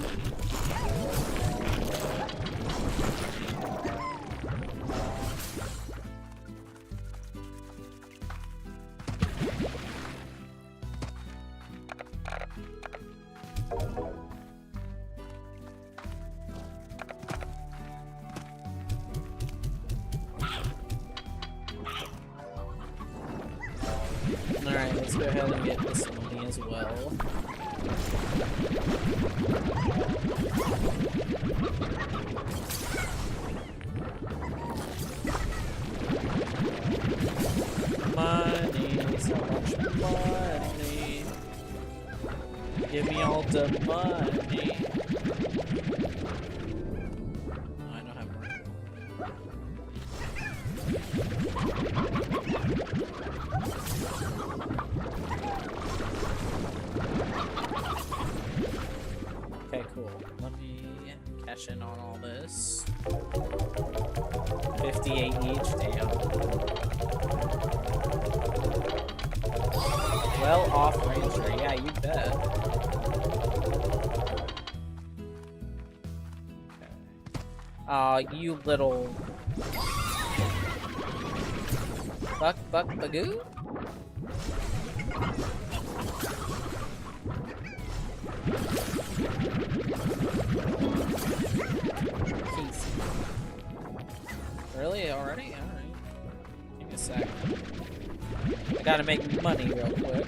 let's go ahead and get this money as well. Money, so much money. Give me all the money. Oh, I don't have money. Okay, cool. Let me cash in on all this. 58 each, damn. Well off ranger, yeah, you bet. Okay. Aw, you little... Buck bagoo? Really? Already? Alright. Give me a sec. I gotta make money real quick.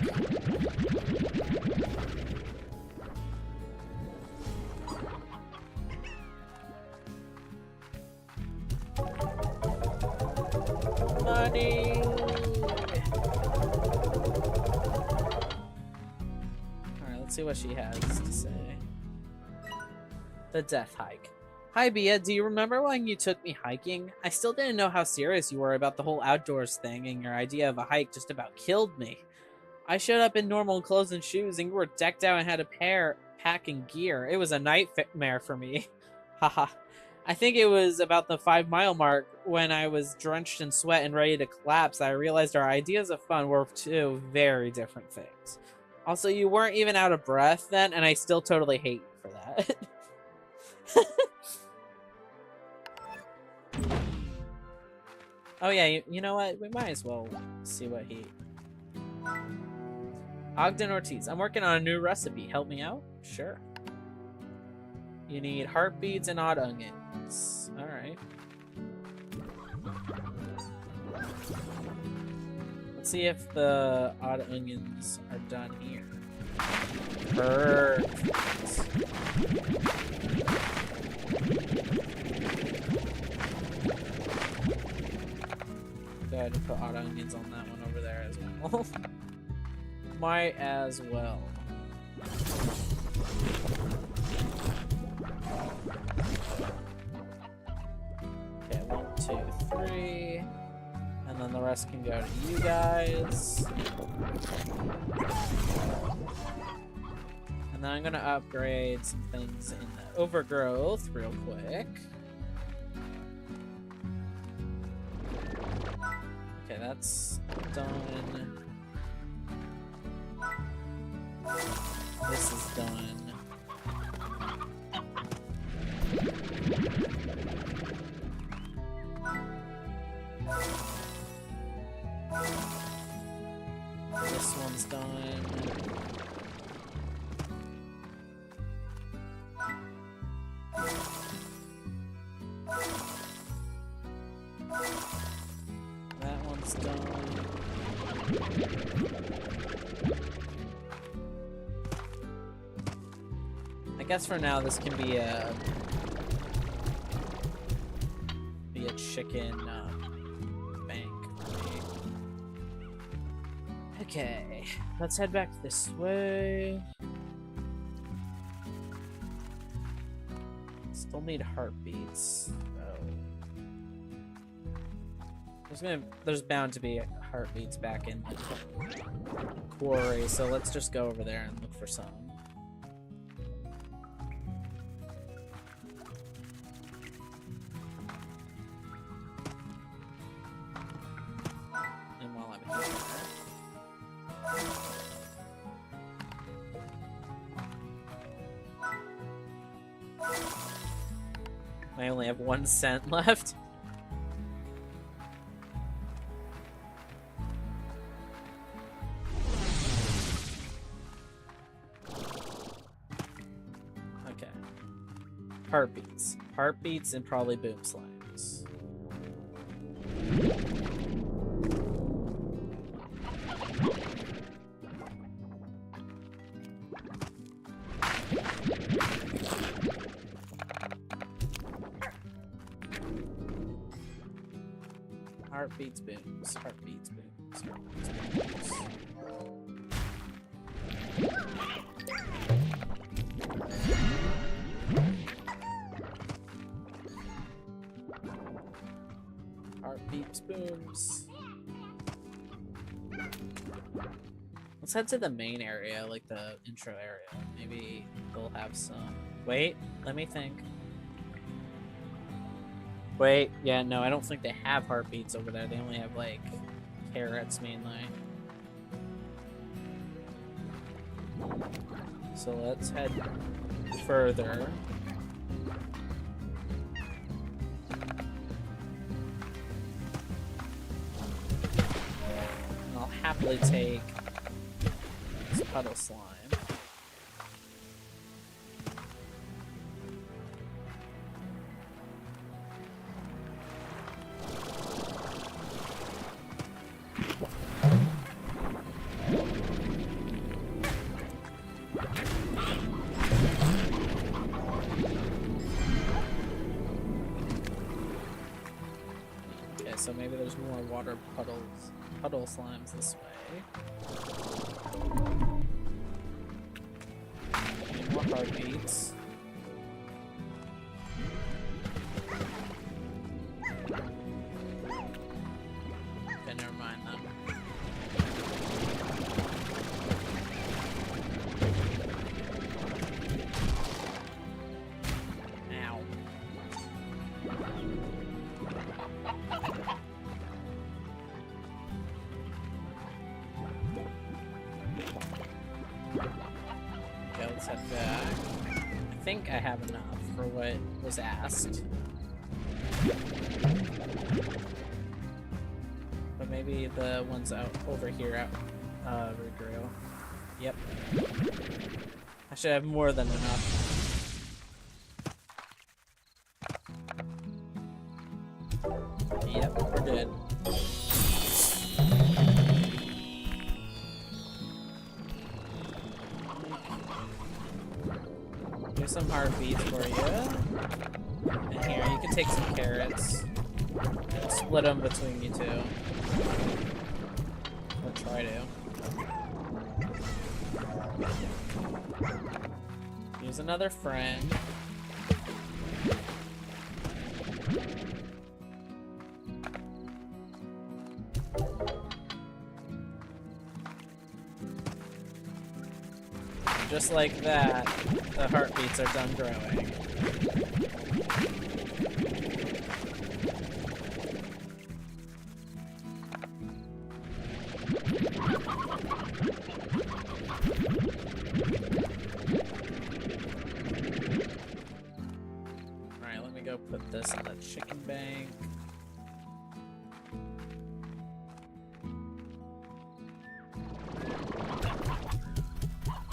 Money! Alright, let's see what she has to say. The death hike. Hi, Bia. Do you remember when you took me hiking? I still didn't know how serious you were about the whole outdoors thing, and your idea of a hike just about killed me. I showed up in normal clothes and shoes, and you were decked out and had a pair packing gear. It was a nightmare for me. Haha. I think it was about the 5-mile mark when I was drenched in sweat and ready to collapse that I realized our ideas of fun were two very different things. Also, you weren't even out of breath then, and I still totally hate you for that. Oh yeah, you know what? We might as well see what he... Ogden Ortiz. I'm working on a new recipe. Help me out? Sure. You need heartbeats and odd onions. Alright. Let's see if the odd onions are done here. Perfect. Go ahead and put odd onions on that one over there as well. Might as well. Okay, 1, 2, 3. And then the rest can go to you guys. And then I'm gonna upgrade some things in the overgrowth real quick. Okay, that's done. This is done. This one's done. That one's done. I guess for now this can be a chicken bank for me. Okay, let's head back this way. Still need heartbeats. There's bound to be heartbeats back in the quarry, so let's just go over there and look for some. And while I'm here, I only have 1 cent left. Okay. Heartbeats. Heartbeats and probably boom slimes. Heartbeats booms. Heartbeats booms. Heartbeats booms. Heartbeats booms. Let's head to the main area, like the intro area. Maybe they'll have some. Wait, let me think. Wait, yeah, no, I don't think they have heartbeats over there. They only have, like, carrots mainly. So let's head further. And I'll happily take this puddle slime. So maybe there's more water puddle slimes this way. And more heartbeats. Okay, never mind them. Ow. Okay, let's head back. I think I have enough for what was asked. But maybe the ones out over here regrew. Yep. I should have more than enough. Yep, we're good. Here's some heartbeats for you. And here, you can take some carrots. And split them between you two. Or try to. Here's another friend. Just like that, the heartbeats are done growing. Alright, let me go put this in the chicken bank.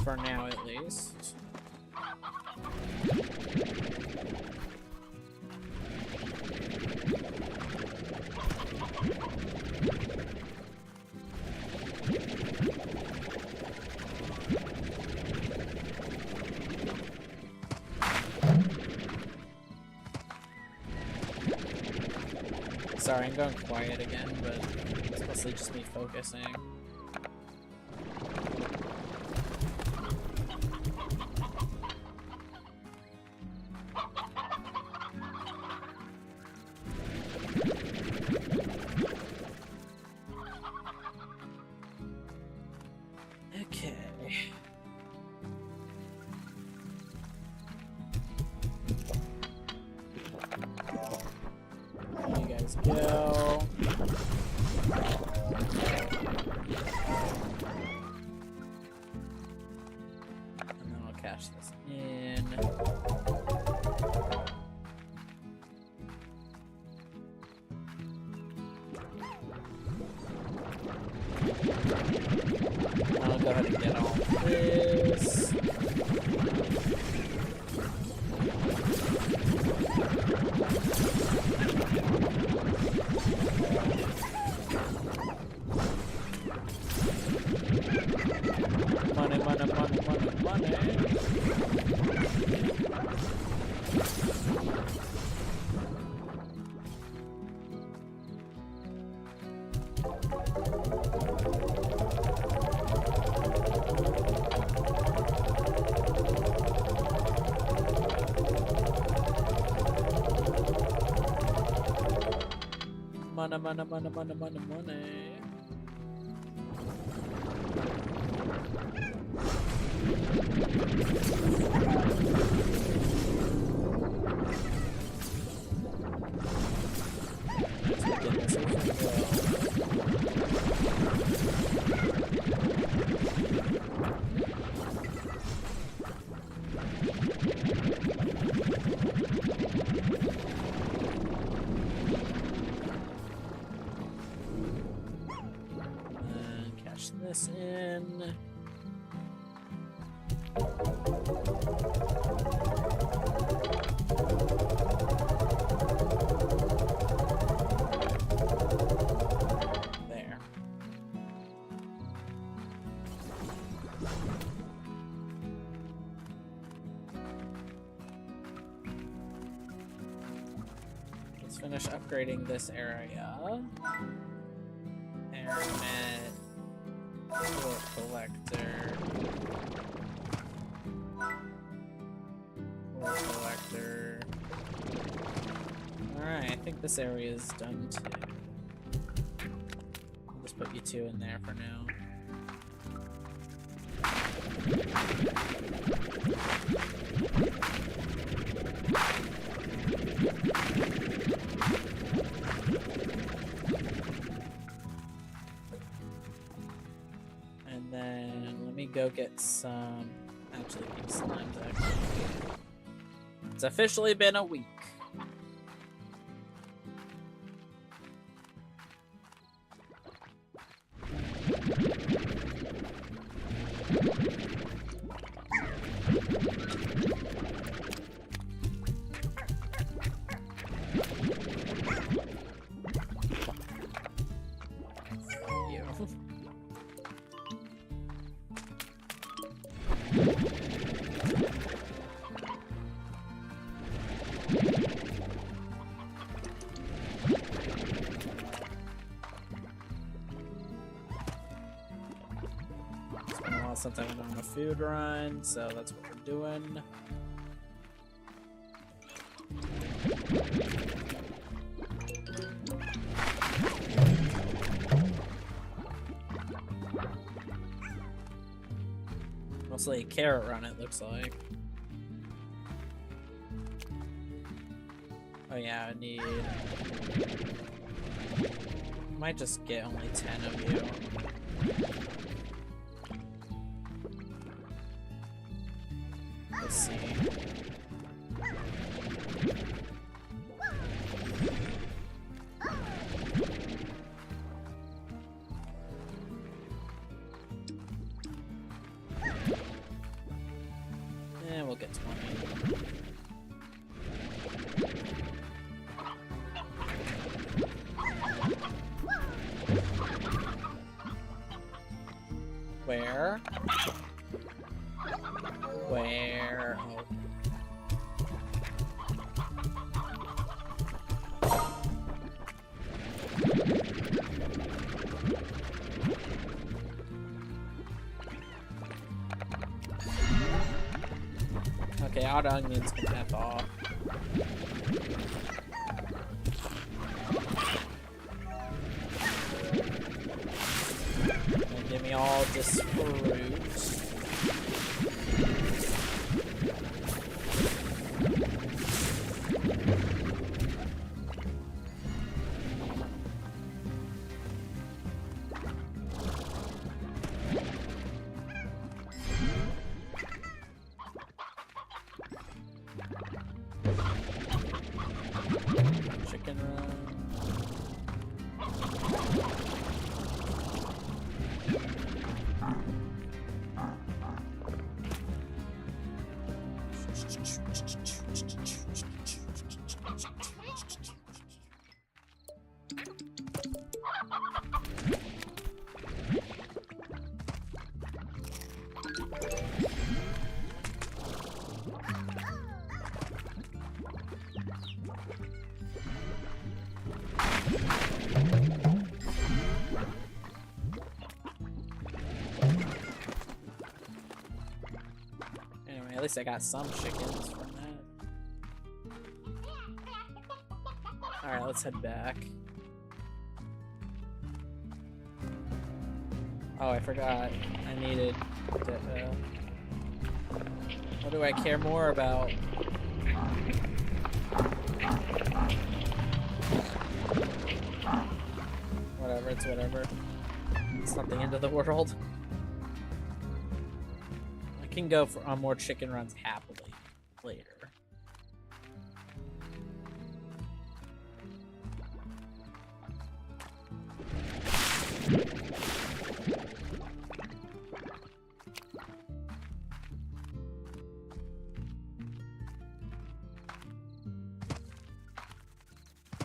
For now, at least. Sorry, I'm going quiet again, but it's mostly just me focusing. Okay. There you guys go. And then I'll cash this in. I'll go ahead and get all this. Money, money, money, money, money. money, money, money, money, money, money. Cash this in. There. Let's finish upgrading this area. Airmet. Ore collector. Ore collector. Alright, I think this area is done too. I'll just put you two in there for now. And then let me go get some. Actually, these slimes actually. It's officially been a week. Since I went on a food run, so that's what we're doing. Mostly a carrot run, it looks like. Oh yeah, I need... Might just get only 10 of you. Let's see. And we'll get 20. Where? Where? Oh. Okay, auto onions can F off. And give me all this fruit. Chicken run. Anyway, at least I got some chickens from that. Alright, let's head back. Oh, I forgot. I needed to, what do I care more about? Whatever, it's whatever. It's not the end of the world. I can go on more chicken runs happily later.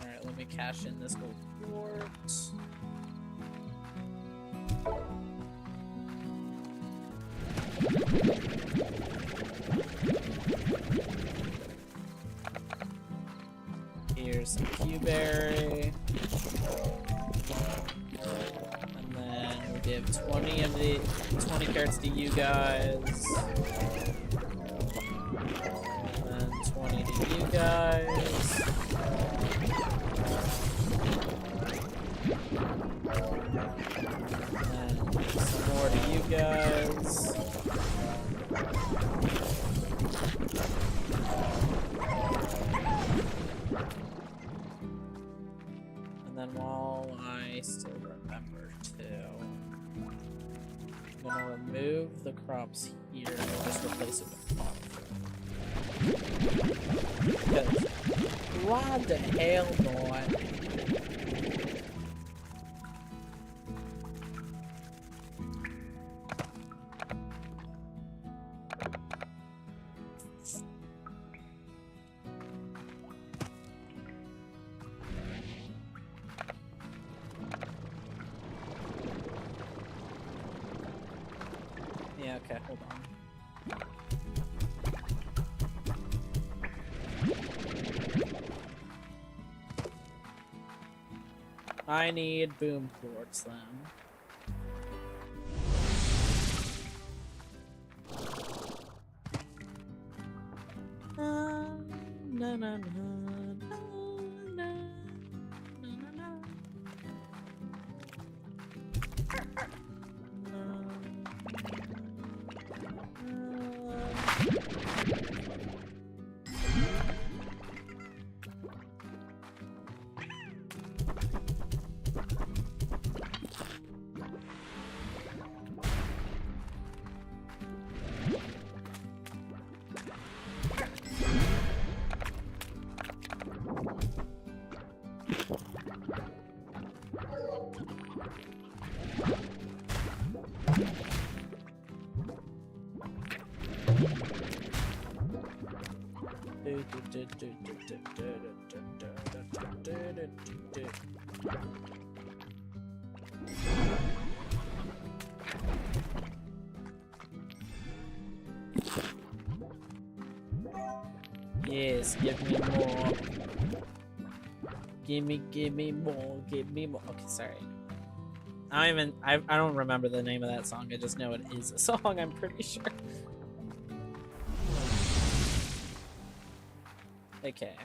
Alright, let me cash in this gold port. Here's some Q-berry. And then we'll give 20 of the 20 carrots to you guys. And then 20 to you guys. And some more to you guys. And then while I still remember to, I'm gonna remove the crops here and just replace it with cotton. Because why the hell not? Yeah, okay, hold on. I need boom quartz then. Na, na, na, na, na, na, na, na. Yes, give me more. Give me more, give me more. Okay, sorry. I don't remember the name of that song. I just know it is a song, I'm pretty sure. Okay.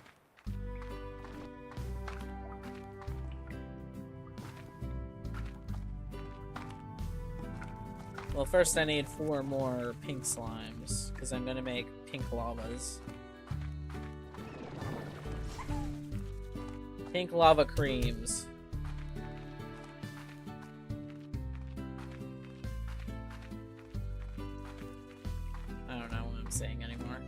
Well, first I need 4 more pink slimes, because I'm gonna make pink lavas. Pink lava creams. I don't know what I'm saying anymore.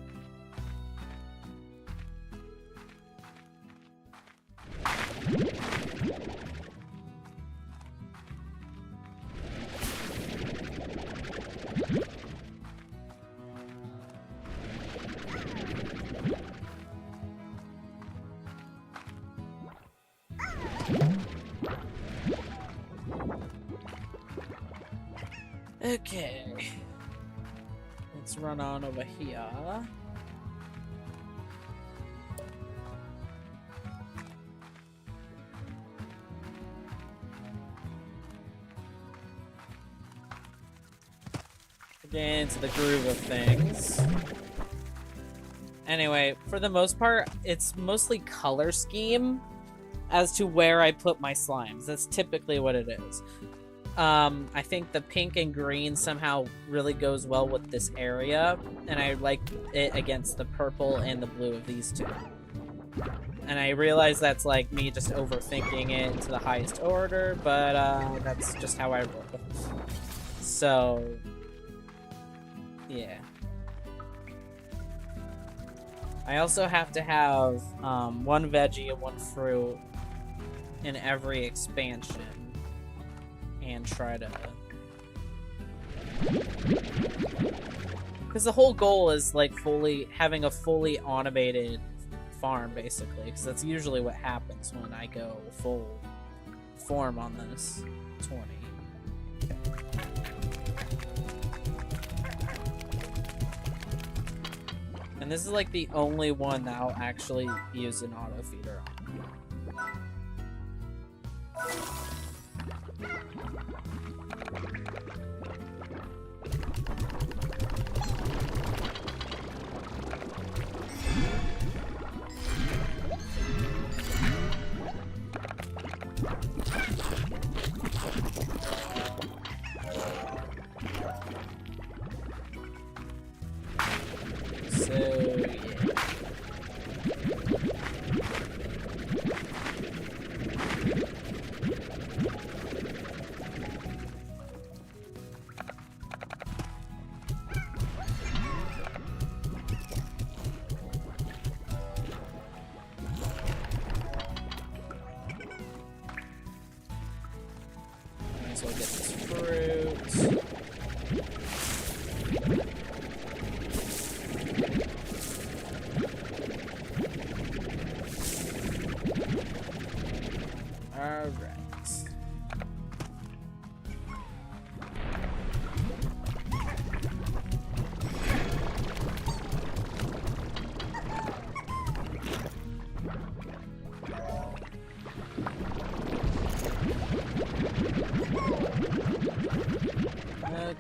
Okay, let's run on over here. Get into the groove of things. Anyway, for the most part, it's mostly color scheme as to where I put my slimes. That's typically what it is. I think the pink and green somehow really goes well with this area, and I like it against the purple and the blue of these two. And I realize that's like me just overthinking it to the highest order, but that's just how I roll. So, yeah. I also have to have one veggie and one fruit in every expansion. And try to... Because the whole goal is like having a fully automated farm, basically. Because that's usually what happens when I go full form on this 20. And this is like the only one that I'll actually use an auto feeder on. So I'll get this fruit. All right.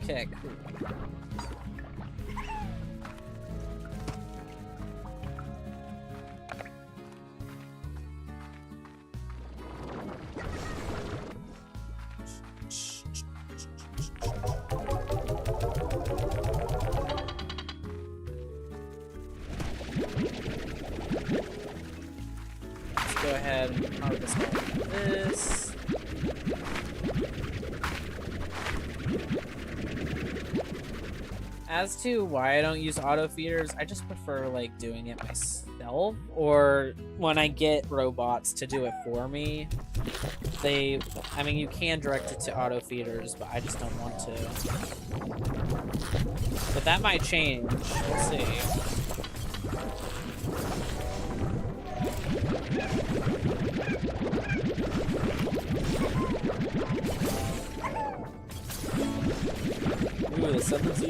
Okay, cool. Let's go ahead and harvest all of this. As to why I don't use auto feeders, I just prefer like doing it myself, or when I get robots to do it for me. I mean, you can direct it to auto feeders, but I just don't want to. But that might change. We'll see. Ooh, the 7Z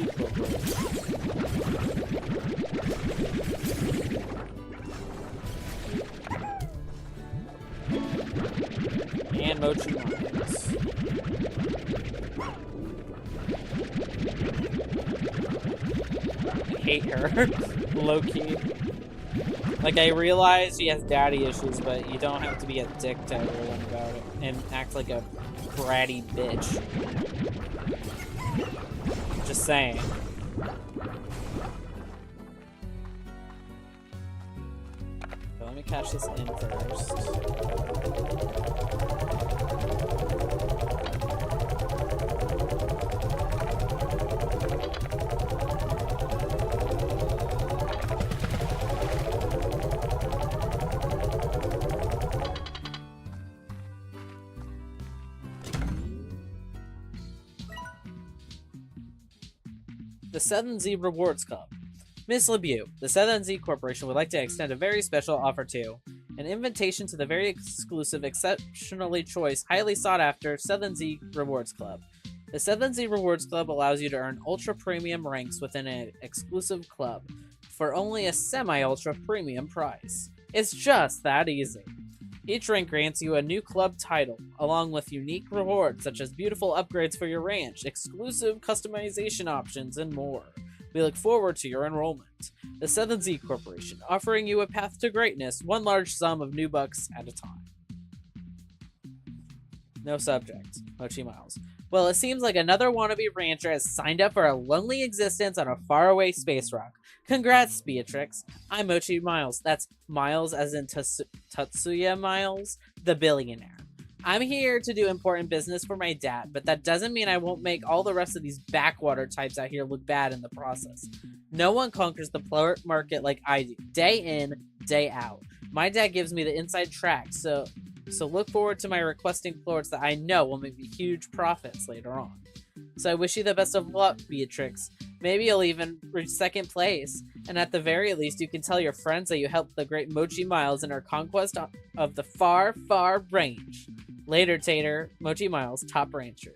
and Mochi Mines. I hate her. Low-key. Like, I realize she has daddy issues, but you don't have to be a dick to everyone about it and act like a bratty bitch. Just saying. So let me catch this in first. The 7Z Rewards Club. Miss LeBeau, the 7Z Corporation would like to extend a very special offer to you. An invitation to the very exclusive, exceptionally choice, highly sought after 7Z Rewards Club. The 7Z Rewards Club allows you to earn ultra-premium ranks within an exclusive club for only a semi-ultra premium price. It's just that easy. Each rank grants you a new club title, along with unique rewards such as beautiful upgrades for your ranch, exclusive customization options, and more. We look forward to your enrollment. The 7Z Corporation, offering you a path to greatness, one large sum of new bucks at a time. No subject. Mochi Miles. Well, it seems like another wannabe rancher has signed up for a lonely existence on a faraway space rock. Congrats, Beatrix. I'm Mochi Miles. That's Miles as in Tatsuya Miles, the billionaire. I'm here to do important business for my dad, but that doesn't mean I won't make all the rest of these backwater types out here look bad in the process. No one conquers the plort market like I do, day in, day out. My dad gives me the inside track, so look forward to my requesting plorts that I know will make me huge profits later on. So I wish you the best of luck, Beatrix. Maybe you'll even reach second place, and at the very least you can tell your friends that you helped the great Mochi Miles in her conquest of the far, far range. Later, Tater. Mochi Miles, top rancher.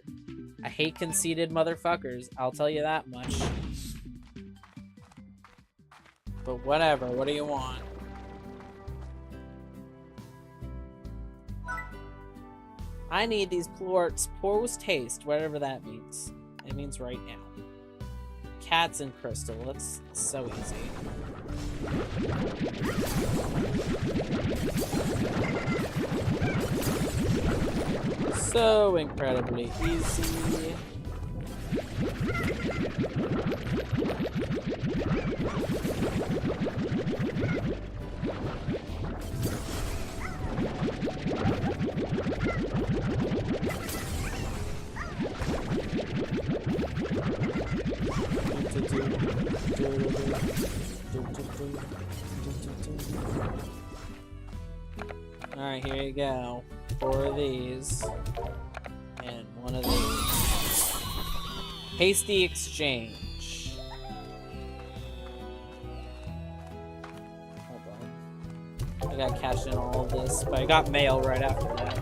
I hate conceited motherfuckers, I'll tell you that much. But whatever, what do you want? I need these plorts post haste, whatever that means. It means right now. Cats and crystal, that's so easy. So incredibly easy. Alright, here you go. 4 of these. And 1 of these. Hasty exchange. Hold on. I gotta cash in all of this, but I got mail right after that.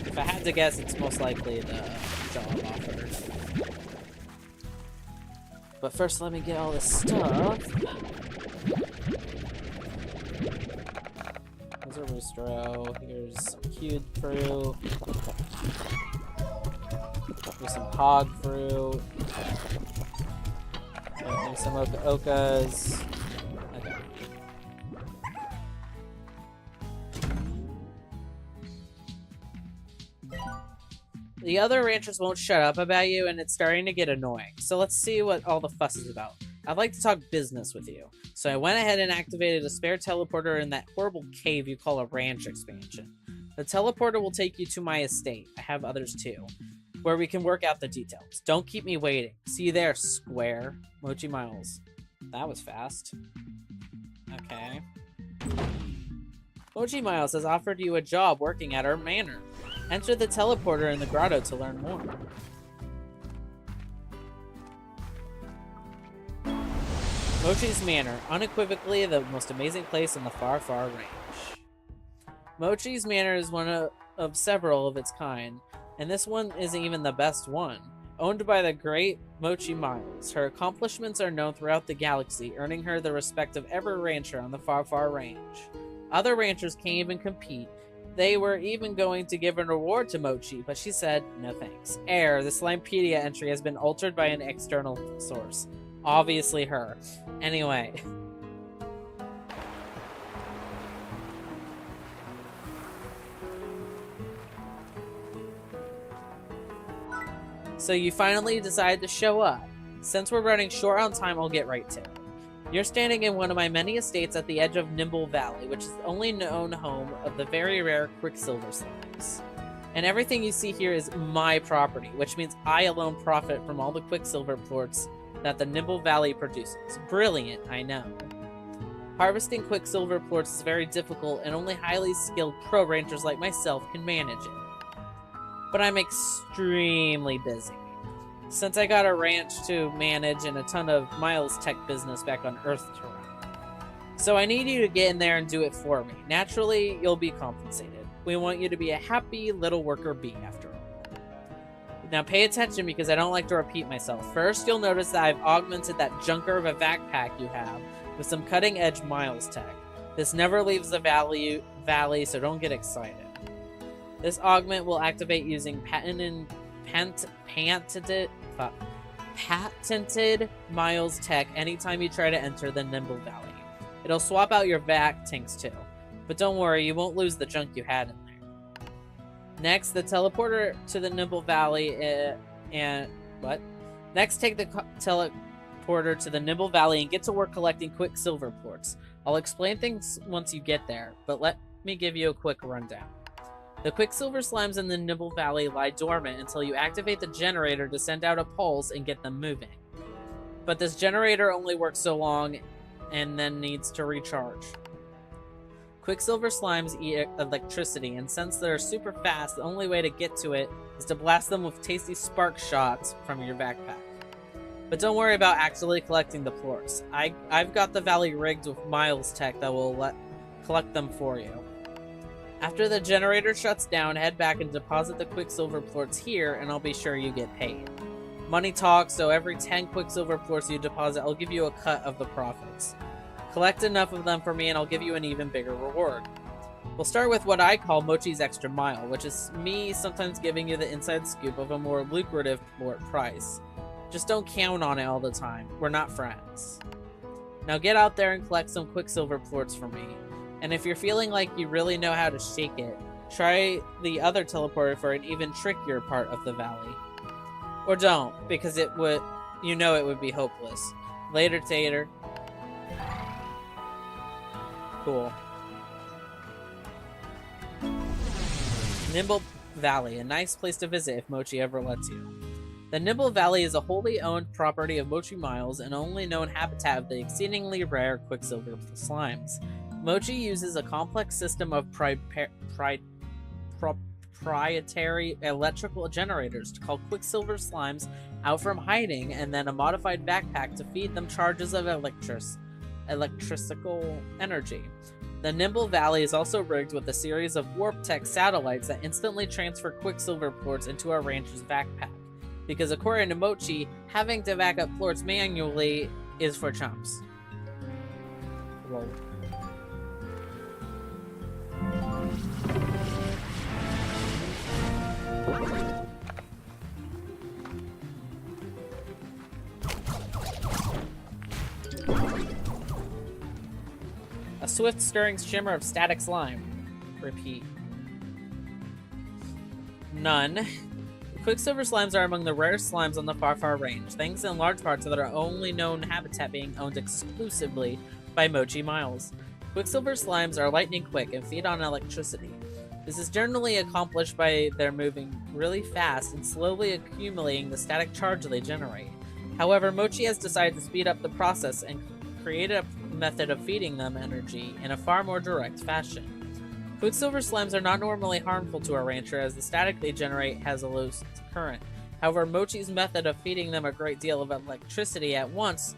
If I had to guess, it's most likely the job offer. But first, let me get all this stuff. Here's a Roostro. Here's cued fruit. Here's some hog fruit. There's some okas. Okay. The other ranchers won't shut up about you, and it's starting to get annoying. So let's see what all the fuss is about. I'd like to talk business with you. So I went ahead and activated a spare teleporter in that horrible cave you call a ranch expansion. The teleporter will take you to my estate. I have others too, where we can work out the details. Don't keep me waiting. See you there, square. Mochi Miles. That was fast. Okay. Mochi Miles has offered you a job working at our manor. Enter the teleporter in the grotto to learn more. Mochi's Manor, unequivocally the most amazing place in the far, far range. Mochi's Manor is one of several of its kind, and this one isn't even the best one. Owned by the great Mochi Miles, her accomplishments are known throughout the galaxy, earning her the respect of every rancher on the far, far range. Other ranchers can't even compete. They were even going to give an award to Mochi, but she said, no thanks. Error, the Slimepedia entry has been altered by an external source. Obviously her. Anyway. So you finally decided to show up. Since we're running short on time, I'll get right to it. You're standing in one of my many estates at the edge of Nimble Valley, which is the only known home of the very rare Quicksilver slimes. And everything you see here is my property, which means I alone profit from all the Quicksilver plorts that the Nimble Valley produces. Brilliant, I know. Harvesting Quicksilver plorts is very difficult, and only highly skilled pro ranchers like myself can manage it. But I'm extremely busy. Since I got a ranch to manage and a ton of Miles Tech business back on Earth to run. So I need you to get in there and do it for me. Naturally, you'll be compensated. We want you to be a happy little worker bee, after all. Now pay attention because I don't like to repeat myself. First, you'll notice that I've augmented that junker of a backpack you have with some cutting-edge Miles tech. This never leaves the valley, so don't get excited. This augment will activate using patented Miles tech anytime you try to enter the Nimble Valley. It'll swap out your vac tanks too. But don't worry, you won't lose the junk you had in there. Next, the teleporter to the Nimble Valley Next, take the teleporter to the Nimble Valley and get to work collecting Quicksilver ports. I'll explain things once you get there, but let me give you a quick rundown. The Quicksilver slimes in the Nimble Valley lie dormant until you activate the generator to send out a pulse and get them moving. But this generator only works so long and then needs to recharge. Quicksilver slimes eat electricity, and since they're super fast, the only way to get to it is to blast them with tasty spark shots from your backpack. But don't worry about actually collecting the plorts. I've got the valley rigged with Miles tech that will collect them for you. After the generator shuts down, head back and deposit the Quicksilver plorts here, and I'll be sure you get paid. Money talks, so every 10 Quicksilver plorts you deposit, I'll give you a cut of the profits. Collect enough of them for me and I'll give you an even bigger reward. We'll start with what I call Mochi's Extra Mile, which is me sometimes giving you the inside scoop of a more lucrative plort price. Just don't count on it all the time. We're not friends. Now get out there and collect some Quicksilver plorts for me. And if you're feeling like you really know how to shake it, try the other teleporter for an even trickier part of the valley. Or don't, because it would be hopeless. Later, Tater. Cool. Nimble Valley, a nice place to visit if Mochi ever lets you. The Nimble Valley is a wholly owned property of Mochi Miles and only known habitat of the exceedingly rare Quicksilver slimes. Mochi uses a complex system of proprietary electrical generators to call Quicksilver slimes out from hiding, and then a modified backpack to feed them charges of electrical energy. The Nimble Valley is also rigged with a series of warp tech satellites that instantly transfer Quicksilver plorts into our rancher's backpack. Because according to Mochi, having to back up plorts manually is for chumps. Whoa. A swift stirring shimmer of static slime. Repeat. None. Quicksilver slimes are among the rarest slimes on the far range, thanks in large part to their only known habitat being owned exclusively by Mochi Miles. Quicksilver slimes are lightning quick and feed on electricity. This is generally accomplished by their moving really fast and slowly accumulating the static charge they generate. However, Mochi has decided to speed up the process and create a method of feeding them energy in a far more direct fashion. Quicksilver slimes are not normally harmful to a rancher as the static they generate has a low current. However, Mochi's method of feeding them a great deal of electricity at once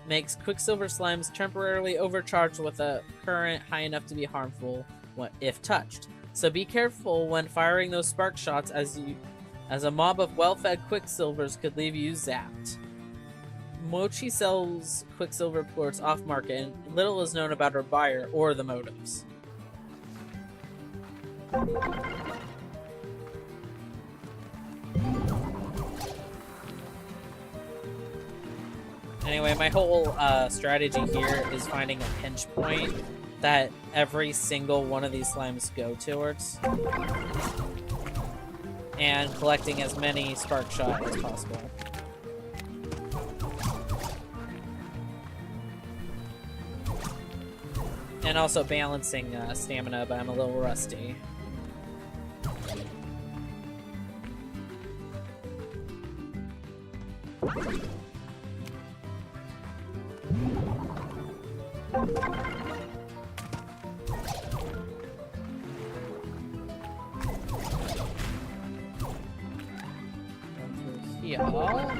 makes Quicksilver slimes temporarily overcharged with a current high enough to be harmful if touched. So be careful when firing those spark shots as a mob of well-fed Quicksilvers could leave you zapped. Mochi sells Quicksilver plorts off-market, and little is known about her buyer or the motives. Anyway, my whole strategy here is finding a pinch point that every single one of these slimes go towards, and collecting as many spark shot as possible. And also balancing stamina, but I'm a little rusty. Yeah.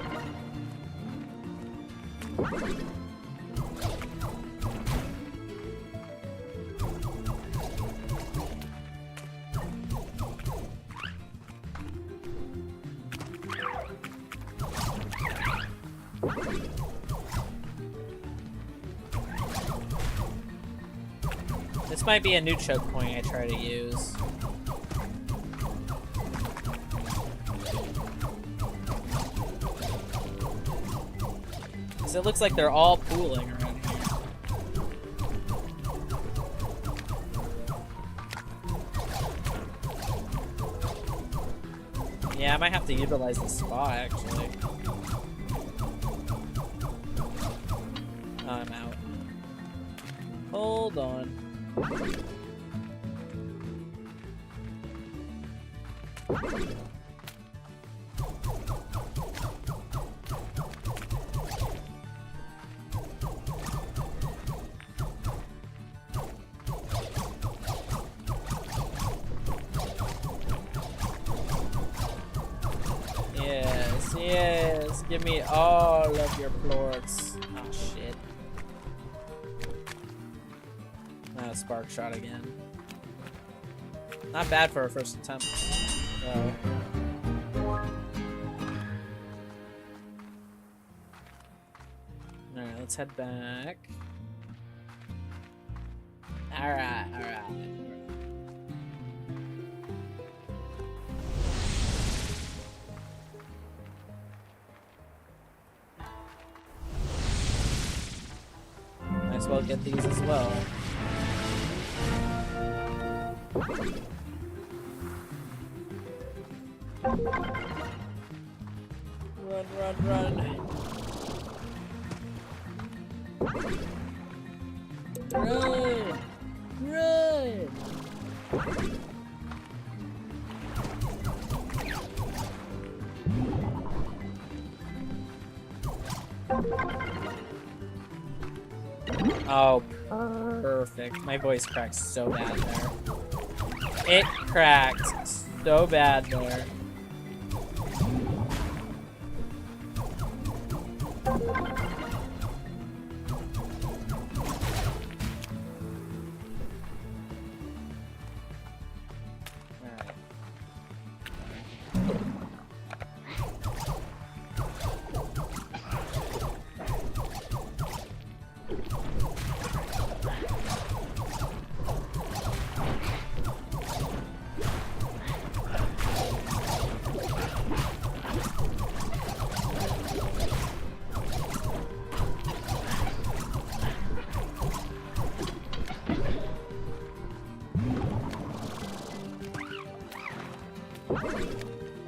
This might be a new choke point I try to use. Because it looks like they're all pooling around here. Yeah, I might have to utilize the spa, actually. Oh, I'm out. Hold on. Yes, yes, give me all of your plorts. Oh shit. Spark shot again. Not bad for our first attempt, though. Alright, let's head back. Alright, alright. Might as well get these as well. Run, run, run. Run! Run! Oh, perfect. My voice cracked so bad there. It cracked so bad there.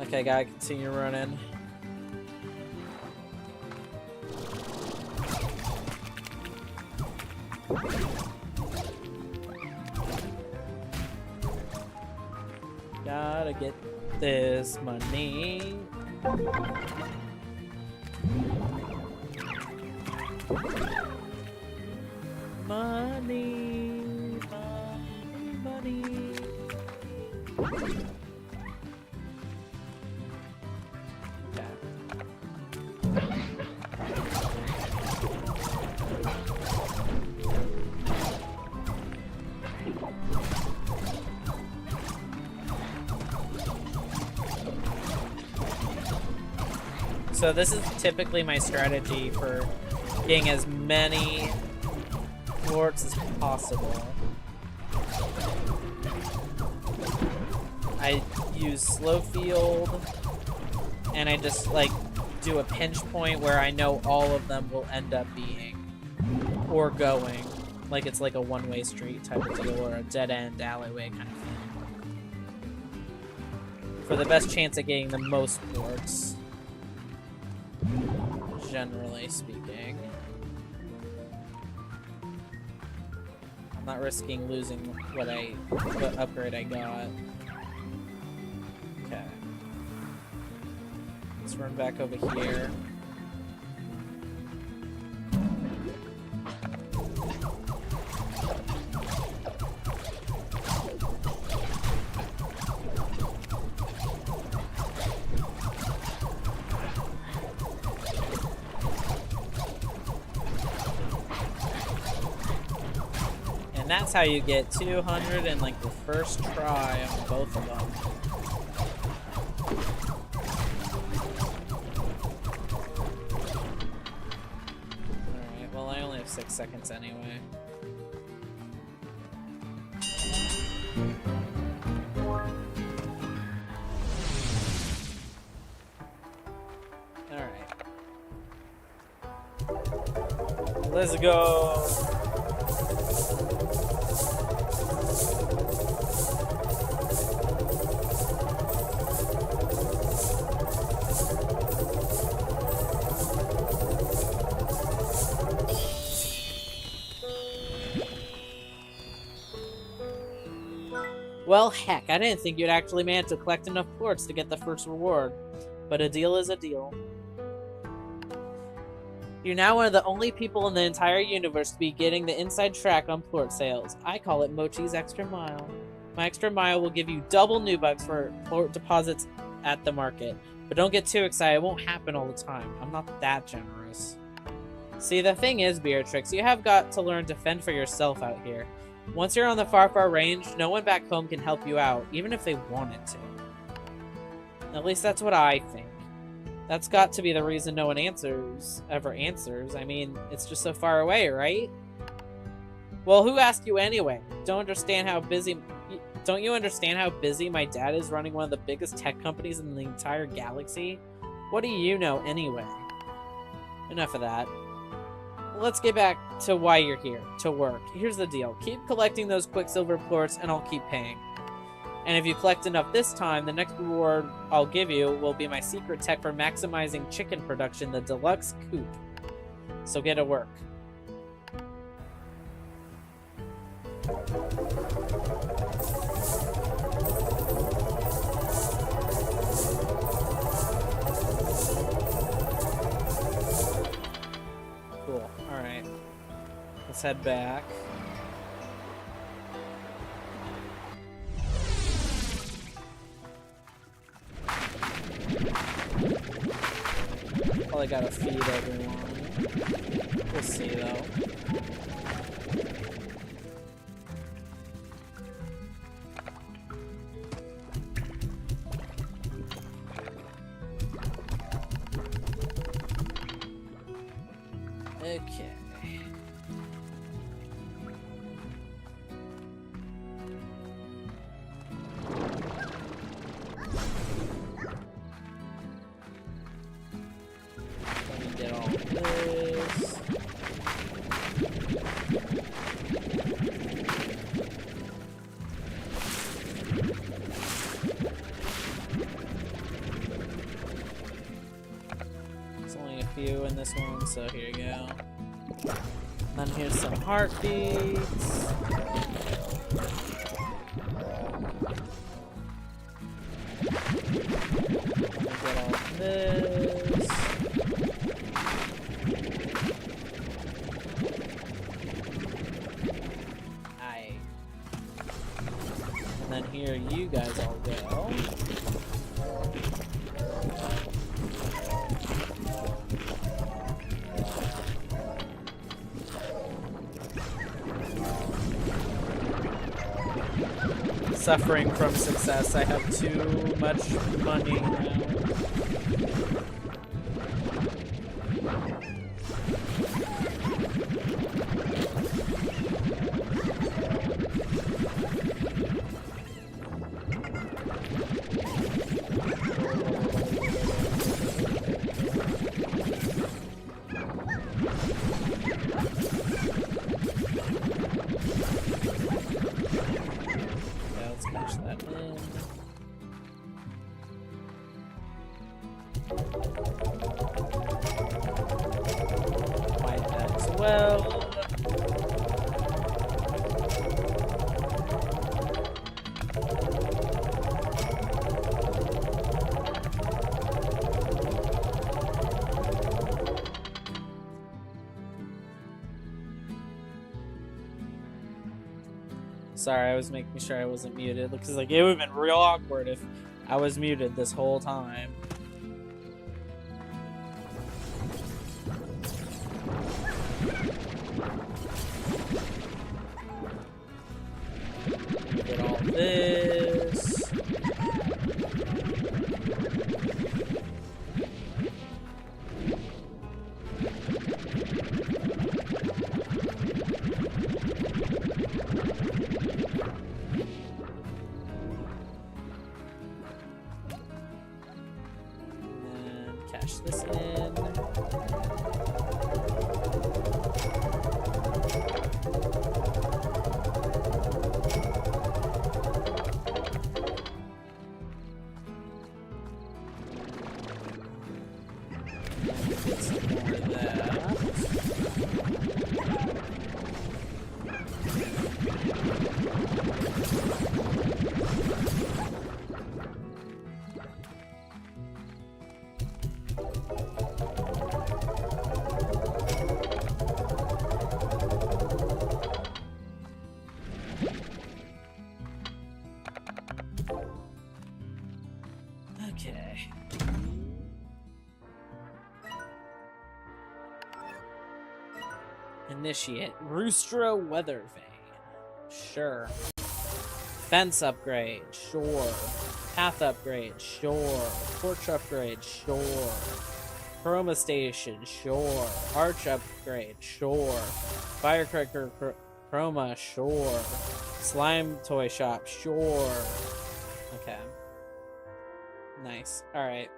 Okay, gotta continue running. Gotta get this money. Money, money, money. So this is typically my strategy for getting as many warts as possible. I use slow field, and I just like do a pinch point where I know all of them will end up being or going. Like it's like a one-way street type of deal, or a dead-end alleyway kind of thing. For the best chance at getting the most warts. Generally speaking. I'm not risking losing what upgrade I got. Okay. Let's run back over here. That's how you get 200 in like the first try on both of them. Alright, well I only have 6 seconds anyway. Alright. Let's go. Well, heck, I didn't think you'd actually manage to collect enough plorts to get the first reward. But a deal is a deal. You're now one of the only people in the entire universe to be getting the inside track on plort sales. I call it Mochi's Extra Mile. My Extra Mile will give you double Nubucks for plort deposits at the market. But don't get too excited, it won't happen all the time. I'm not that generous. See, the thing is, Beatrix, you have got to learn to fend for yourself out here. Once you're on the far range, no one back home can help you out, even if they wanted to. At least that's what I think. That's got to be the reason no one ever answers. I mean, it's just so far away, right? Well, who asked you anyway? Don't you understand how busy my dad is running one of the biggest tech companies in the entire galaxy? What do you know anyway? Enough of that. Let's get back to why you're here, to work. Here's the deal. Keep collecting those Quicksilver plorts and I'll keep paying. And if you collect enough this time, the next reward I'll give you will be my secret tech for maximizing chicken production, the Deluxe Coop. So get to work. Cool. Alright. Let's head back. Probably gotta feed everyone. We'll see though. Okay. Get all this. There's only a few in this one, so here you go. And then here's some heartbeats. Get all this. And then here you guys all go. Suffering from success. I have too much money now. Well, sorry, I was making sure I wasn't muted because like it would have been real awkward if I was muted this whole time. Get all this. Get some more of that. Okay. Initiate Roostra Weather Vane. Sure. Fence upgrade. Sure. Path upgrade. Sure. Porch upgrade. Sure. Chroma station. Sure. Arch upgrade. Sure. Firecracker chroma. Sure. Slime toy shop. Sure. Okay. Nice. Alright.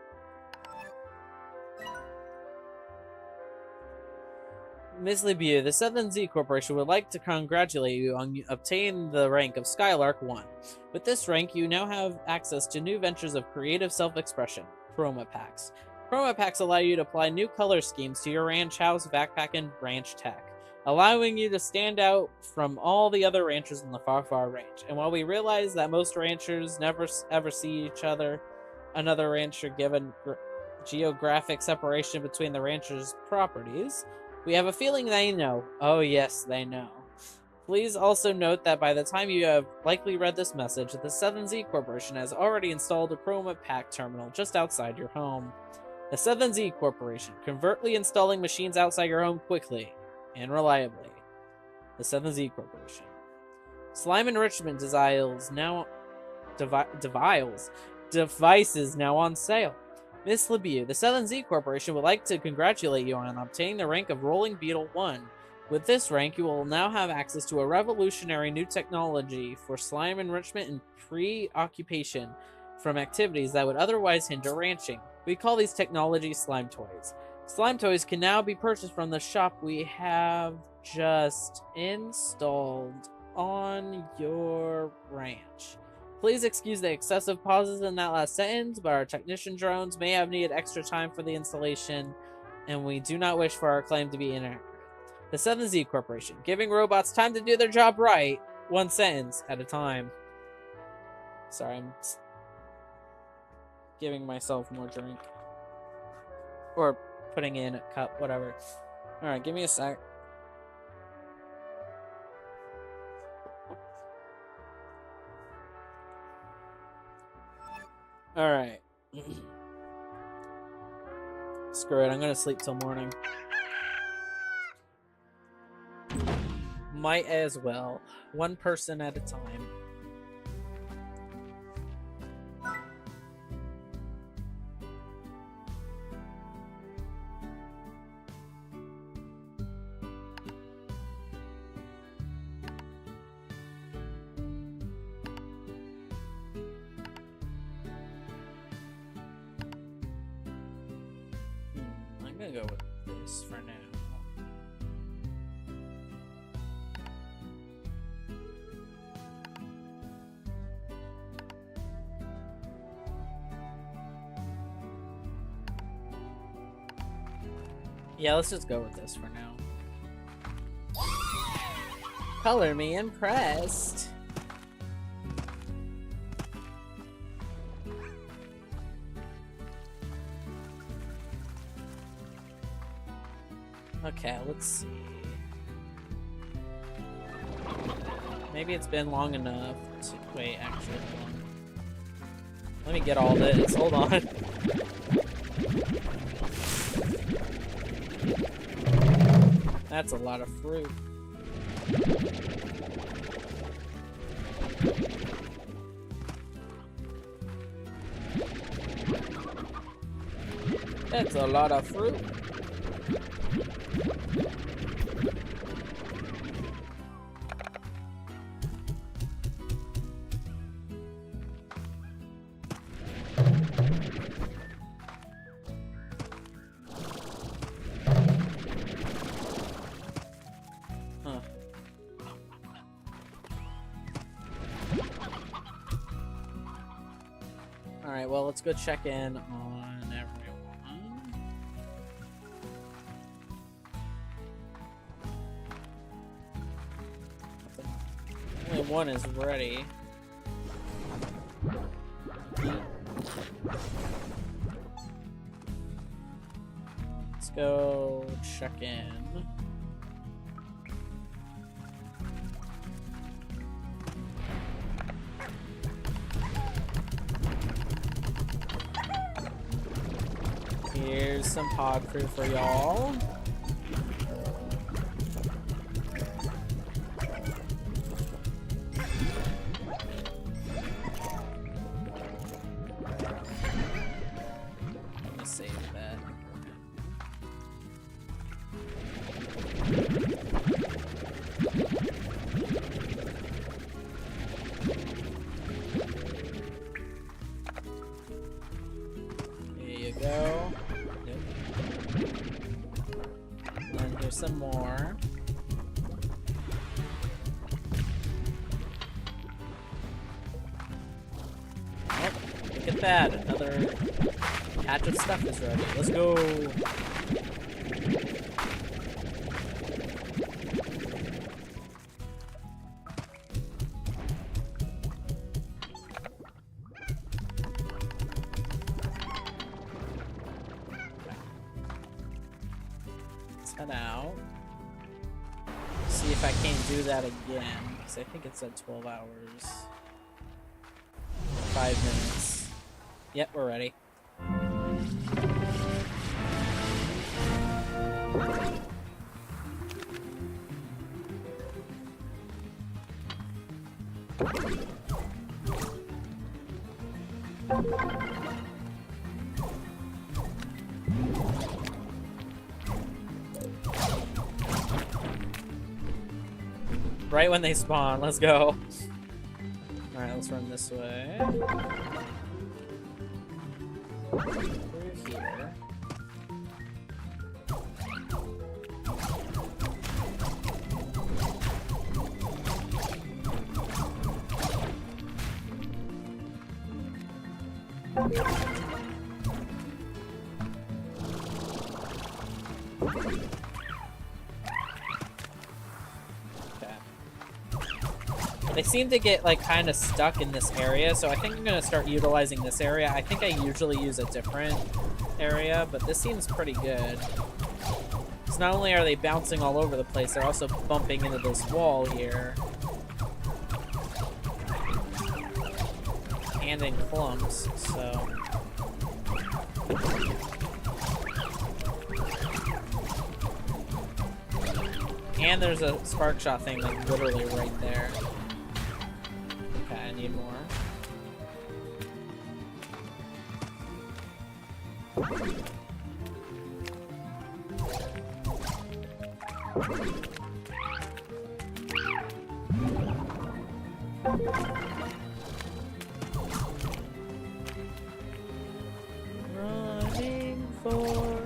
Ms. Lebeau, the Southern Z Corporation would like to congratulate you on obtaining the rank of Skylark 1. With this rank, you now have access to new ventures of creative self-expression, Chroma Packs. Chroma Packs allow you to apply new color schemes to your ranch house, backpack, and ranch tech, allowing you to stand out from all the other ranchers in the far range. And while we realize that most ranchers never ever see another rancher given geographic separation between the rancher's properties, we have a feeling they know. Oh yes, they know. Please also note that by the time you have likely read this message, the Southern Z Corporation has already installed a Chroma Pack terminal just outside your home. The Southern Z Corporation, covertly installing machines outside your home quickly and reliably. The Southern Z Corporation. Slime enrichment devices now on sale. Miss Lebeau, the Southern Z Corporation would like to congratulate you on obtaining the rank of Rolling Beetle 1. With this rank, you will now have access to a revolutionary new technology for slime enrichment and preoccupation from activities that would otherwise hinder ranching. We call these technologies slime toys. Slime toys can now be purchased from the shop we have just installed on your ranch. Please excuse the excessive pauses in that last sentence, but our technician drones may have needed extra time for the installation, and we do not wish for our claim to be inaccurate. The Southern Z Corporation, giving robots time to do their job right, one sentence at a time. Sorry, I'm giving myself more drink. Or putting in a cup, whatever. Alright, give me a sec. Alright. Screw it, I'm gonna sleep till morning. Might as well. One person at a time. I'm gonna go with this for now. Yeah, let's just go with this for now. Color me impressed. Okay, let's see. Maybe it's been long enough to... Wait, actually, hold on. Let me get all this. Hold on. That's a lot of fruit. That's a lot of fruit. Alright, well, let's go check in on everyone. V1 is ready. Let's go check in. Here's some pod food for y'all. Let me save that. There you go. And here's some more. Oh, look at that. Another patch of stuff is ready. Let's go. Head out. See if I can't do that again, because I think it said 12 hours. 5 minutes. Yep, we're ready. Right when they spawn, let's go. Alright, let's run this way. Through here. They seem to get like kind of stuck in this area, so I think I'm gonna start utilizing this area. I think I usually use a different area, but this seems pretty good. Because not only are they bouncing all over the place, they're also bumping into this wall here. And in clumps, so... And there's a spark shot thing like literally right there. Okay, I need more. Running for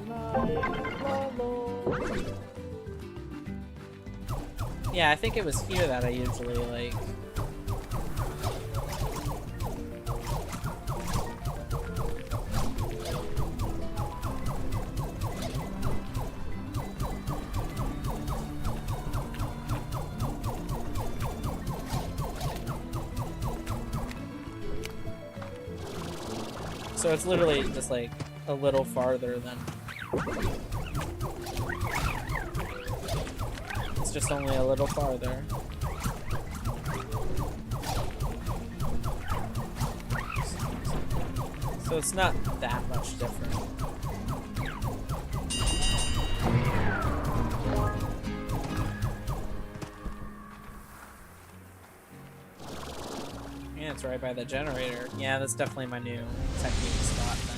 my life, Lord. Yeah, I think it was here that I usually like. So it's literally just like a little farther than. It's just only a little farther. So it's not that much different. Yeah, it's right by the generator. Yeah, that's definitely my new technique spot then.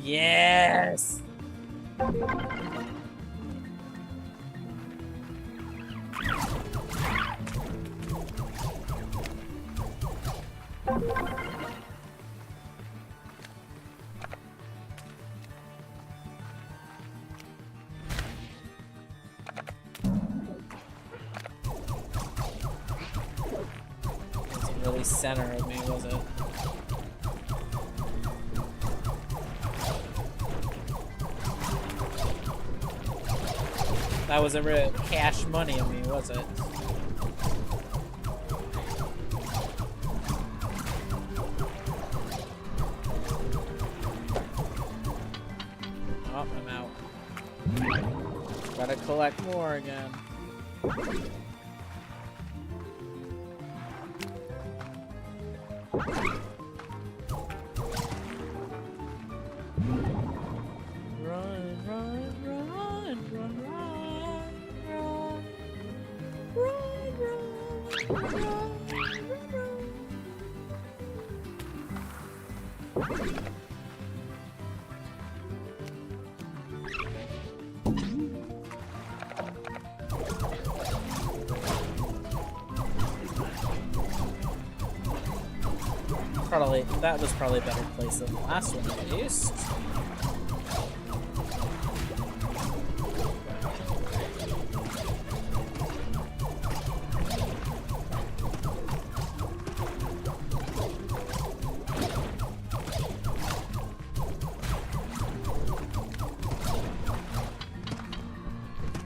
Yes! Wasn't really center of me, was it? That wasn't real cash money of me, was it? Oh, I'm out. Gotta collect more again. That was probably a better place than the last one, at least.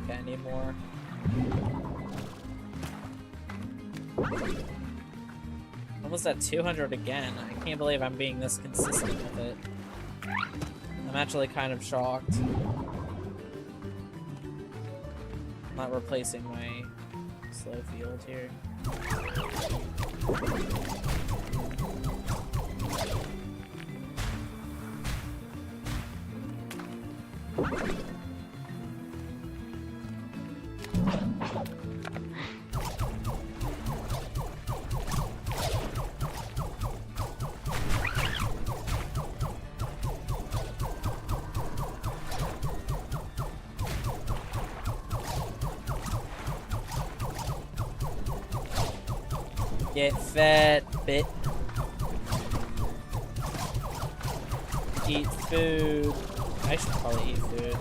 Okay, I need more. Almost at 200 again. I can't believe I'm being this consistent with it. I'm actually kind of shocked. I'm not replacing my slow field here. Get fed, bit. Eat food. I should probably eat food.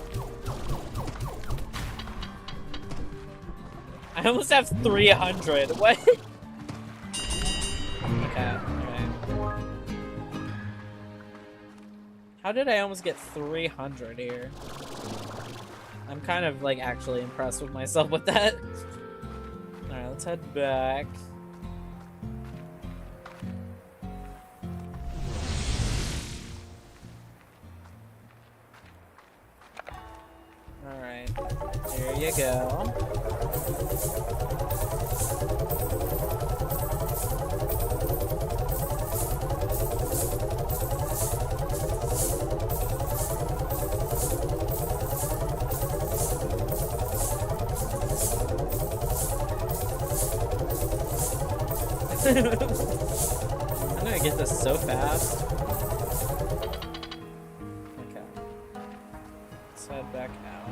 I almost have 300. What? Okay, alright. How did I almost get 300 here? I'm kind of like actually impressed with myself with that. Alright, let's head back. Alright, there you go. I'm gonna get this so fast. Okay. Let's head back out.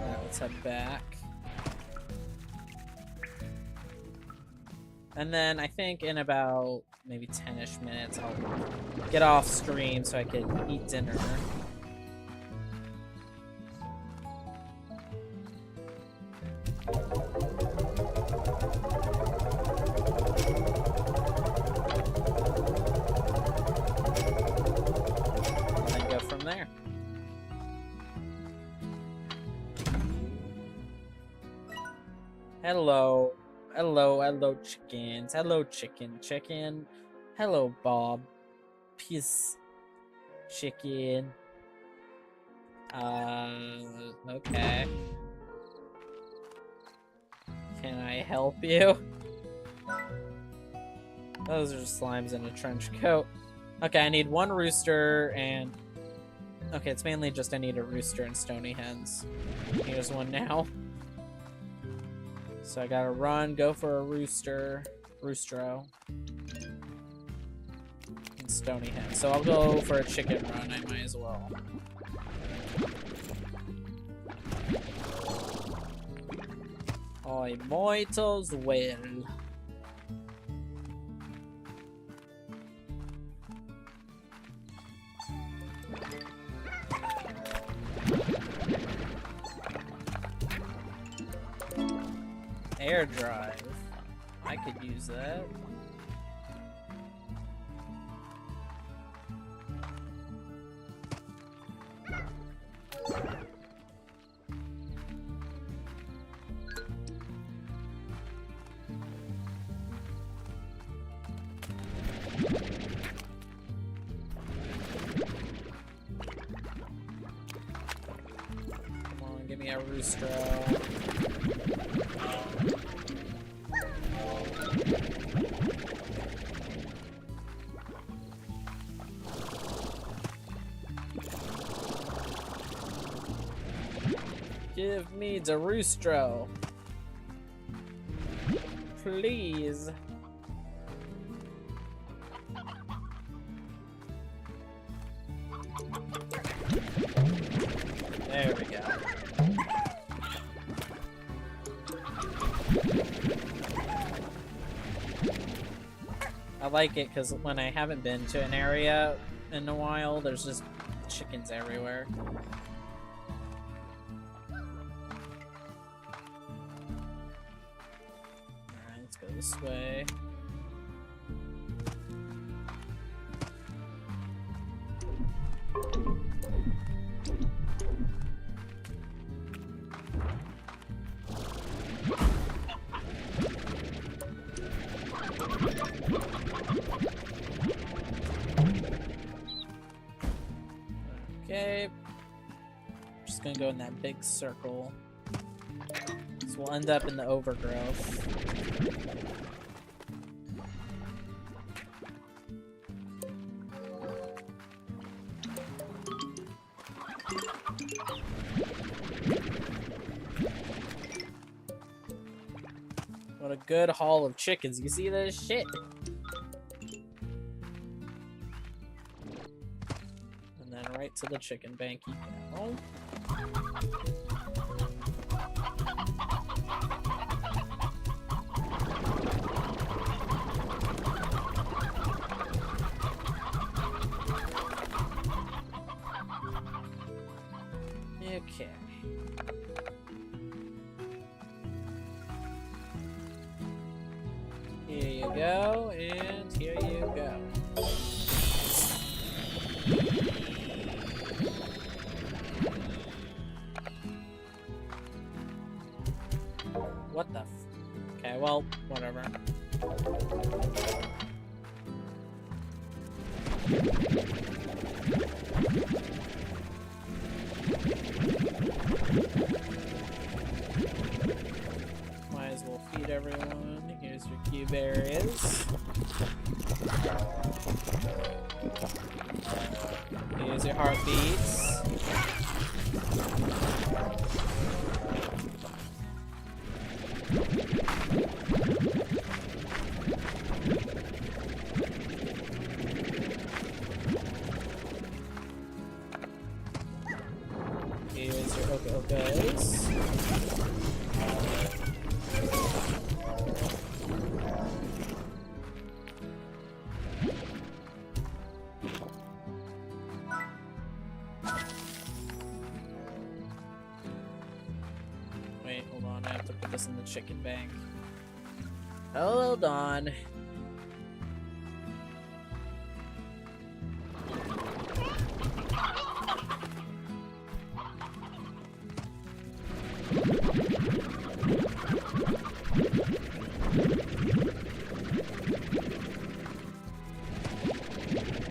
Alright, let's head back. And then I think in about maybe 10-ish minutes, I'll get off stream so I can eat dinner. And then go from there. Hello. Hello, chickens. Hello, chicken. Hello, Bob. Peace, chicken. Okay. Can I help you? Those are slimes in a trench coat. Okay, I need one rooster and... Okay, it's mainly just I need a rooster and stony hens. Here's one now. So I gotta run, go for a roostro, and stony hen. So I'll go for a chicken run, I might as well. I might as well. Air drive. I could use that. Come on, give me a rooster. Give me the roostro. Please. There we go. I like it because when I haven't been to an area in a while, there's just chickens everywhere. This way. Okay. Just gonna go in that big circle. So we'll end up in the overgrowth. What a good haul of chickens. You see this shit? And then right to the chicken bank you go. Okay. Here you go, and here you go. What the f... Okay, well, whatever. Might as well feed everyone. Here's your cube areas. Here's your heartbeats. Here's your okay-okays. Wait, hold on. I have to put this in the chicken bank. Hold on.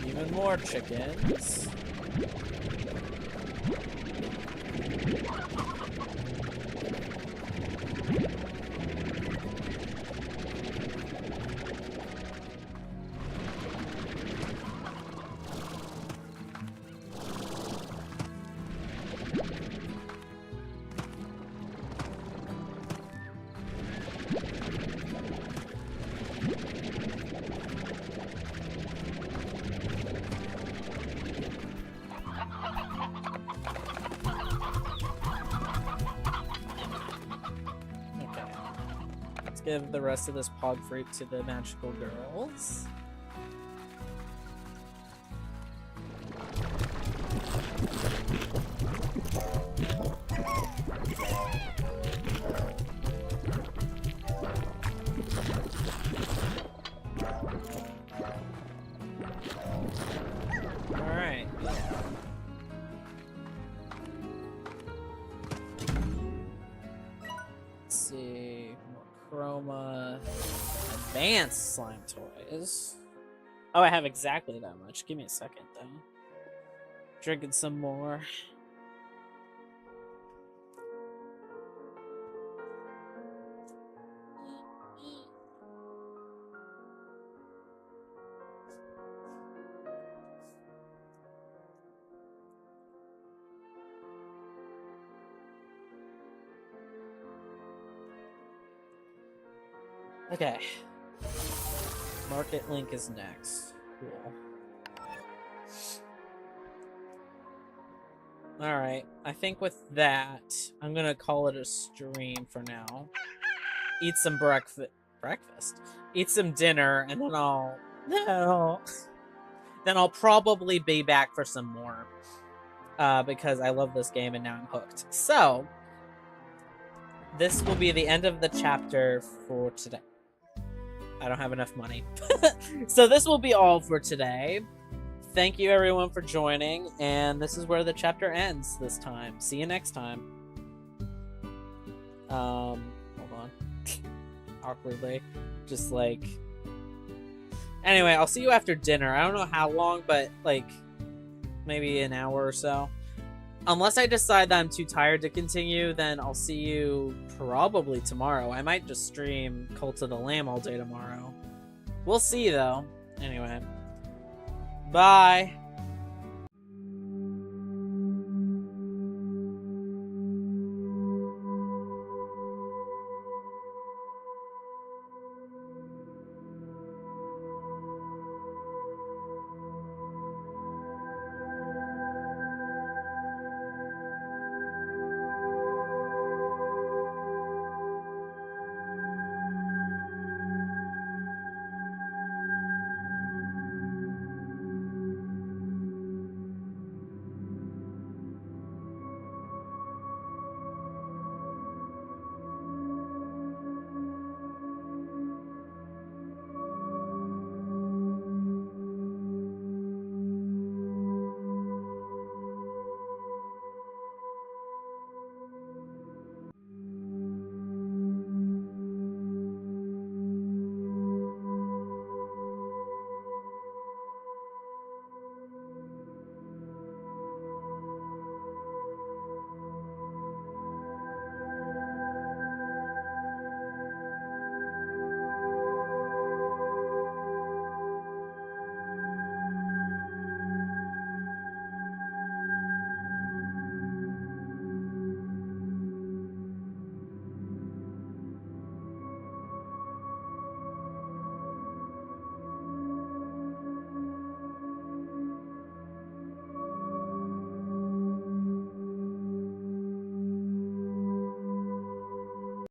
Even more chickens. Give the rest of this pog fruit to the magical girls. Alright, yeah. Let's see. Chroma advanced slime toys. Oh, I have exactly that much. Give me a second, though. Drinking some more. Okay. Market link is next. Cool. Alright, I think with that, I'm gonna call it a stream for now. Eat some breakfast? Eat some dinner, and then I'll probably be back for some more. Because I love this game and now I'm hooked. So, this will be the end of the chapter for today. I don't have enough money. So this will be all for today. Thank you everyone for joining, and this is where the chapter ends this time. See you next time. Hold on. Awkwardly. Just like... Anyway, I'll see you after dinner. I don't know how long, but like maybe an hour or so. Unless I decide that I'm too tired to continue, then I'll see you probably tomorrow. I might just stream Cult of the Lamb all day tomorrow. We'll see, though. Anyway. Bye!